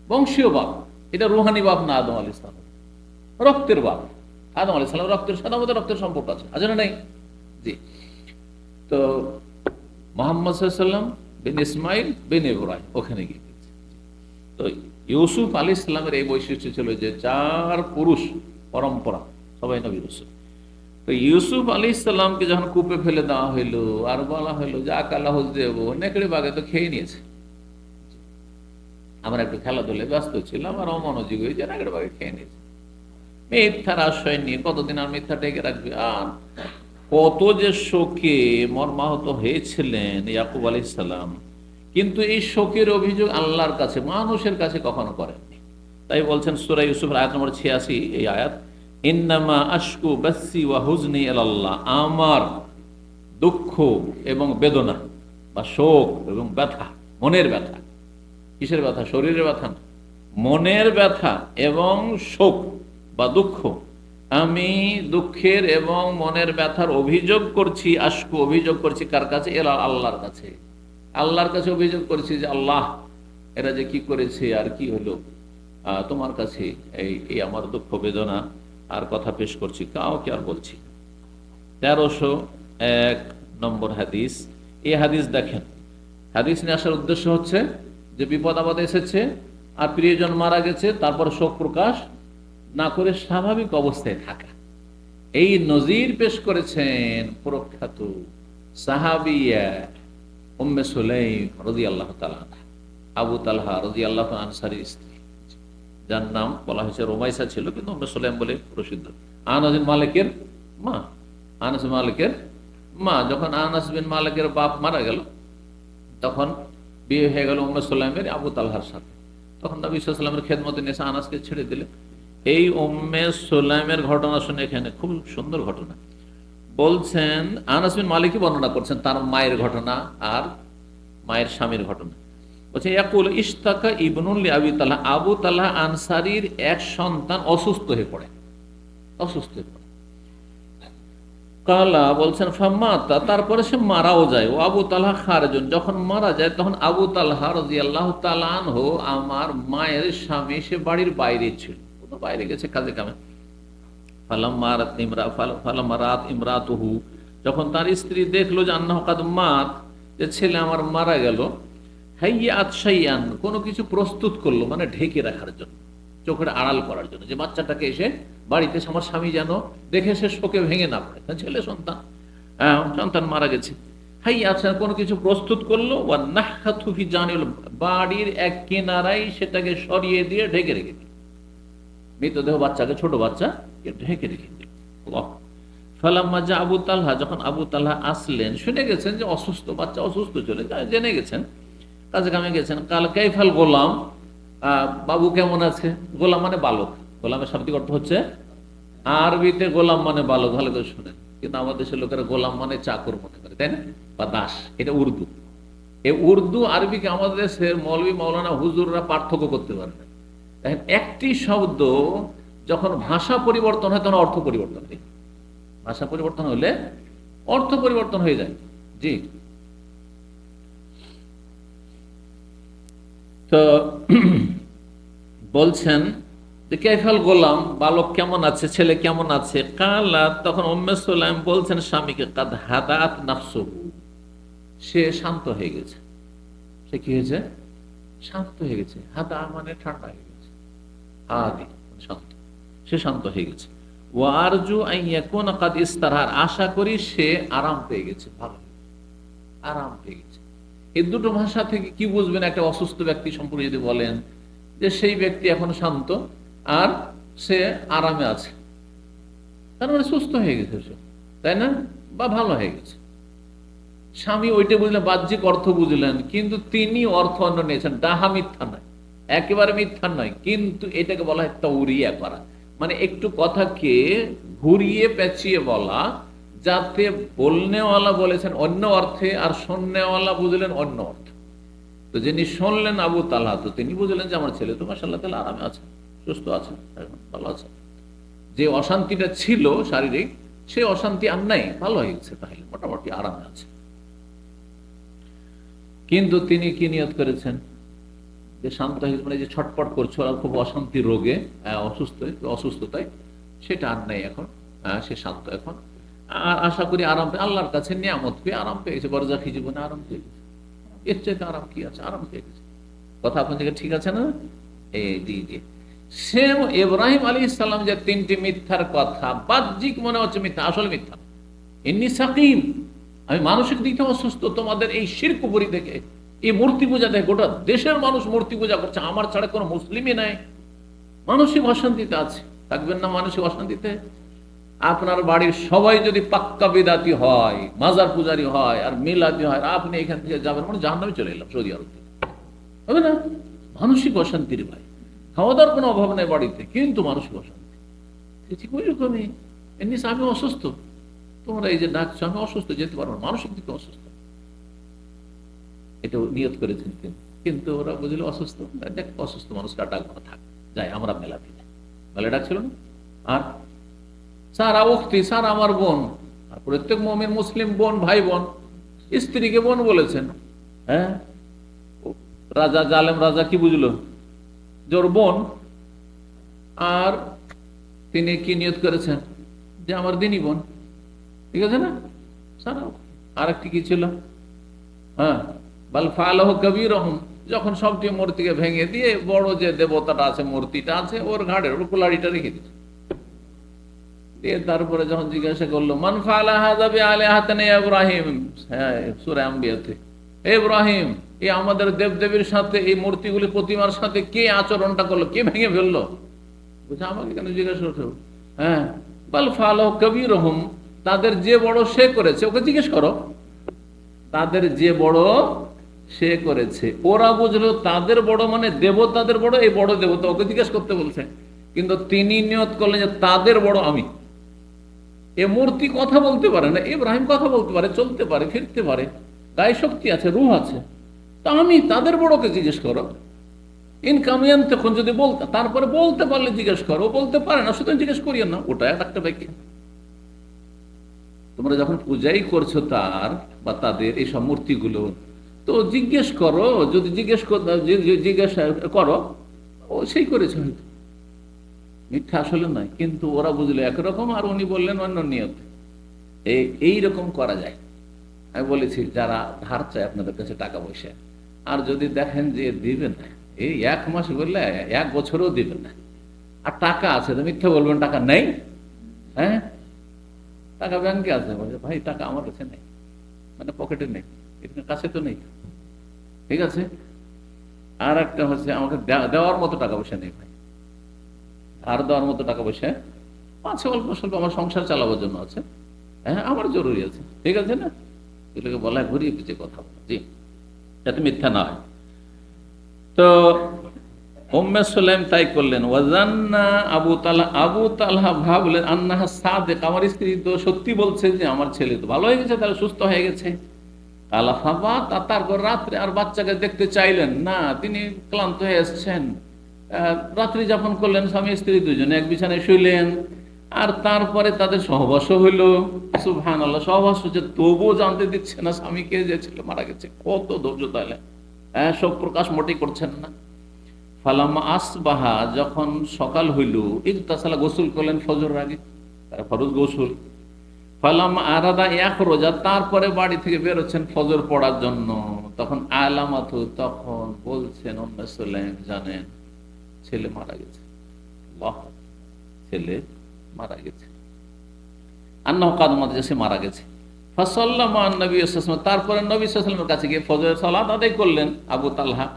বংশীয় বাপ, এটা রুহানি বাপ না, আদম আলাইহিস সালাম রক্তের বাপ, আদম আলাইহিস সালাম রক্তের সাথে আমাদের রক্তের সম্পর্ক আছে না নাই? জি। তো মুহাম্মদ সাল্লাল্লাহু আলাইহি ওয়াসাল্লাম বিন ইসমাইল বিন ইব্রাহিম, ওখানে গিয়ে তো ইউসুফ আলাইহিস সালামের এই বৈশিষ্ট্য ছিল যে 4 পুরুষ পরম্পরা, সবাই নবী রাসূল। তো ইউসুফ আলাইহিস সালামকে যখন কূপে ফেলে দেওয়া হইলো, আর বলা হইলো যে আকালা হুজদেব, নেকড়ে বাঘে তো খেয়ে নিয়েছে, আমরা একটু খেলাধুলায় ব্যস্ত ছিলাম, আর অমনোযোগী হয়ে যে নেকড়ে বাঘে খেয়ে নিয়েছে। মিথ্যার আশ্রয় নিয়ে কতদিন আর মিথ্যা টেকে রাখবে, আর কত যে শোকে মর্মাহত হয়েছিলেন ইয়াকুব আলাইহিস সালাম, কিন্তু এই শোকের অভিযোগ আল্লাহর কাছে, মানুষের কাছে কখনো করেননি। তাই বলছেন সূরা ইউসুফ আয়াত নম্বর 86, এই আয়াত, ইন্নামা আশকু বাসি ওয়া হুজনি ইলাল্লাহ, আমার দুঃখ এবং বেদনা বা শোক এবং ব্যথা, মনের ব্যথা, কিসের ব্যথা? শরীরের ব্যথা না, মনের ব্যথা এবং শোক বা দুঃখ, আমি দুঃখের এবং মনের ব্যথার অভিযোগ করছি, আশকু অভিযোগ করছি কার কাছে? এরা আল্লাহর কাছে, আল্লাহর কাছে অভিযোগ করছি যে আল্লাহ এরা যে কি করেছে আর কি হলো, তোমার কাছে এই আমার দুঃখ বেদনা আর কথা পেশ করছি, কাউকে আর বলছি। 1301 নম্বর হাদিস। এই হাদিস দেখেন, হাদিস নিয়ে আসার উদ্দেশ্য হচ্ছে যে বিপদ আপদ এসেছে, আর প্রিয়জন মারা গেছে তারপর শোক প্রকাশ না করে স্বাভাবিক অবস্থায় থাকা। এই নজির পেশ করেছেন প্রখ্যাত সাহাবিয়া উম্মে সুলাইম রাদিয়াল্লাহু তাআলা, আবু তালহা রাদিয়াল্লাহু আনসারীর স্ত্রী, যার নাম বলা হয়েছে রুমাইসা ছিল, কিন্তু উম্মে সুলাইম বলে প্রসিদ্ধ। আনাস বিন মালিকের মা, আনাস বিন মালিকের মা। যখন আনাস বিন মালিকের বাপ মারা গেল, তখন বিয়ে হয়ে গেল উম্মে সুলাইমের আবু তালহার সাথে। তখন নবী সাল্লাল্লাহু আলাইহি ওয়াসাল্লামের খেদমতে নিয়ে এসে আনাসকে ছেড়ে দিলে। এই উম্মে সুলাইমের ঘটনা শুনে এখানে খুব সুন্দর ঘটনা বলছেন, আনাস বিন মালিকই বর্ণনা করছেন তার মায়ের ঘটনা আর মায়ের স্বামীর ঘটনা। বলছে ইয়াকুল ইশতাকা ইবনুল আবি তালহা, আবু তালহা আনসারীর এক সন্তান অসুস্থ হয়ে পড়ে, অসুস্থ হয়ে পড়ে। কালা বলছেন ফামাতা, তারপরে সে মারাও যায়। ও আবু তালহা খারজুন, যখন মারা যায় তখন আবু তালহা রাদিয়াল্লাহু তাআলা আনহু, আমার মায়ের স্বামী, সে বাড়ির বাইরে ছিল, বাইরে গেছে কাজে কামে। ফালাম্মারাত ইমরাতুহু, যখন তার স্ত্রী দেখলো যে আন্নাহু কাদ মাত, যে ছেলে আমার মারা গেল, হাইয়াত শাইয়ান, কোনো কিছু প্রস্তুত করলো, মানে ঢেকে রাখার জন্য, চোখের আড়াল করার জন্য, যে বাচ্চাটাকে এসে বাড়িতে আমার স্বামী যেন দেখে সে শোকে ভেঙে না পড়ে, ছেলে সন্তান, সন্তান মারা গেছে। হাইয়াত শাইয়ান, কোনো কিছু প্রস্তুত করলো। ওয়া নাহখাতু ফি জানিল, বাড়ির এক কিনারায় সেটাকে সরিয়ে দিয়ে ঢেকে রেখে দিল, মৃতদেহ বাচ্চাকে, ছোট বাচ্চা ঢেকে রেখে দিল। ফালাম্মা জা আবু তালহা, যখন আবু তালহা আসলেন, শুনে গেছেন যে অসুস্থ, বাচ্চা অসুস্থ, চলে জেনে গেছেন, কাজে কামে গেছেন। কাল কাইফাল গোলাম, বাবু কেমন আছে? গোলাম মানে বালক, গোলামের শাব্দিক অর্থ হচ্ছে আরবিতে গোলাম মানে বালক, ভালো করে শুনেন। কিন্তু আমাদের দেশের লোকেরা গোলাম মানে চাকর মনে করে, তাই না, বা দাস। এটা উর্দু। এই উর্দু আরবিকে আমাদের দেশের মৌলভী মাওলানা হুজুররা পার্থক্য করতে পারবে। দেখেন, একটি শব্দ যখন ভাষা পরিবর্তন হয় তখন অর্থ পরিবর্তন হয়। ভাষা পরিবর্তন হলে অর্থ পরিবর্তন হয়ে যায়। জি, তো বলছেন যে কাইফাল গোলাম, বালক কেমন আছে, ছেলে কেমন আছে? কালা, তখন উম্মে সুলাইম বলছেন স্বামীকে, কাদ হাদাত নাফসুহু, সে শান্ত হয়ে গেছে। সে কি হয়েছে? শান্ত হয়ে গেছে। হাদা মানে ঠান্ডা হয়ে গেছে, হাদি শান্ত, সে শান্ত হয়ে গেছে। ওয়ারজু আন ইয়াকুনা কাদ ইস্তারহার, আশা করি সে আরাম পেয়ে গেছে, ভালো আরাম পেয়ে গেছে। এই দুটো ভাষা থেকে কি বুঝবেন? একটা অসুস্থ ব্যক্তি সম্পর্কে যদি বলেন যে সেই ব্যক্তি এখন শান্ত আর সে আরামে আছে, তার মানে সুস্থ হয়ে গেছে সে, তাই না, বা ভালো হয়ে গেছে। স্বামী ওইটা বুঝলেন, বাহ্যিক অর্থ বুঝলেন, কিন্তু তিনি অর্থ অন্য নিয়েছেন। ডাহা মিথ্যা নয়, একেবারে মিথ্যা নয়, কিন্তু এটাকে বলা হয় তাওরিয়া করা, মানে একটু কথাকে ঘুরিয়ে পেঁচিয়ে বলা, যাতে বলনেওয়ালা বলেছেন অন্য অর্থে আর শুননেওয়ালা বুঝলেন অন্য অর্থে। তো যিনি শুনলেন আবু তালহা, তো তিনি বুঝলেন যে আমার ছেলে তো মাশাআল্লাহ তাআলা আরামে আছে, সুস্থ আছে, ভালো আছে। যে অশান্তিটা ছিল শারীরিক, সেই অশান্তি আর নাই, ভালো হয়ে গেছে, তাহলে মোটামুটি আরামে আছে। কিন্তু তিনি কি নিয়ত করেছেন যে শান্ত হয়ে, মানে যে ছটপট করছো আর খুব অশান্তি রোগে অসুস্থতায়, সেটা আর নাই এখন, সে শান্ত এখন। আর আশা করি আরাম পেয়ে, আল্লাহর কাছে নিয়ামত পেয়ে আরাম পেয়ে গেছে, বরজাখী জীবনে আরাম পেয়ে গেছে। এর চাইতে আরাম কি আছে? আরাম পেয়ে গেছে। কথা আপনার থেকে ঠিক আছে না? সে ইব্রাহিম আলাইহিস সালাম যে তিনটি মিথ্যার কথা, বাহ্যিক মনে হচ্ছে মিথ্যা, আসলে মিথ্যা। ইন্নী সাকিম, আমি মানসিক দিক থেকে অসুস্থ, তোমাদের এই শিরক কুফরি দেখে, এই মূর্তি পূজা দেখে, গোটা দেশের মানুষ মূর্তি পূজা করছে, আমার ছাড়া কোনো মুসলিমই নাই, মানসিক অশান্তিতে আছে। থাকবেন না মানসিক অশান্তিতে? আপনার বাড়ির সবাই যদি পাক্কা বিদাতি হয়, মাজার পূজারি হয় আর মিলাদি হয়, আপনি এখান থেকে যাবেন মানে জাহান্নামে চলে এলাম, সৌদি আরব থেকে, হবে না? মানসিক অশান্তির ভাই, খাওয়া দাওয়ার কোনো অভাব নেই বাড়িতে, কিন্তু মানসিক অশান্তি। ঠিক ওই রকমই এমনি আমি অসুস্থ, তোমরা এই যে ডাকছো, আমি অসুস্থ, যেতে পারবো না, মানসিক দিকে অসুস্থ, এটা নিয়ত করেছেন তিনি। কিন্তু ওরা বুঝলো অসুস্থ, দেখ অসুস্থ মানুষটা ডাকবো না, থাক যাই আমরা মেলাতে যাই, মেলা ডাকছিল না। আর সারা উক্তি, সারা আমার বোন, আর প্রত্যেক মুমিন মুসলিম বোন, ভাই বোন, স্ত্রীকে বোন বলেছেন। হ্যাঁ, রাজা, জালেম রাজা কি বুঝলো? জোর বোন। আর তিনি কি নিয়ত করেছেন? যে আমার দিনই বোন, ঠিক আছে না? সারা। আর একটি কি ছিল? হ্যাঁ, বাল ফাআলাহু কাবীরুহুম, যখন সবটি মূর্তিকে ভেঙে দিয়ে বড় যে দেবতাটা আছে, মূর্তিটা আছে, ওর ঘাড়ের ওর কুলাড়িটা রেখে দিচ্ছে। দিয়ে তারপরে যখন জিজ্ঞাসা করলো মান ফাআলা হাযা বিআলিহাতিনা ইয়া ইব্রাহিম, হ্যাঁ সূরা আম্বিয়াতে, হে ইব্রাহিম, এই আমাদের দেবদেবীর সাথে, এই মূর্তিগুলি প্রতিমার সাথে কে আচরণটা করলো, কে ভেঙে ফেললো? বুঝে আমাকে কেন জিজ্ঞাসা করছো? হ্যাঁ, বাল ফাআলাহু কাবীরুহুম, তাদের যে বড় সে করেছে, ওকে জিজ্ঞেস করো। তাদের যে বড় সে করেছে। ওরা বুঝলো তাদের বড় মানে দেবতাদের বড়, এই বড় দেবতা, ওকে জিজ্ঞেস করতে বলছে। কিন্তু তিনি নিয়ত করলেন যে তাদের বড় আমি। এ মূর্তি কথা বলতে পারে না, ইব্রাহিম কথা বলতে পারে, চলতে পারে, ফিরতে পারে, গায়ে শক্তি আছে, রূহ আছে, তা আমি তাদের বড়কে জিজ্ঞেস করো। ইনকামিয়ান তখন যদি বলতে, তারপরে বলতে পারলে জিজ্ঞেস করো, বলতে পারে না সুতরাং জিজ্ঞেস করিও না। ওটা একটা ব্যাখ্যা। তোমরা যখন পূজাই করছো তার বা তাদের এইসব মূর্তিগুলো, তো জিজ্ঞেস করো, যদি জিজ্ঞাসা করো, ও সেই করেছে হয়তো, মিথ্যা আসলে নয়। কিন্তু ওরা বুঝলো একরকম, আর উনি বললেন অন্য নিয়ত। এইরকম করা যায়। আমি বলেছি যারা ধার চায় আপনাদের কাছে টাকা পয়সা, আর যদি দেখেন যে দিবেন না, এই 1 মাস বললে 1 বছরও দিবেন না, আর টাকা আছে, তো মিথ্যা বলবেন টাকা নেই। হ্যাঁ, টাকা ব্যাংকে আছে, বলছে ভাই টাকা আমার কাছে নেই, মানে পকেটে নেই, কাছে তো নেই। ঠিক আছে। আর একটা হচ্ছে আমাকে দেওয়ার মতো টাকা পয়সা নেই ভাই, ধার দেওয়ার মতো টাকা পয়সা আছে, অল্প স্বল্প আমার সংসার চালাবার জন্য আছে, হ্যাঁ আমার জরুরি আছে। ঠিক আছে না, এগুলোকে বলা হয় ঘুরিয়ে পিছিয়ে কথা বলা, জি, যাতে মিথ্যা না হয়। তো উম্মে সুলাইম তাই করলেন। ওয়াজান্না আবু তালহা ভাবলেন আন্নাহা সাদিক, আমার স্ত্রী তো সত্যি বলছে যে আমার ছেলে তো ভালো হয়ে গেছে, তাহলে সুস্থ হয়ে গেছে। তারপর রাত্রে আর বাচ্চাকে দেখতে চাইলেন না, তিনি ক্লান্ত হয়ে এসছেন। রাত্রি যাপন করলেন স্বামী স্ত্রী দুজনে, এক বিছানায় শুইলেন। আর তারপরে তাদের সহবাস হইল। সুবহানাল্লাহ, সহবাস হচ্ছে, তবুও জানতে দিচ্ছে না স্বামীকে যে ছেলে মারা গেছে। কত ধৈর্য তাহলে, সব প্রকাশ মোটেই করছেন না। ফালাম্মা আসবাহা, যখন সকাল হইল, ইগতাসালা, গোসল করলেন ফজর আগে, ফরজ গোসল। ফালাম্মা আরাদা ইয়াখরুজা, তারপরে বাড়ি থেকে বেরোচ্ছেন ফজর পড়ার জন্য। তখন আলামাতু, তখন বলছেন উম্মে সুলাইম, জানেন ছেলে মারা গেছে, ছেলে মারা গেছে, আন্নাহু কাদ মাত, সে মারা গেছে। ফাসাল্লামা নবী সাল্লাল্লাহু আলাইহি ওয়াসাল্লাম, তারপরে নবী সাল্লাল্লাহু আলাইহি ওয়াসাল্লামের কাছে গিয়ে ফজরের সালাত আদায় করলেন আবু তালহা।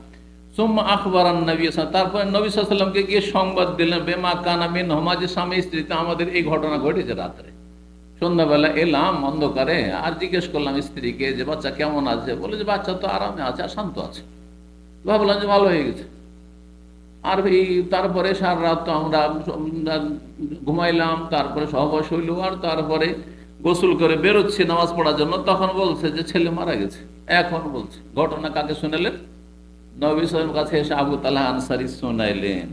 সুম্মা আখবারান নবী সাল্লাল্লাহু আলাইহি ওয়াসাল্লাম, তারপরে নবী সাল্লাল্লাহু আলাইহি ওয়াসাল্লামকে গিয়ে সংবাদ দিলেন বেমা কানা মিনহুমা, যে স্বামী স্ত্রীতে আমাদের এই ঘটনা ঘটেছে রাত্রে। সন্ধ্যাবেলা এলাম অন্ধকারে, আর জিজ্ঞেস করলাম স্ত্রীকে যে বাচ্চা কেমন আছে, বলে যে বাচ্চা তো আরামে আছে আর শান্ত আছে। ভাবলাম যে ভালো হয়ে গেছে। আর তারপরে সারা রাত তো আমরা ঘুমাইলাম, তারপরে সহবাস হইল, আর তারপরে গোসল করে বেরোচ্ছি নামাজ পড়ার জন্য, তখন বলছে যে ছেলে মারা গেছে। এখন বলছে, ঘটনা কাকে শুনালেন? নবী সাল্লাল্লাহু আলাইহি ওয়াসাল্লামের কাছে এসে আবু তালহা আনসারী শুনাইলেন।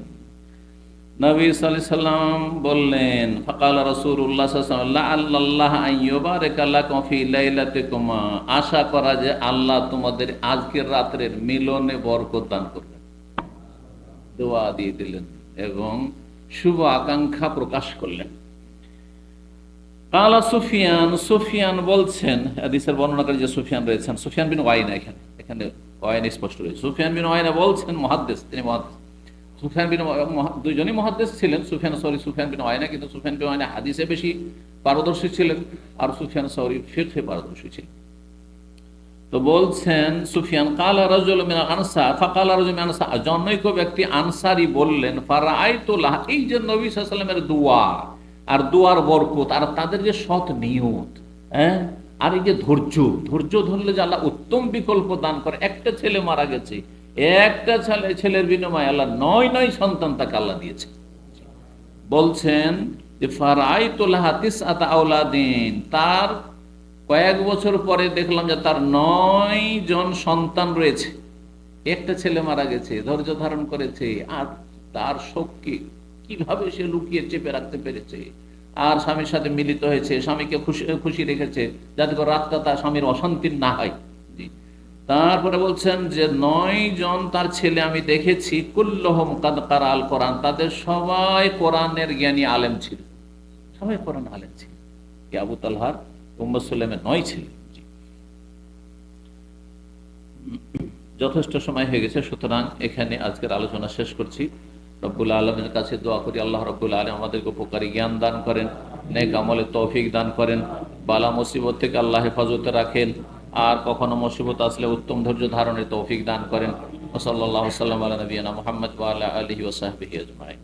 নবী সাল্লাল্লাহু আলাইহি ওয়াসাল্লাম বললেন, ফাকালা রাসূলুল্লাহ সাল্লাল্লাহু আলাইহি ওয়াসাল্লাম, আল্লাহ আন ইউবারিকা লাকুম ফি লাইলাতিকুমা, আশা করা যে আল্লাহ তোমাদের আজকের রাতের মিলনে বরকত দান করবেন। দোয়া দিয়ে দিলেন এবং শুভ আকাঙ্ক্ষা প্রকাশ করলেন। কালা সুফিয়ান, সুফিয়ান বলছেন, হাদিসের বর্ণনাকারী যে সুফিয়ান রয়েছেন, সুফিয়ান বিন ওয়াইনা, এখানে ওয়াইনা স্পষ্ট রয়েছে। সুফিয়ান বিন ওয়াইনা বলছেন, মুহাদ্দিস, তিনি মুহাদ্দিস। সুফিয়ান বিন, দুইজনই মুহাদ্দিস ছিলেন, সুফিয়ান বিন ওয়াইনা, কিন্তু সুফিয়ান বিন ওয়াইনা হাদিসে বেশি পারদর্শী ছিলেন, আর সুফিয়ান সাউরি ফিকহে পারদর্শী ছিলেন। তো বলছেন সুফিয়ান, কালা রাজুল মিনাল আনসার, ফাকালা রাজুল মিনাল আনসার, জনৈক ব্যক্তি আনসারী বললেন, ফারাআইতু লাহা, এই যে নবী সাল্লাল্লাহু আলাইহি ওয়াসাল্লামের দোয়া আর দোয়ার বরকত, আর তাদের যে সৎ নিয়ত, আর এই যে ধৈর্য ধরলে যে আল্লাহ উত্তম বিকল্প দান করে। একটা ছেলে মারা গেছে, একটা ছেলের বিনিময়ে আল্লাহ 9 সন্তান তাকে আল্লাহ দিয়েছে। বলছেন যে ফারাআইতু লাহা তিসআতা আওলাদিন, তার কয়েক বছর পরে দেখলাম যে তার 9 সন্তান রয়েছে। একটা ছেলে মারা গেছে, ধৈর্য ধারণ করেছে, আর তার শোককে কিভাবে সে লুকিয়ে চেপে রাখতে পেরেছে, আর স্বামীর সাথে মিলিত হয়েছে, স্বামীকে খুশি রেখেছে, যাতে করে রাতটা তার স্বামীর অশান্তির না হয়। তারপরে বলছেন যে 9 তার ছেলে আমি দেখেছি, কুল্লুহুম কাদ কারাল কোরআন, তাদের সবাই কোরআনের জ্ঞানী আলেম ছিল, সবাই কোরআন আলেম ছিল। আবু তালহার, উম্মে সুলাইমের 9 ছেলে। যথেষ্ট সময় হয়ে গেছে, সুতরাং এখানে আজকের আলোচনা শেষ করছি। রব্বুল আলমের কাছে দোয়া করি আল্লাহ রব্বুল আলম আমাদেরকে উপকারী জ্ঞান দান করেন, নেক আমলে তৌফিক দান করেন, বালা মুসিবত থেকে আল্লাহ হেফাজতে রাখেন, আর কখনো মুসিবত আসলে উত্তম ধৈর্য ধারণের তৌফিক দান করেন। সাল্লাল্লাহু সাল্লাম আলা নবিয়িনা মুহাম্মদ ওয়া আলা আলিহি ওয়া সাহবিহি আজমাইন।